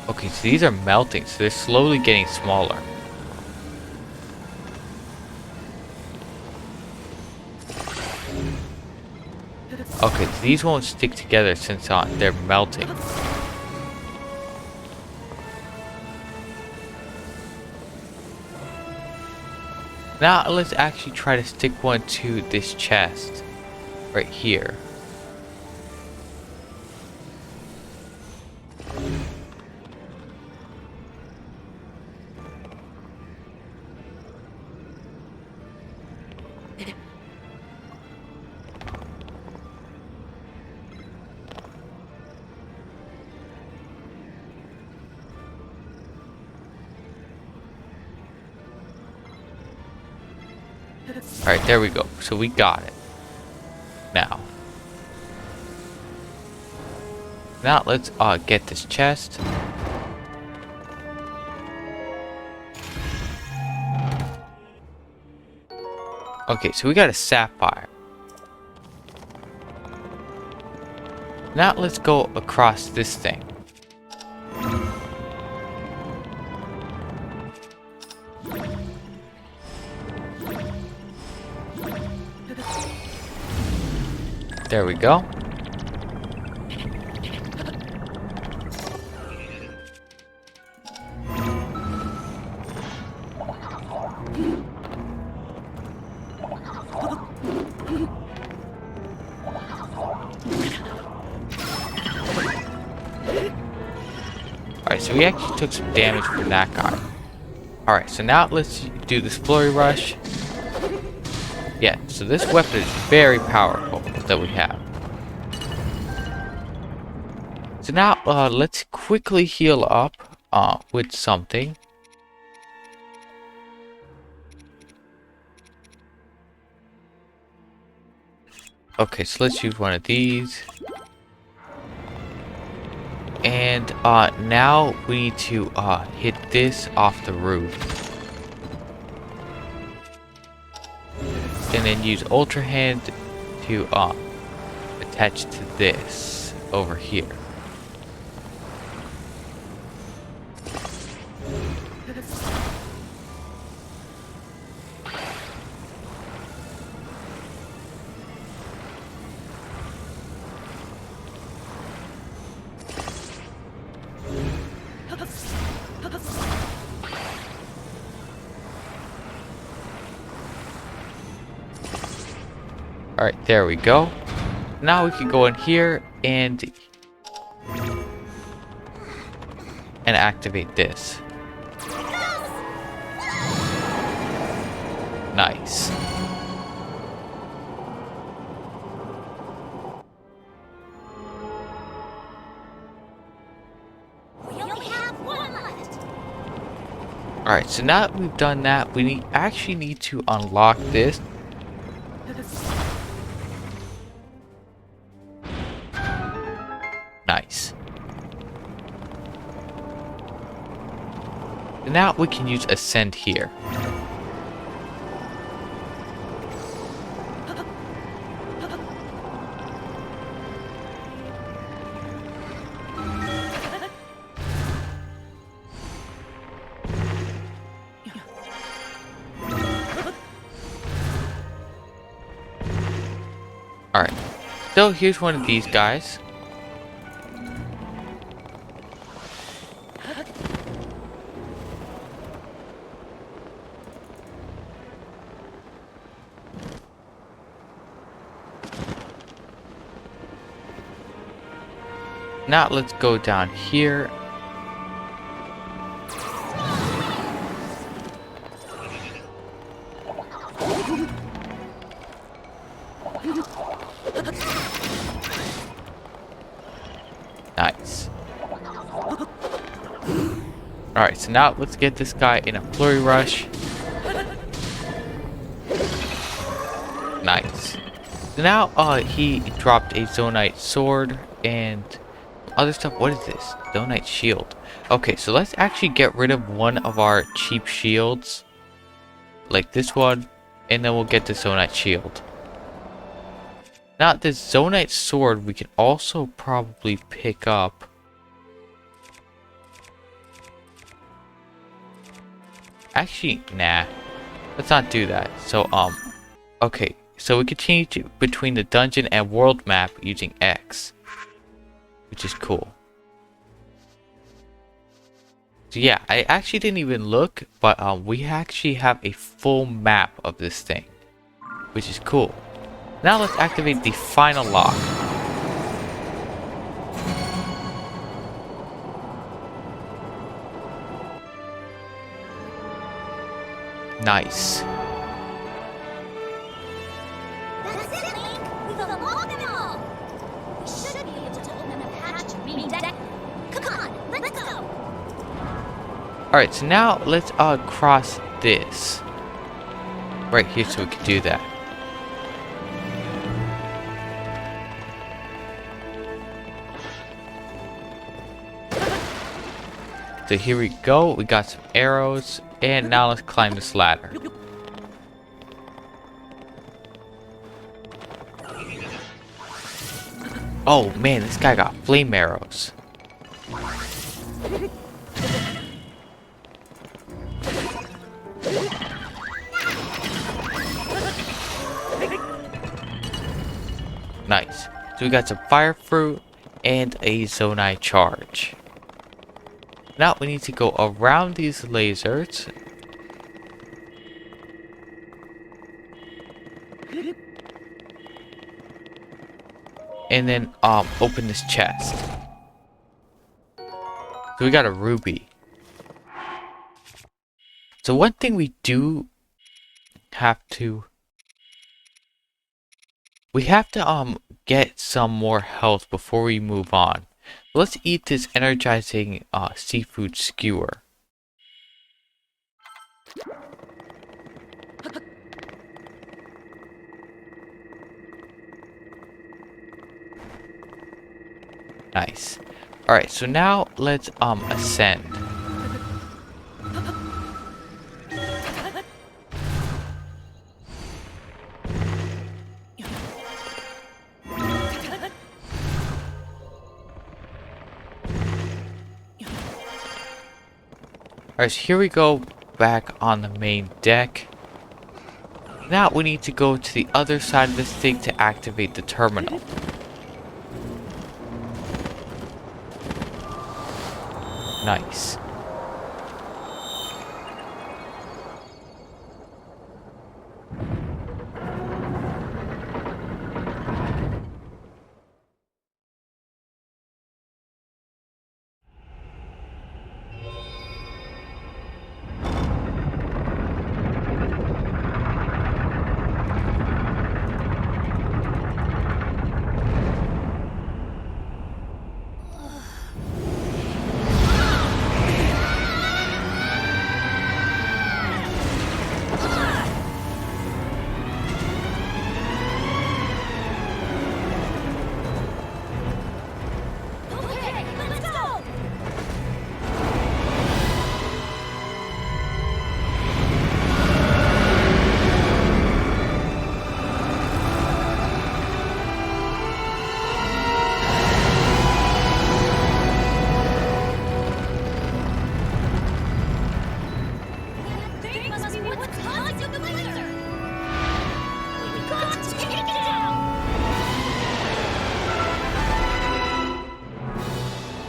Okay, so these are melting, so they're slowly getting smaller. Okay, these won't stick together since they're melting. Now let's actually try to stick one to this chest right here. Alright, there we go. So we got it. Now let's get this chest. Okay, so we got a sapphire. Now let's go across this thing. There we go. Alright, so we actually took some damage from that guy. Alright, so now let's do this flurry rush. Yeah, so this weapon is very powerful that we have. So now let's quickly heal up with something. Okay, so let's use one of these. And now we need to hit this off the roof. And then use Ultra Hand to attach to this over here. Alright, there we go. Now we can go in here and activate this. Nice. We only have one left. Alright, so now that we've done that, we actually need to unlock this. Nice. And now we can use Ascend here. Alright. So here's one of these guys. Now let's go down here. Nice. Alright, so now let's get this guy in a flurry rush. Nice. So now he dropped a Zonite sword and other stuff. What is this? Zonite shield. Okay, so let's actually get rid of one of our cheap shields. Like this one. And then we'll get the Zonite shield. Now this Zonite sword we can also probably pick up. Actually, nah. Let's not do that. So, okay. So we continue between the dungeon and world map using X. Which is cool. So yeah, I actually didn't even look, but we actually have a full map of this thing. Which is cool. Now let's activate the final lock. Nice. That's it, Link! We've unlocked them all! We should be able to open the hatch and main deck. Come on, let's go! Alright, so now let's cross this. Right here so we can do that. So here we go, we got some arrows, and now let's climb this ladder. Oh man, this guy got flame arrows. Nice. So we got some fire fruit and a Zonai charge. Now we need to go around these lasers. And then open this chest. So we got a ruby. So one thing we do have to get some more health before we move on. Let's eat this energizing seafood skewer. Nice. Alright, so now let's ascend. Alright, so here we go back on the main deck. Now we need to go to the other side of this thing to activate the terminal. Nice.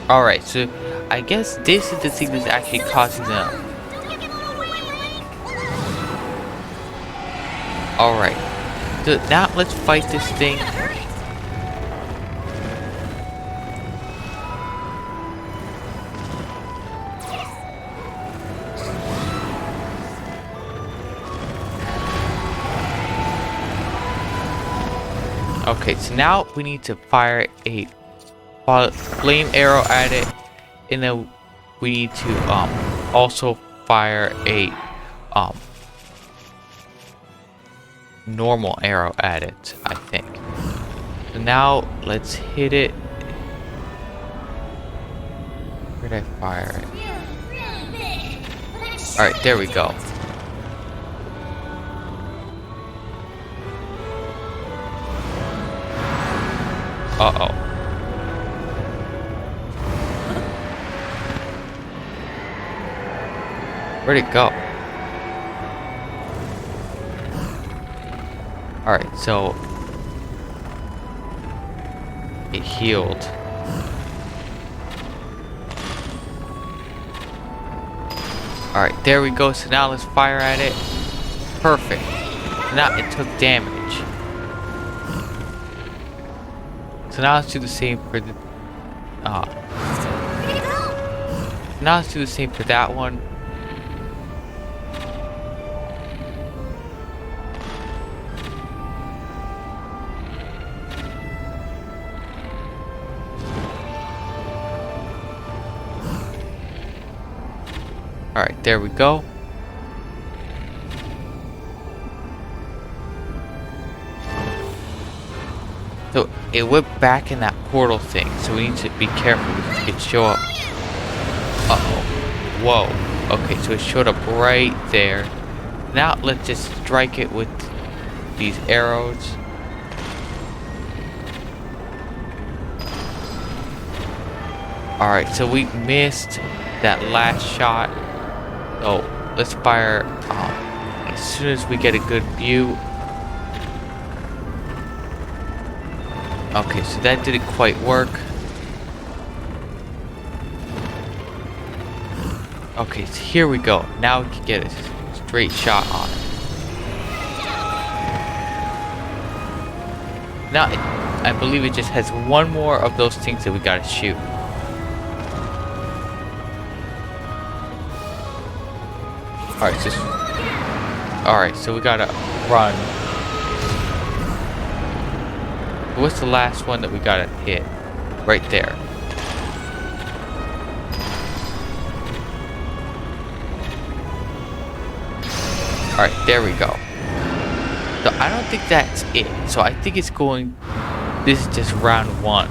Alright, so I guess this is the thing that's actually causing them. Alright, so now let's fight this thing. Okay, so now we need to fire a flame arrow at it, and then we need to also fire a normal arrow at it, I think. So now let's hit it. Where did I fire it? Alright, there we go. Uh-oh. Where'd it go? Alright, so it healed. Alright, there we go. So now let's fire at it. Perfect. Now it took damage. So now let's do the same for the now let's do the same for that one. Alright, there we go. So it went back in that portal thing, so we need to be careful because it could show up. Uh-oh. Whoa. Okay, so it showed up right there. Now let's just strike it with these arrows. Alright, so we missed that last shot. So let's fire as soon as we get a good view. Okay, so that didn't quite work. Okay, so here we go. Now we can get a straight shot on it. Now, I believe it just has one more of those things that we gotta shoot. Alright, so we gotta run. What's the last one that we gotta hit? Right there. Alright, there we go. So I don't think that's it. So I think it's going... This is just round 1.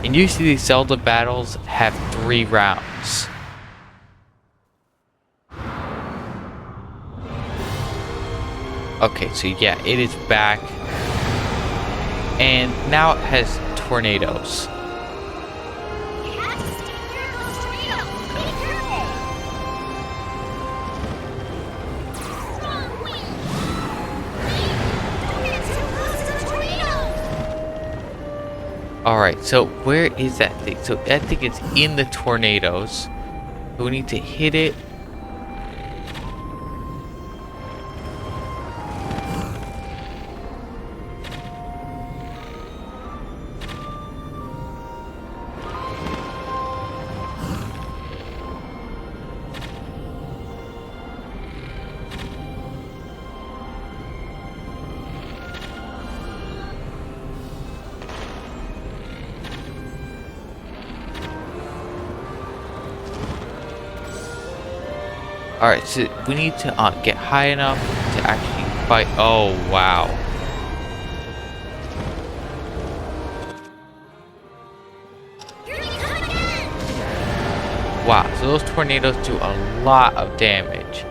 And usually these Zelda battles have 3 rounds. Okay, so yeah, it is back. And now it has tornadoes. Alright, so where is that thing? So I think it's in the tornadoes. So we need to hit it. Alright, so we need to get high enough to actually fight. Oh, wow. Wow, so those tornadoes do a lot of damage.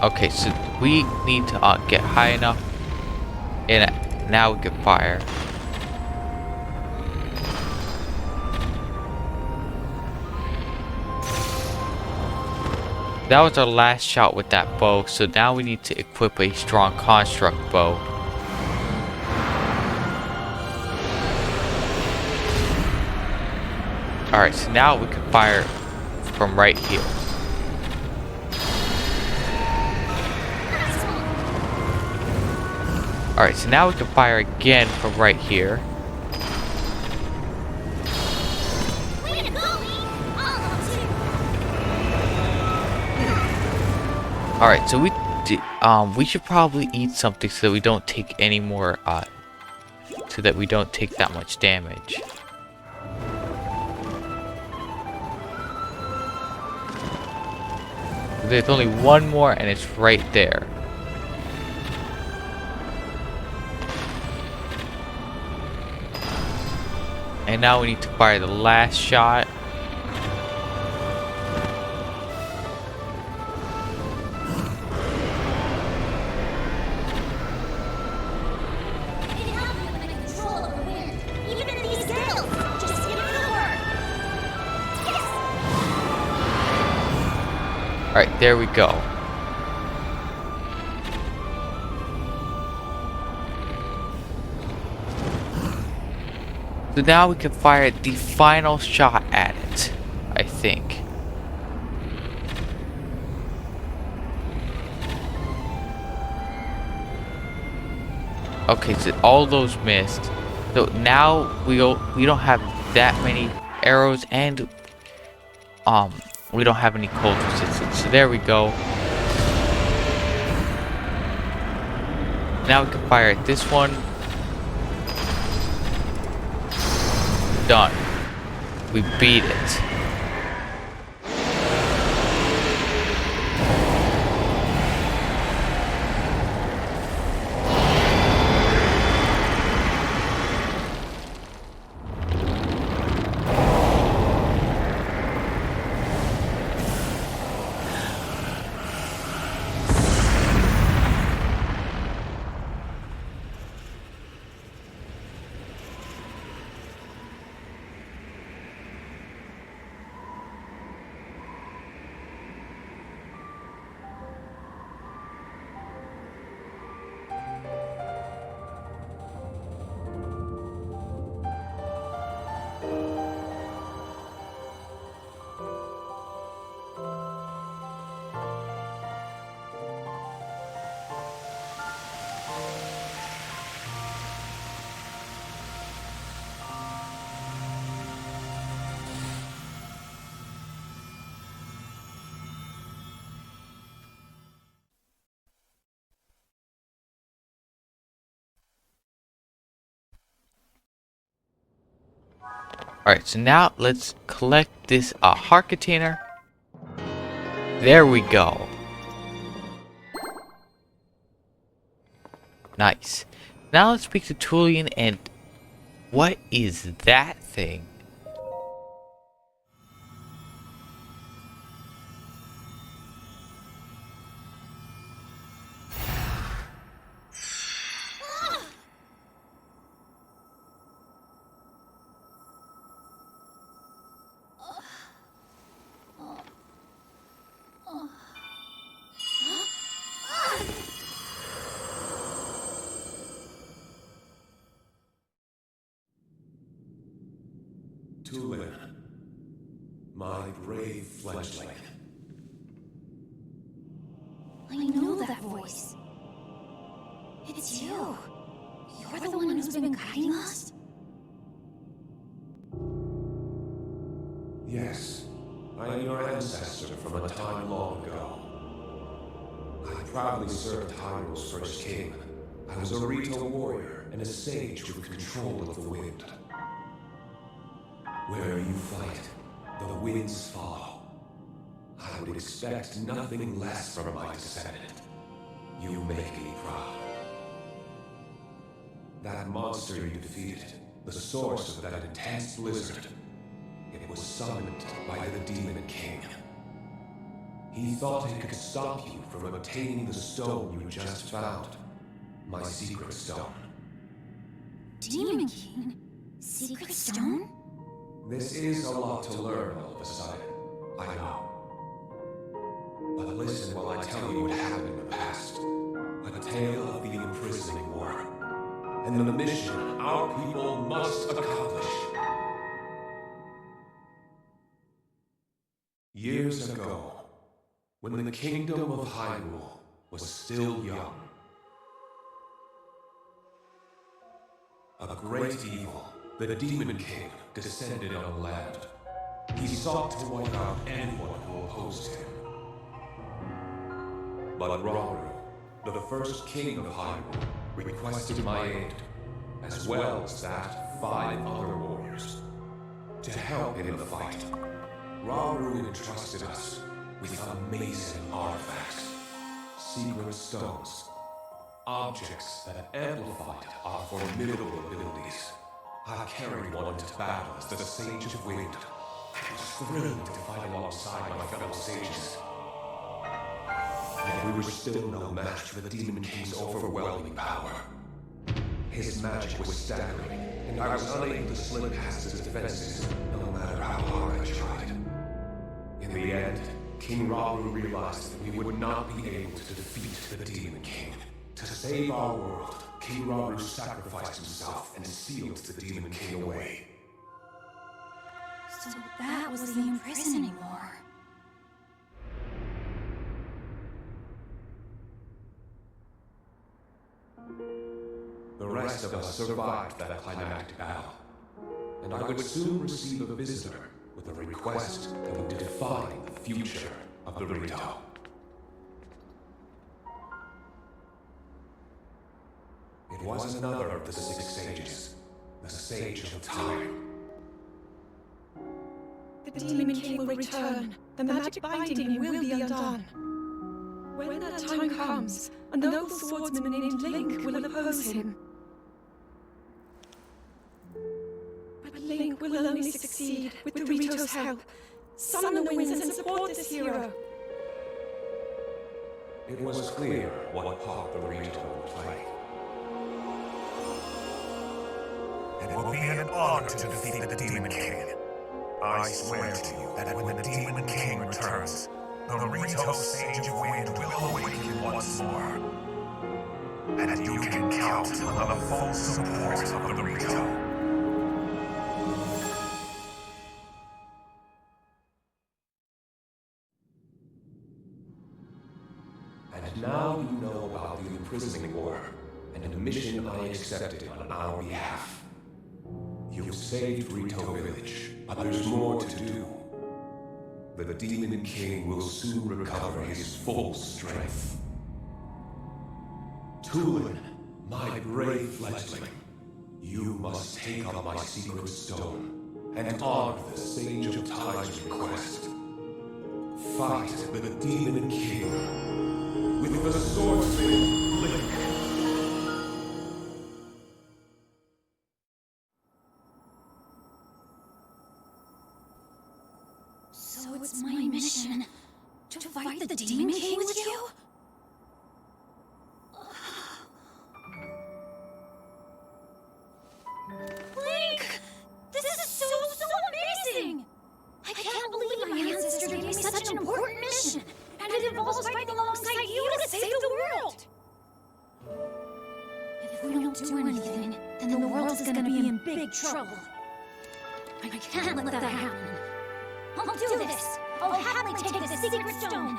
Okay, so we need to get high enough, and now we can fire. That was our last shot with that bow, so now we need to equip a strong construct bow. Alright, so now we can fire from right here. Alright, so now we can fire again from right here. Alright, so we should probably eat something so that we don't take any more, so that we don't take that much damage. There's only one more and it's right there. And now we need to fire the last shot. Alright, there we go. So now we can fire the final shot at it, I think. Okay, so all those missed. So now we don't have that many arrows, and we don't have any cold resistance. So there we go. Now we can fire at this one. Done. We beat it. Alright, so now let's collect this heart container. There we go. Nice. Now let's speak to Tulin, and what is that thing? Tulin, my brave fledgling. I know that voice. It's you. You're the one who's been guiding us? Yes, I am your ancestor from a time long ago. I proudly served Hyrule's first king. I was a Rito warrior and a sage with control of the wind. Where you fight, the winds follow. I would expect nothing less from my descendant. You make me proud. That monster you defeated, the source of that intense blizzard, it was summoned by the Demon King. He thought it could stop you from obtaining the stone you just found. My secret stone. Demon King? Secret stone? This is a lot to learn all of a sudden. I know. But listen while I tell you what happened in the past. A tale of the imprisoning war. And the mission our people must accomplish. Years ago, when the kingdom of Hyrule was still young, a great evil, the Demon King, descended on the land. He sought to wipe out anyone who opposed him. But Rauru, the first king of Hyrule, requested my aid, as well as that 5 other warriors, to help in the fight. Rauru entrusted us with amazing artifacts, secret stones, objects that amplified our formidable abilities. I carried one to battle as the Sage of Wind. I was thrilled to fight alongside my fellow sages. Yet we were still no match for the Demon King's overwhelming power. His magic was staggering, and I was unable to slip past his defenses, no matter how hard I tried. In the end, King Rabu realized that we would not be able to defeat the Demon King. To save our world, King Rabu sacrificed himself and sealed the Demon King away. So that was the imprisoning war. The rest of us survived that climactic battle, and I would soon receive a visitor with a request that would define the future of the Rito. It was another of the 6 sages, the Sage of Time. The Demon King will return. The magic binding him will be undone. When that time comes, a noble swordsman named Link will oppose him. But Link will only succeed with the Rito's help. Summon the winds and support this hero. It was clear what part the Rito would play. It will be an honor to defeat the Demon King. I swear to you that when the Demon King returns, the Rito Sage of Wind will awaken once more. And you can count on the full support of the Rito. And now you know about the imprisoning war and a mission I accepted on our behalf. You've saved Rito Village, but there's more to do. The Demon King will soon recover his full strength. Tulin, my brave fledgling, you must take up my secret stone and honor the Sage of Time's request. Fight the Demon King with the swordsman Link. So it's my mission to fight the Demon King with you? Link! This is so amazing! I can't believe my ancestor gave me such an important mission, and it involves fighting alongside you to save the world! If we don't do anything, then the world is gonna be in big trouble. I can't let that happen. I'll do this! I'll happily take the secret stone!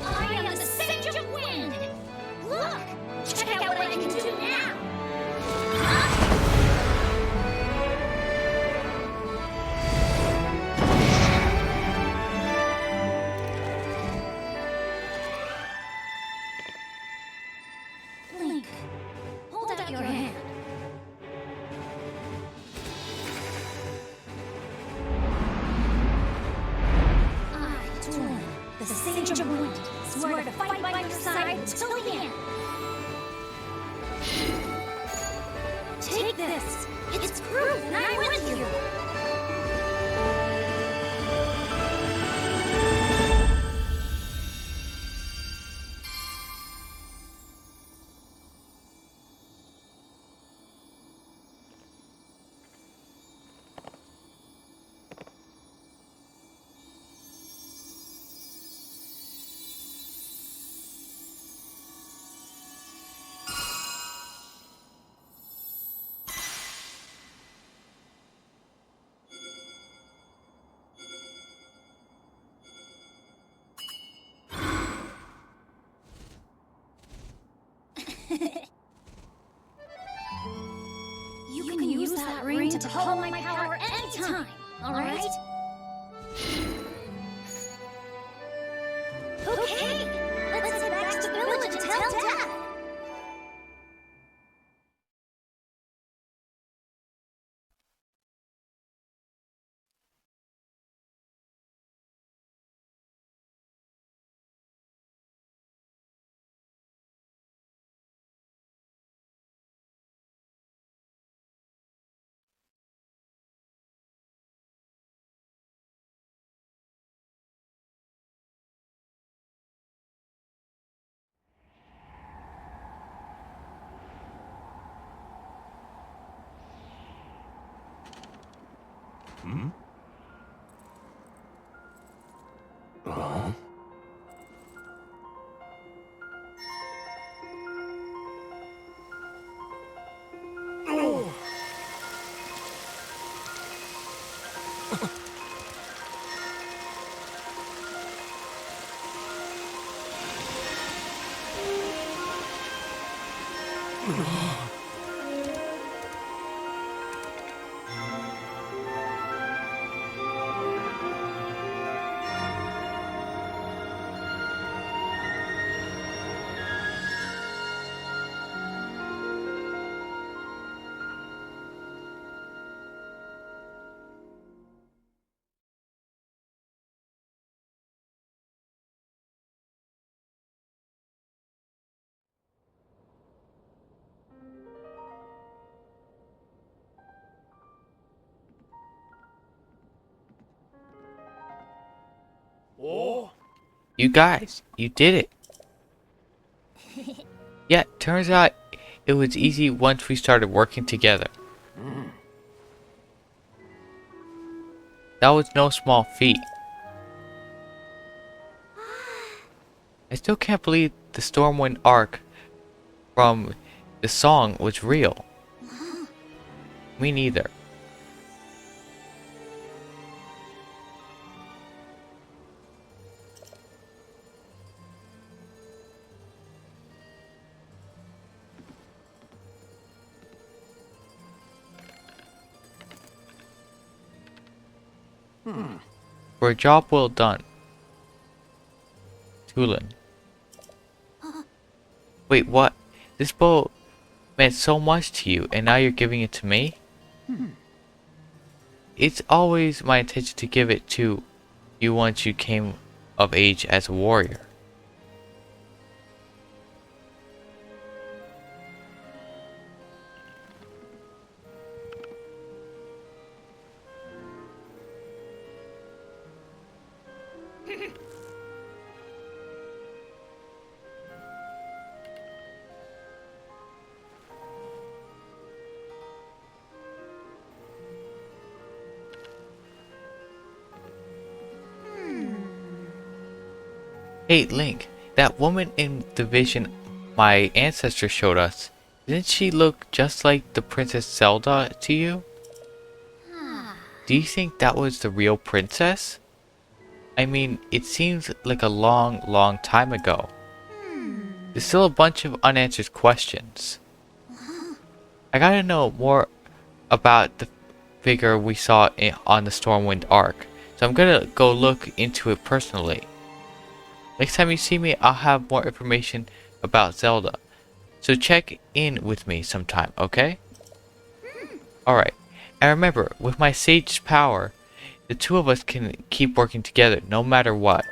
I am the Sage of Wind! Look! Check out what I can do now! Link, hold out your hand. I, Tulin, the Sage of Wind, swear to fight by your side until the end. Take this! It's proof that I'm with you! You can use that ring to pull my power anytime, alright? You guys, you did it. Yeah, turns out it was easy once we started working together. That was no small feat. I still can't believe the Stormwind arc from the song was real. Me neither. For a job well done. Tulin. Wait, what? This bow meant so much to you, and now you're giving it to me? It's always my intention to give it to you once you came of age as a warrior. Hey Link, that woman in the vision my ancestor showed us, didn't she look just like the Princess Zelda to you? Do you think that was the real princess? I mean, it seems like a long time ago. There's still a bunch of unanswered questions. I gotta know more about the figure we saw on the Stormwind arc, so I'm gonna go look into it personally. Next time you see me, I'll have more information about Zelda. So check in with me sometime, okay? Alright. And remember, with my Sage's power, the two of us can keep working together no matter what.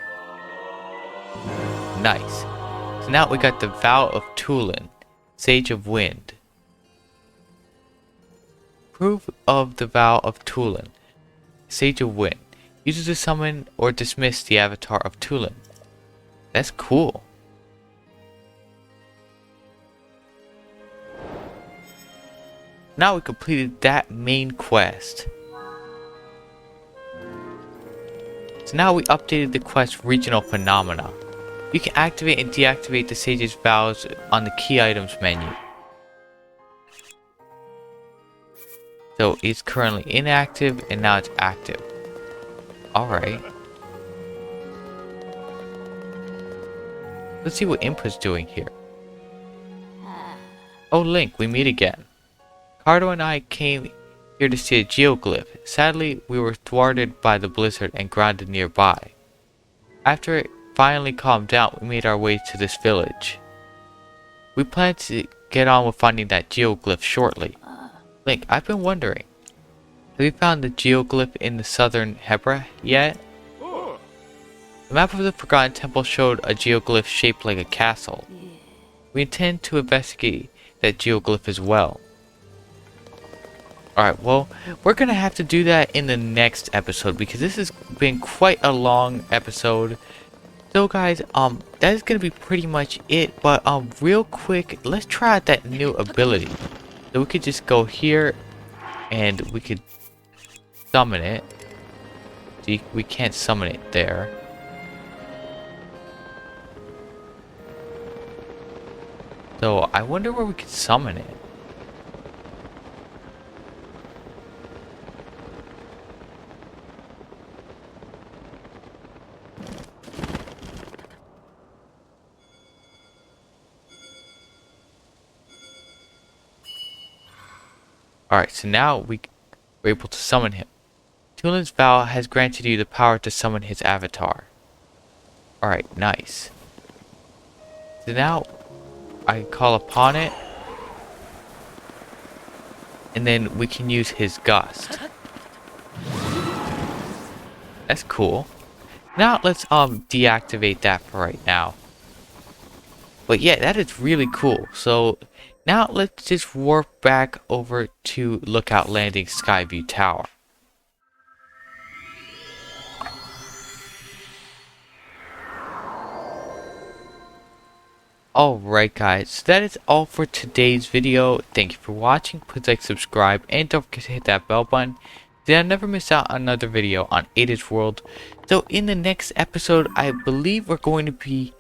Nice. So now we got the Vow of Tulin, Sage of Wind. Proof of the Vow of Tulin, Sage of Wind. Uses to summon or dismiss the avatar of Tulin. That's cool. Now we completed that main quest. So now we updated the quest regional phenomena. You can activate and deactivate the Sage's vows on the key items menu. So it's currently inactive and now it's active. Alright. Let's see what Input's doing here. Oh Link, we meet again. Cardo and I came here to see a geoglyph. Sadly, we were thwarted by the blizzard and grounded nearby. After it finally calmed down, we made our way to this village. We plan to get on with finding that geoglyph shortly. Link, I've been wondering, have you found the geoglyph in the southern Hebra yet? The map of the Forgotten Temple showed a geoglyph shaped like a castle. We intend to investigate that geoglyph as well. Alright, well, we're gonna have to do that in the next episode because this has been quite a long episode. So guys, that is gonna be pretty much it, but real quick, let's try out that new ability. So we could just go here and we could summon it. See, we can't summon it there. So I wonder where we could summon it. Alright, so now we're able to summon him. Tulin's vow has granted you the power to summon his avatar. Alright, nice. So now I call upon it. And then we can use his gust. That's cool. Now let's deactivate that for right now. But yeah, that is really cool. So now let's just warp back over to Lookout Landing Skyview Tower. Alright guys, so that is all for today's video. Thank you for watching. Please like, subscribe, and don't forget to hit that bell button so you'll never miss out on another video on Aden's World. So in the next episode, I believe we're going to be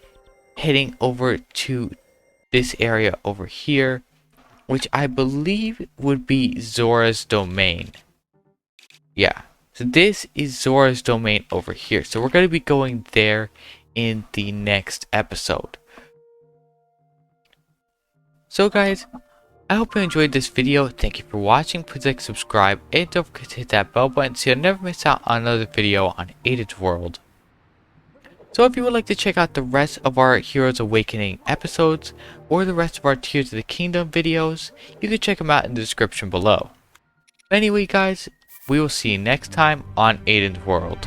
heading over to this area over here, which I believe would be Zora's domain. Yeah, so this is Zora's domain over here. So we're going to be going there in the next episode. So guys, I hope you enjoyed this video. Thank you for watching. Please like, subscribe, and don't forget to hit that bell button so you'll never miss out on another video on Aden's World. So if you would like to check out the rest of our Heroes Awakening episodes, or the rest of our Tears of the Kingdom videos, you can check them out in the description below. Anyway guys, we will see you next time on Aden's World.